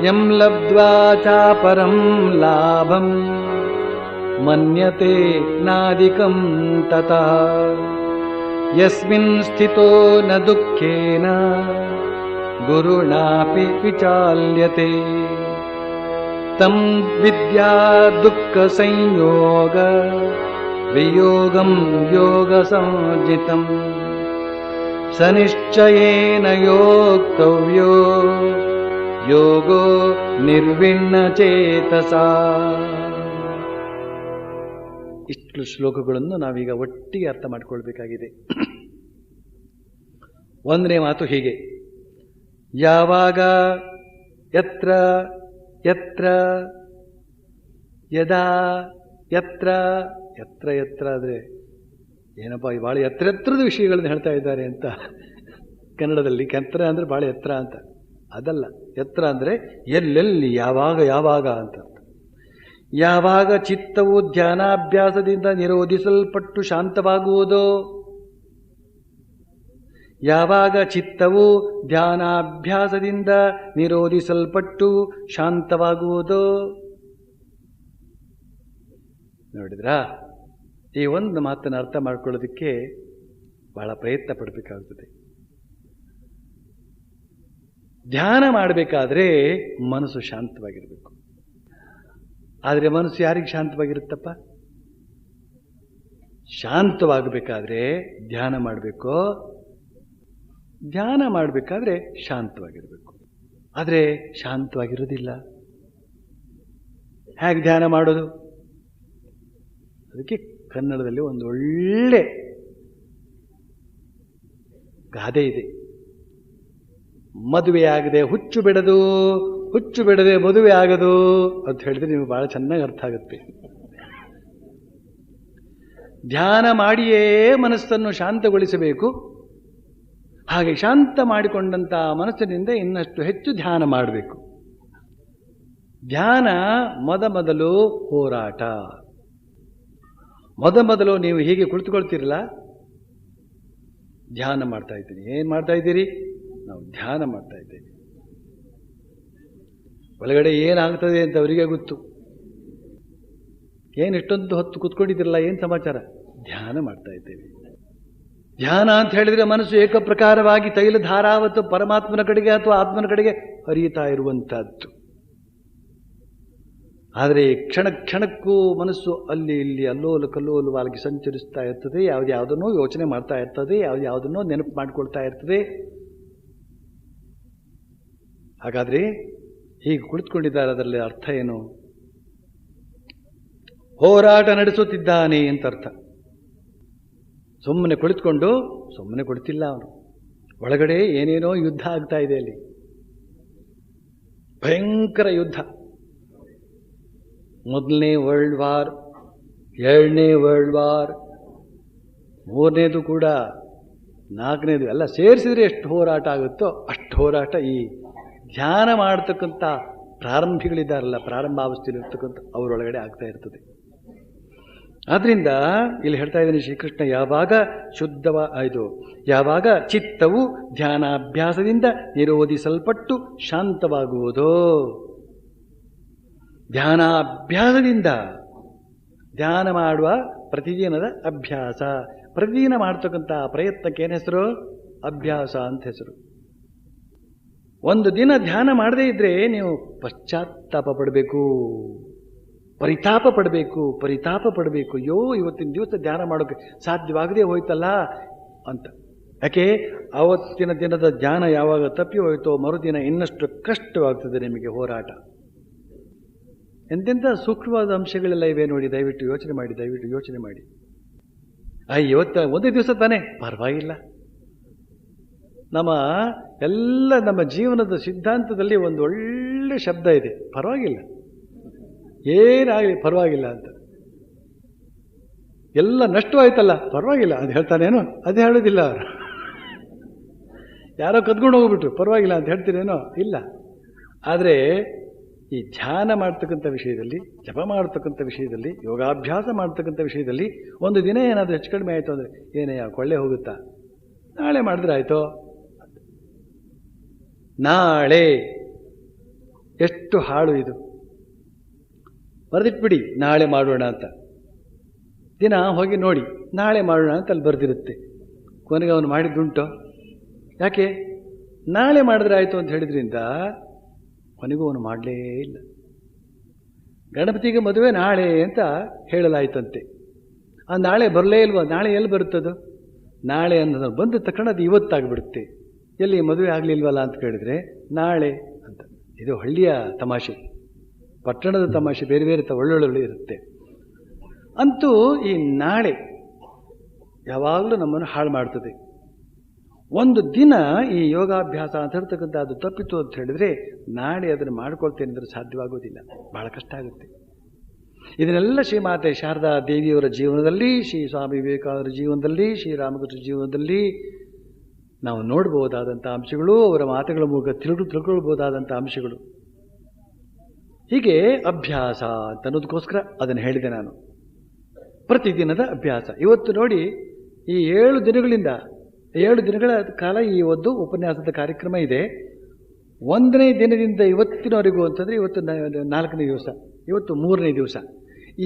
ಯಂ ಲಬ್ಧ್ವಾ ಚಾಪರಂ ಲಾಭಂ ಮನ್ಯತೆ ನಾದಿಕಂ ತತಃ ಯಸ್ಮಿನ್ ಸ್ಥಿತೋ ನ ದುಃಖೇನ ಗುರುಣಾಪಿ ವಿಚಾಲ್ಯತೆ ತಂ ವಿದ್ಯಾ ದುಃಖ ಸಂಯೋಗ ವಿಯೋಗಂ ಯೋಗ ಸಂಜಿತಂ ಸನಿಶ್ಚಯೇನ ಯೋಕ್ತವ್ಯೋ ಯೋಗೋ ನಿರ್ವಿಣ್ಣ ಚೇತಸಾ. ಇಷ್ಟು ಶ್ಲೋಕಗಳನ್ನು ನಾವೀಗ ಒಟ್ಟಿಗೆ ಅರ್ಥ ಮಾಡಿಕೊಳ್ಬೇಕಾಗಿದೆ. 1ನೇ ಮಾತು ಹೀಗೆ: ಯಾವಾಗ ಯತ್ರ ಯತ್ರ ಯದಾ ಯತ್ರ ಯತ್ರ ಯತ್ರ ಆದರೆ ಏನಪ್ಪ ಭಾಳ ಎತ್ತರದ ವಿಷಯಗಳನ್ನು ಹೇಳ್ತಾ ಇದ್ದಾರೆ ಅಂತ ಕನ್ನಡದಲ್ಲಿ. ಎತ್ತರ ಅಂದರೆ ಭಾಳ ಎತ್ತರ ಅಂತ ಅದಲ್ಲ. ಎತ್ತರ ಅಂದರೆ ಎಲ್ಲೆಲ್ಲಿ ಯಾವಾಗ ಅಂತ. ಯಾವಾಗ ಚಿತ್ತವು ಧ್ಯಾನಾಭ್ಯಾಸದಿಂದ ನಿರೋಧಿಸಲ್ಪಟ್ಟು ಶಾಂತವಾಗುವುದೋ, ಯಾವಾಗ ಚಿತ್ತವು ಧ್ಯಾನಾಭ್ಯಾಸದಿಂದ ನಿರೋಧಿಸಲ್ಪಟ್ಟು ಶಾಂತವಾಗುವುದೋ. ನೋಡಿದ್ರಾ, ಈ ಒಂದು ಮಾತನ್ನು ಅರ್ಥ ಮಾಡ್ಕೊಳ್ಳೋದಕ್ಕೆ ಬಹಳ ಪ್ರಯತ್ನ ಪಡಬೇಕಾಗ್ತದೆ. ಧ್ಯಾನ ಮಾಡಬೇಕಾದ್ರೆ ಮನಸ್ಸು ಶಾಂತವಾಗಿರಬೇಕು. ಆದರೆ ಮನಸ್ಸು ಯಾರಿಗೆ ಶಾಂತವಾಗಿರುತ್ತಪ್ಪ? ಶಾಂತವಾಗಬೇಕಾದ್ರೆ ಧ್ಯಾನ ಮಾಡಬೇಕು, ಧ್ಯಾನ ಮಾಡಬೇಕಾದ್ರೆ ಶಾಂತವಾಗಿರಬೇಕು. ಆದರೆ ಶಾಂತವಾಗಿರೋದಿಲ್ಲ. ಹೇಗೆ ಧ್ಯಾನ ಮಾಡೋದು? ಅದಕ್ಕೆ ಕನ್ನಡದಲ್ಲಿ ಒಂದು ಒಳ್ಳೆ ಗಾದೆ ಇದೆ. ಮದುವೆ ಆಗದೆ ಹುಚ್ಚು ಬಿಡದು, ಹುಚ್ಚು ಬಿಡದೆ ಮದುವೆ ಆಗದು ಅಂತ ಹೇಳಿದ್ರೆ ನಿಮಗೆ ಬಹಳ ಚೆನ್ನಾಗಿ ಅರ್ಥ ಆಗುತ್ತೆ. ಧ್ಯಾನ ಮಾಡಿಯೇ ಮನಸ್ಸನ್ನು ಶಾಂತಗೊಳಿಸಬೇಕು. ಹಾಗೆ ಶಾಂತ ಮಾಡಿಕೊಂಡಂಥ ಮನಸ್ಸಿನಿಂದ ಇನ್ನಷ್ಟು ಹೆಚ್ಚು ಧ್ಯಾನ ಮಾಡಬೇಕು. ಧ್ಯಾನ ಮೊದಲು ಹೋರಾಟ. ಮೊದಲು ನೀವು ಹೀಗೆ ಕುಳಿತುಕೊಳ್ತೀರಲ್ಲ, ಧ್ಯಾನ ಮಾಡ್ತಾ ಇದ್ದೀನಿ. ಏನು ಮಾಡ್ತಾ ಇದ್ದೀರಿ? ನಾವು ಧ್ಯಾನ ಮಾಡ್ತಾ ಇದ್ದೇವೆ. ಒಳಗಡೆ ಏನಾಗ್ತದೆ ಅಂತ ಅವರಿಗೆ ಗೊತ್ತು. ಏನು ಇಷ್ಟೊಂದು ಹೊತ್ತು ಕೂತ್ಕೊಂಡಿದ್ದೀರಲ್ಲ, ಏನು ಸಮಾಚಾರ? ಧ್ಯಾನ ಮಾಡ್ತಾ ಇದ್ದೇವೆ. ಧ್ಯಾನ ಅಂತ ಹೇಳಿದರೆ ಮನಸ್ಸು ಏಕಪ್ರಕಾರವಾಗಿ ತೈಲಧಾರಾವತ್ತು ಪರಮಾತ್ಮನ ಕಡೆಗೆ ಅಥವಾ ಆತ್ಮನ ಕಡೆಗೆ ಹರಿಯುತ್ತಾ ಇರುವಂತಹದ್ದು. ಆದರೆ ಕ್ಷಣಕ್ಕೂ ಮನಸ್ಸು ಅಲ್ಲಿ ಇಲ್ಲಿ ಅಲ್ಲೋಲ ಕಲ್ಲೋಲವಾಗಿ ಸಂಚರಿಸ್ತಾ ಇರ್ತದೆ. ಯಾವುದನ್ನೋ ಯೋಚನೆ ಮಾಡ್ತಾ ಇರ್ತದೆ, ಯಾವುದನ್ನೋ ನೆನಪು ಮಾಡಿಕೊಳ್ತಾ ಇರ್ತದೆ. ಹಾಗಾದರೆ ಹೀಗೆ ಕುಳಿತುಕೊಂಡಿದ್ದಾರೆ, ಅದರಲ್ಲಿ ಅರ್ಥ ಏನು? ಹೋರಾಟ ನಡೆಸುತ್ತಿದ್ದಾನೆ ಅಂತ ಅರ್ಥ. ಸುಮ್ಮನೆ ಕುಳಿತುಕೊಂಡು ಸುಮ್ಮನೆ ಕುಳಿತಿಲ್ಲ ಅವನು. ಒಳಗಡೆ ಏನೇನೋ ಯುದ್ಧ ಆಗ್ತಾ ಇದೆ. ಅಲ್ಲಿ ಭಯಂಕರ ಯುದ್ಧ. ಮೊದಲನೇ ವರ್ಲ್ಡ್ ವಾರ್, ಎರಡನೇ ವರ್ಲ್ಡ್ ವಾರ್, ಮೂರನೇದು ಕೂಡ, ನಾಲ್ಕನೇದು ಎಲ್ಲ ಸೇರಿಸಿದ್ರೆ ಎಷ್ಟು ಹೋರಾಟ ಆಗುತ್ತೋ ಅಷ್ಟು ಹೋರಾಟ ಈ ಧ್ಯಾನ ಮಾಡತಕ್ಕಂಥ ಪ್ರಾರಂಭಿಗಳಿದ್ದಾರಲ್ಲ, ಪ್ರಾರಂಭಾವಸ್ಥೆಯಲ್ಲಿರ್ತಕ್ಕಂಥ ಅವರೊಳಗಡೆ ಆಗ್ತಾ ಇರ್ತದೆ. ಆದ್ರಿಂದ ಇಲ್ಲಿ ಹೇಳ್ತಾ ಇದ್ದಾನೆ ಶ್ರೀಕೃಷ್ಣ, ಯಾವಾಗ ಚಿತ್ತವು ಧ್ಯಾನಾಭ್ಯಾಸದಿಂದ ನಿರೋಧಿಸಲ್ಪಟ್ಟು ಶಾಂತವಾಗುವುದೋ. ಧ್ಯಾನಾಭ್ಯಾಸದಿಂದ, ಧ್ಯಾನ ಮಾಡುವ ಪ್ರತಿದಿನದ ಅಭ್ಯಾಸ, ಪ್ರತಿದಿನ ಮಾಡ್ತಕ್ಕಂಥ ಪ್ರಯತ್ನಕ್ಕೆ ಏನು ಹೆಸರು? ಅಭ್ಯಾಸ ಅಂತ ಹೆಸರು. ಒಂದು ದಿನ ಧ್ಯಾನ ಮಾಡದೇ ಇದ್ರೆ ನೀವು ಪಶ್ಚಾತ್ತಾಪ ಪಡಬೇಕು, ಪರಿತಾಪ ಪಡಬೇಕು. ಅಯ್ಯೋ, ಇವತ್ತಿನ ದಿವಸ ಧ್ಯಾನ ಮಾಡೋಕ್ಕೆ ಸಾಧ್ಯವಾಗದೇ ಹೋಯ್ತಲ್ಲ ಅಂತ. ಯಾಕೆ? ಆವತ್ತಿನ ದಿನದ ಧ್ಯಾನ ಯಾವಾಗ ತಪ್ಪಿ ಹೋಯ್ತೋ ಮರುದಿನ ಇನ್ನಷ್ಟು ಕಷ್ಟವಾಗ್ತದೆ ನಿಮಗೆ ಹೋರಾಟ. ಎಂತೆಂಥ ಸೂಕ್ಷ್ಮವಾದ ಅಂಶಗಳೆಲ್ಲ ಇವೆ ನೋಡಿ. ದಯವಿಟ್ಟು ಯೋಚನೆ ಮಾಡಿ. ಇವತ್ತು ಒಂದೇ ದಿವಸ ತಾನೇ, ಪರವಾಗಿಲ್ಲ. ನಮ್ಮ ಜೀವನದ ಸಿದ್ಧಾಂತದಲ್ಲಿ ಒಂದು ಒಳ್ಳೆ ಶಬ್ದ ಇದೆ, ಪರವಾಗಿಲ್ಲ, ಏನಾಗಲಿ ಪರವಾಗಿಲ್ಲ ಅಂತ. ಎಲ್ಲ ನಷ್ಟವಾಯ್ತಲ್ಲ, ಪರವಾಗಿಲ್ಲ ಅಂತ ಹೇಳ್ತಾನೇನೋ? ಅದೇ ಹೇಳೋದಿಲ್ಲ ಅವರು. ಯಾರೋ ಕದ್ಕೊಂಡು ಹೋಗ್ಬಿಟ್ರು, ಪರವಾಗಿಲ್ಲ ಅಂತ ಹೇಳ್ತೀರೇನೋ? ಇಲ್ಲ. ಆದರೆ ಈ ಧ್ಯಾನ ಮಾಡ್ತಕ್ಕಂಥ ವಿಷಯದಲ್ಲಿ, ಜಪ ಮಾಡ್ತಕ್ಕಂಥ ವಿಷಯದಲ್ಲಿ, ಯೋಗಾಭ್ಯಾಸ ಮಾಡ್ತಕ್ಕಂಥ ವಿಷಯದಲ್ಲಿ ಒಂದು ದಿನ ಏನಾದರೂ ಹೆಚ್ಚು ಕಡಿಮೆ ಆಯಿತು ಅಂದರೆ ಏನಯ್ಯ ಕೊಳ್ಳೆ ಹೋಗುತ್ತಾ, ನಾಳೆ ಮಾಡಿದ್ರೆ ಆಯಿತೋ, ನಾಳೆ ಎಷ್ಟು ಹಾಳು ಇದು, ಬರೆದಿಟ್ಬಿಡಿ ನಾಳೆ ಮಾಡೋಣ ಅಂತ. ದಿನ ಹೋಗಿ ನೋಡಿ ನಾಳೆ ಮಾಡೋಣ ಅಂತ ಅಲ್ಲಿ ಬರೆದಿರುತ್ತೆ. ಕೊನೆಗೆ ಅವನು ಮಾಡಿದ್ದುಂಟು. ಯಾಕೆ? ನಾಳೆ ಮಾಡಿದ್ರೆ ಆಯಿತು ಅಂತ ಹೇಳಿದ್ರಿಂದ ಕೊನೆಗೂ ಅವನು ಮಾಡಲೇ ಇಲ್ಲ. ಗಣಪತಿಗೆ ಮದುವೆ ನಾಳೆ ಅಂತ ಹೇಳಲಾಯ್ತಂತೆ. ಆ ನಾಳೆ ಬರಲೇ ಇಲ್ವಾ? ನಾಳೆ ಎಲ್ಲಿ ಬರುತ್ತದು? ನಾಳೆ ಅನ್ನೋದು ಬಂದ ತಕ್ಷಣ ಅದು ಇವತ್ತಾಗ್ಬಿಡುತ್ತೆ. ಎಲ್ಲಿ ಮದುವೆ ಆಗಲಿಲ್ವಲ್ಲ ಅಂತ ಕೇಳಿದರೆ ನಾಳೆ ಅಂತ. ಇದು ಹಳ್ಳಿಯ ತಮಾಷೆ, ಪಟ್ಟಣದ ತಮಾಷೆ ಬೇರೆ ಬೇರೆ ಒಳ್ಳೊಳ್ಳೆ ಇರುತ್ತೆ. ಅಂತೂ ಈ ನಾಳೆ ಯಾವಾಗಲೂ ನಮ್ಮನ್ನು ಹಾಳು ಮಾಡ್ತದೆ. ಒಂದು ದಿನ ಈ ಯೋಗಾಭ್ಯಾಸ ಅಂತ ಹೇಳ್ತಕ್ಕಂಥ ಅದು ತಪ್ಪಿತು ಅಂತ ಹೇಳಿದರೆ ನಾಳೆ ಅದನ್ನು ಮಾಡ್ಕೊಳ್ತೇನೆ ಅಂದರೆ ಸಾಧ್ಯವಾಗೋದಿಲ್ಲ, ಬಹಳ ಕಷ್ಟ ಆಗುತ್ತೆ. ಇದನ್ನೆಲ್ಲ ಶ್ರೀಮಾತೆ ಶಾರದಾ ದೇವಿಯವರ ಜೀವನದಲ್ಲಿ, ಶ್ರೀ ಸ್ವಾಮಿ ವಿವೇಕಾನಂದರ ಜೀವನದಲ್ಲಿ, ಶ್ರೀರಾಮಕೃಷ್ಣ ಜೀವನದಲ್ಲಿ ನಾವು ನೋಡಬಹುದಾದಂಥ ಅಂಶಗಳು, ಅವರ ಮಾತುಗಳ ಮೂಲಕ ತಿಳ್ಕೊಳ್ಬಹುದಾದಂಥ ಅಂಶಗಳು. ಹೀಗೆ ಅಭ್ಯಾಸ ಅಂತ ಅನ್ನೋದಕ್ಕೋಸ್ಕರ ಅದನ್ನು ಹೇಳಿದೆ ನಾನು. ಪ್ರತಿದಿನದ ಅಭ್ಯಾಸ. ಇವತ್ತು ನೋಡಿ, ಈ 7 ದಿನಗಳ ಕಾಲ ಈ ಒಂದು ಉಪನ್ಯಾಸದ ಕಾರ್ಯಕ್ರಮ ಇದೆ. 1ನೇ ದಿನದಿಂದ ಇವತ್ತಿನವರೆಗೂ ಅಂತಂದರೆ, ಇವತ್ತು 4ನೇ ದಿವಸ, ಇವತ್ತು 3ನೇ ದಿವಸ.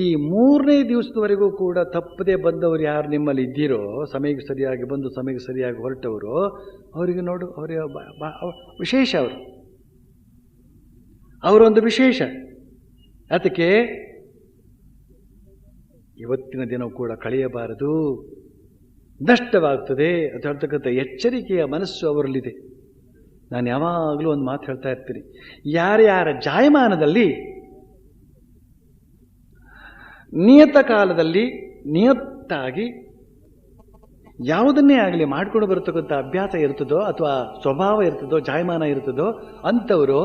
ಈ 3ನೇ ದಿವಸದವರೆಗೂ ಕೂಡ ತಪ್ಪದೆ ಬಂದವರು ಯಾರು ನಿಮ್ಮಲ್ಲಿ ಇದ್ದೀರೋ, ಸಮಯಕ್ಕೆ ಸರಿಯಾಗಿ ಬಂದು ಸಮಯಕ್ಕೆ ಸರಿಯಾಗಿ ಹೊರಟವರು, ಅವರಿಗೆ ನೋಡು, ಅವರಿಗೆ ವಿಶೇಷ. ಅವರೊಂದು ವಿಶೇಷ. ಅದಕ್ಕೆ ಇವತ್ತಿನ ದಿನ ಕೂಡ ಕಳೆಯಬಾರದು, ನಷ್ಟವಾಗ್ತದೆ ಅಂತ ಹೇಳ್ತಕ್ಕಂಥ ಎಚ್ಚರಿಕೆಯ ಮನಸ್ಸು ಅವರಲ್ಲಿದೆ. ನಾನು ಯಾವಾಗಲೂ ಒಂದು ಮಾತು ಹೇಳ್ತಾ ಇರ್ತೀನಿ, ಯಾರ್ಯಾರ ಜಾಯಮಾನದಲ್ಲಿ ನಿಯತ ಕಾಲದಲ್ಲಿ ನಿಯತ್ತಾಗಿ ಯಾವುದನ್ನೇ ಆಗಲಿ ಮಾಡಿಕೊಂಡು ಬರತಕ್ಕಂಥ ಅಭ್ಯಾಸ ಇರ್ತದೋ ಅಥವಾ ಸ್ವಭಾವ ಇರ್ತದೋ, ಜಾಯಮಾನ ಇರ್ತದೋ, ಅಂಥವರು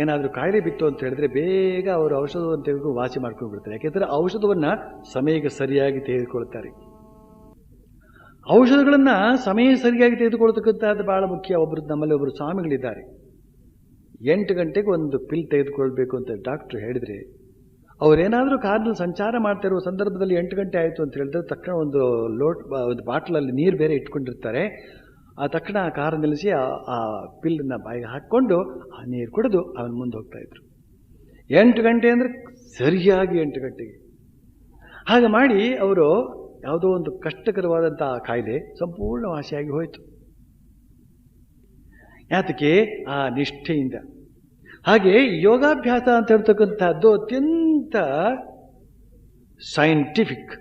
ಏನಾದರೂ ಕಾಯಿಲೆ ಬಿತ್ತು ಅಂತ ಹೇಳಿದ್ರೆ ಬೇಗ ಅವರು ಔಷಧವನ್ನು ತೆಗೆದು ವಾಸಿ ಮಾಡ್ಕೊಂಡು ಬಿಡ್ತಾರೆ. ಯಾಕೆಂದರೆ ಔಷಧವನ್ನು ಸಮಯಕ್ಕೆ ಸರಿಯಾಗಿ ತೆಗೆದುಕೊಳ್ತಾರೆ. ಔಷಧಗಳನ್ನು ಸಮಯ ಸರಿಯಾಗಿ ತೆಗೆದುಕೊಳ್ತಕ್ಕಂಥದ್ದು ಬಹಳ ಮುಖ್ಯ. ನಮ್ಮಲ್ಲಿ ಒಬ್ಬರು ಸ್ವಾಮಿಗಳಿದ್ದಾರೆ, 8 ಗಂಟೆಗೆ ಒಂದು ಪಿಲ್ ತೆಗೆದುಕೊಳ್ಬೇಕು ಅಂತ ಡಾಕ್ಟ್ರು ಹೇಳಿದರೆ, ಅವರೇನಾದರೂ ಕಾರ್ನಲ್ಲಿ ಸಂಚಾರ ಮಾಡ್ತಾ ಇರುವ ಸಂದರ್ಭದಲ್ಲಿ 8 ಗಂಟೆ ಆಯಿತು ಅಂತ ಹೇಳಿದ್ರೆ ತಕ್ಷಣ ಒಂದು ಬಾಟ್ಲಲ್ಲಿ ನೀರು ಬೇರೆ ಇಟ್ಕೊಂಡಿರ್ತಾರೆ. ಆ ತಕ್ಷಣ ಆ ಕಾರ್ ನಿಲ್ಲಿಸಿ ಆ ಪಿಲ್ಲನ್ನು ಬಾಯಿಗೆ ಹಾಕ್ಕೊಂಡು ಆ ನೀರು ಕುಡಿದು ಅವನು ಮುಂದೆ ಹೋಗ್ತಾಯಿದ್ರು. 8 ಗಂಟೆ ಅಂದರೆ ಸರಿಯಾಗಿ 8 ಗಂಟೆಗೆ. ಹಾಗೆ ಮಾಡಿ ಅವರು ಯಾವುದೋ ಒಂದು ಕಷ್ಟಕರವಾದಂಥ ಕಾಯಿಲೆ ಸಂಪೂರ್ಣ ವಾಸಿಯಾಗಿ ಹೋಯಿತು. ಯಾತಕ್ಕೆ? ಆ ನಿಷ್ಠೆಯಿಂದ. ಹಾಗೆ ಯೋಗಾಭ್ಯಾಸ ಅಂತ ಹೇಳ್ತಕ್ಕಂಥದ್ದು ಅತ್ಯಂತ ಸೈಂಟಿಫಿಕ್.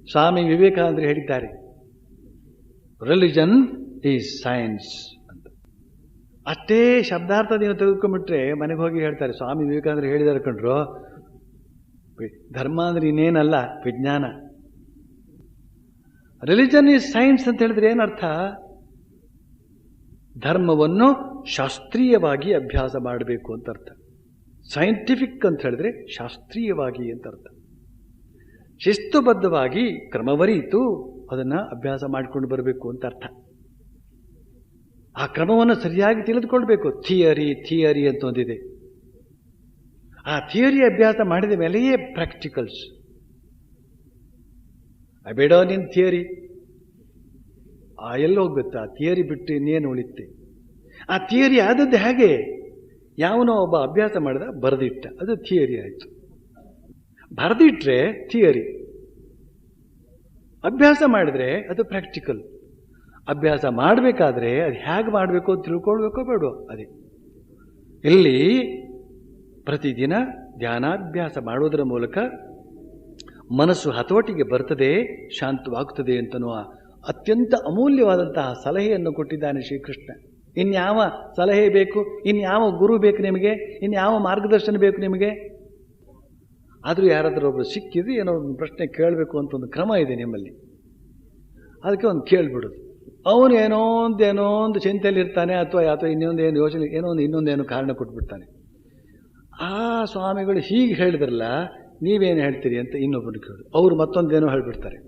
ಸ್ವಾಮಿ ವಿವೇಕಾನಂದರು ಹೇಳಿದ್ದಾರೆ, ರಿಲಿಜನ್ ಈಸ್ ಸೈನ್ಸ್ ಅಂತ. ಅಷ್ಟೇ ಶಬ್ದಾರ್ಥ ನೀವು ತೆಗೆದುಕೊಂಡ್ಬಿಟ್ರೆ ಮನೆಗೆ ಹೋಗಿ ಹೇಳ್ತಾರೆ, ಸ್ವಾಮಿ ವಿವೇಕಾನಂದರು ಹೇಳಿದಾರೆ ಕಂಡ್ರು, ಧರ್ಮ ಅಂದ್ರೆ ಇನ್ನೇನಲ್ಲ, ವಿಜ್ಞಾನ. ರಿಲಿಜನ್ ಈಸ್ ಸೈನ್ಸ್ ಅಂತ ಹೇಳಿದ್ರೆ ಏನರ್ಥ? ಧರ್ಮವನ್ನು ಶಾಸ್ತ್ರೀಯವಾಗಿ ಅಭ್ಯಾಸ ಮಾಡಬೇಕು ಅಂತ ಅರ್ಥ. ಸೈಂಟಿಫಿಕ್ ಅಂತ ಹೇಳಿದ್ರೆ ಶಾಸ್ತ್ರೀಯವಾಗಿ ಅಂತ ಅರ್ಥ. ಶಿಸ್ತುಬದ್ಧವಾಗಿ ಕ್ರಮವರಿತು ಅದನ್ನು ಅಭ್ಯಾಸ ಮಾಡಿಕೊಂಡು ಬರಬೇಕು ಅಂತ ಅರ್ಥ. ಆ ಕ್ರಮವನ್ನು ಸರಿಯಾಗಿ ತಿಳಿದುಕೊಳ್ಬೇಕು. ಥಿಯರಿ ಅಂತ ಒಂದಿದೆ. ಆ ಥಿಯರಿ ಅಭ್ಯಾಸ ಮಾಡಿದ ಮೇಲೆಯೇ ಪ್ರಾಕ್ಟಿಕಲ್ಸ್. ಬೇಡ ನಿನ್ನ ಥಿಯರಿ ಎಲ್ಲಿ ಹೋಗ್ಬೇಕು? ಆ ಥಿಯರಿ ಬಿಟ್ಟು ಇನ್ನೇನು ಉಳಿತೆ? ಆ ಥಿಯರಿ ಆದದ್ದು ಹೇಗೆ? ಯಾವನೋ ಒಬ್ಬ ಅಭ್ಯಾಸ ಮಾಡಿದ, ಬರೆದಿಟ್ಟ, ಅದು ಥಿಯರಿ ಆಯಿತು. ಬರೆದಿಟ್ರೆ ಥಿಯರಿ, ಅಭ್ಯಾಸ ಮಾಡಿದ್ರೆ ಅದು ಪ್ರಾಕ್ಟಿಕಲ್. ಅಭ್ಯಾಸ ಮಾಡಬೇಕಾದ್ರೆ ಅದು ಹೇಗೆ ಮಾಡಬೇಕು ಅಂತ ತಿಳ್ಕೊಳ್ಬೇಕೋ ಬೇಡೋ ಅದೇ. ಇಲ್ಲಿ ಪ್ರತಿದಿನ ಧ್ಯಾನಾಭ್ಯಾಸ ಮಾಡುವುದರ ಮೂಲಕ ಮನಸ್ಸು ಹತೋಟಿಗೆ ಬರ್ತದೆ, ಶಾಂತವಾಗುತ್ತದೆ ಅಂತನ್ನುವ ಅತ್ಯಂತ ಅಮೂಲ್ಯವಾದಂತಹ ಸಲಹೆಯನ್ನು ಕೊಟ್ಟಿದ್ದಾನೆ ಶ್ರೀಕೃಷ್ಣ. ಇನ್ಯಾವ ಸಲಹೆ ಬೇಕು? ಇನ್ಯಾವ ಗುರು ಬೇಕು ನಿಮಗೆ? ಇನ್ಯಾವ ಮಾರ್ಗದರ್ಶನ ಬೇಕು ನಿಮಗೆ? ಆದರೂ ಯಾರಾದರೂ ಒಬ್ಬರು ಸಿಕ್ಕಿದ್ರೆ ಏನೋ ಒಂದು ಪ್ರಶ್ನೆ ಕೇಳಬೇಕು ಅಂತ ಒಂದು ಕ್ರಮ ಇದೆ ನಿಮ್ಮಲ್ಲಿ. ಅದಕ್ಕೆ ಒಂದು ಕೇಳಿಬಿಡೋದು. ಅವನು ಏನೋ ಒಂದು ಚಿಂತೆಯಲ್ಲಿರ್ತಾನೆ, ಅಥವಾ ಇನ್ನೊಂದೇನು ಯೋಚನೆ, ಇನ್ನೊಂದೇನು ಕಾರಣ ಕೊಟ್ಬಿಡ್ತಾನೆ. ಆ ಸ್ವಾಮಿಗಳು ಹೀಗೆ ಹೇಳಿದ್ರಲ್ಲ, ನೀವೇನು ಹೇಳ್ತೀರಿ ಅಂತ ಇನ್ನೊಬ್ಬರು ಕೇಳೋದು. ಅವರು ಮತ್ತೊಂದೇನೋ ಹೇಳಿಬಿಡ್ತಾರೆ.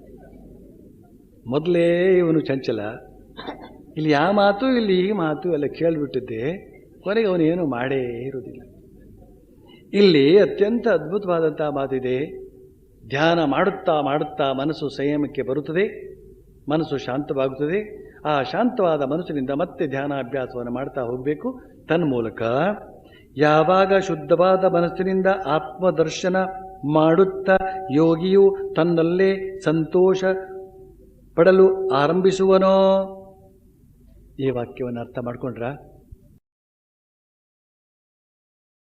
ಮೊದಲೇ ಇವನು ಚಂಚಲ, ಇಲ್ಲಿ ಯಾವ ಮಾತು ಇಲ್ಲಿ ಈ ಮಾತು ಎಲ್ಲ ಕೇಳಿಬಿಟ್ಟಿದ್ದೆ, ಕೊನೆಗೆ ಅವನು ಏನು ಮಾಡೇ ಇರೋದಿಲ್ಲ. ಇಲ್ಲಿ ಅತ್ಯಂತ ಅದ್ಭುತವಾದಂಥ ಮಾತಿದೆ. ಧ್ಯಾನ ಮಾಡುತ್ತಾ ಮಾಡುತ್ತಾ ಮನಸ್ಸು ಸಂಯಮಕ್ಕೆ ಬರುತ್ತದೆ, ಮನಸ್ಸು ಶಾಂತವಾಗುತ್ತದೆ. ಆ ಶಾಂತವಾದ ಮನಸ್ಸಿನಿಂದ ಮತ್ತೆ ಧ್ಯಾನಾಭ್ಯಾಸವನ್ನು ಮಾಡ್ತಾ ಹೋಗಬೇಕು. ತನ್ಮೂಲಕ ಯಾವಾಗ ಶುದ್ಧವಾದ ಮನಸ್ಸಿನಿಂದ ಆತ್ಮದರ್ಶನ ಮಾಡುತ್ತಾ ಯೋಗಿಯು ತನ್ನಲ್ಲೇ ಸಂತೋಷ ಪಡಲು ಆರಂಭಿಸುವನೋ. ಈ ವಾಕ್ಯವನ್ನು ಅರ್ಥ ಮಾಡ್ಕೊಂಡ್ರ?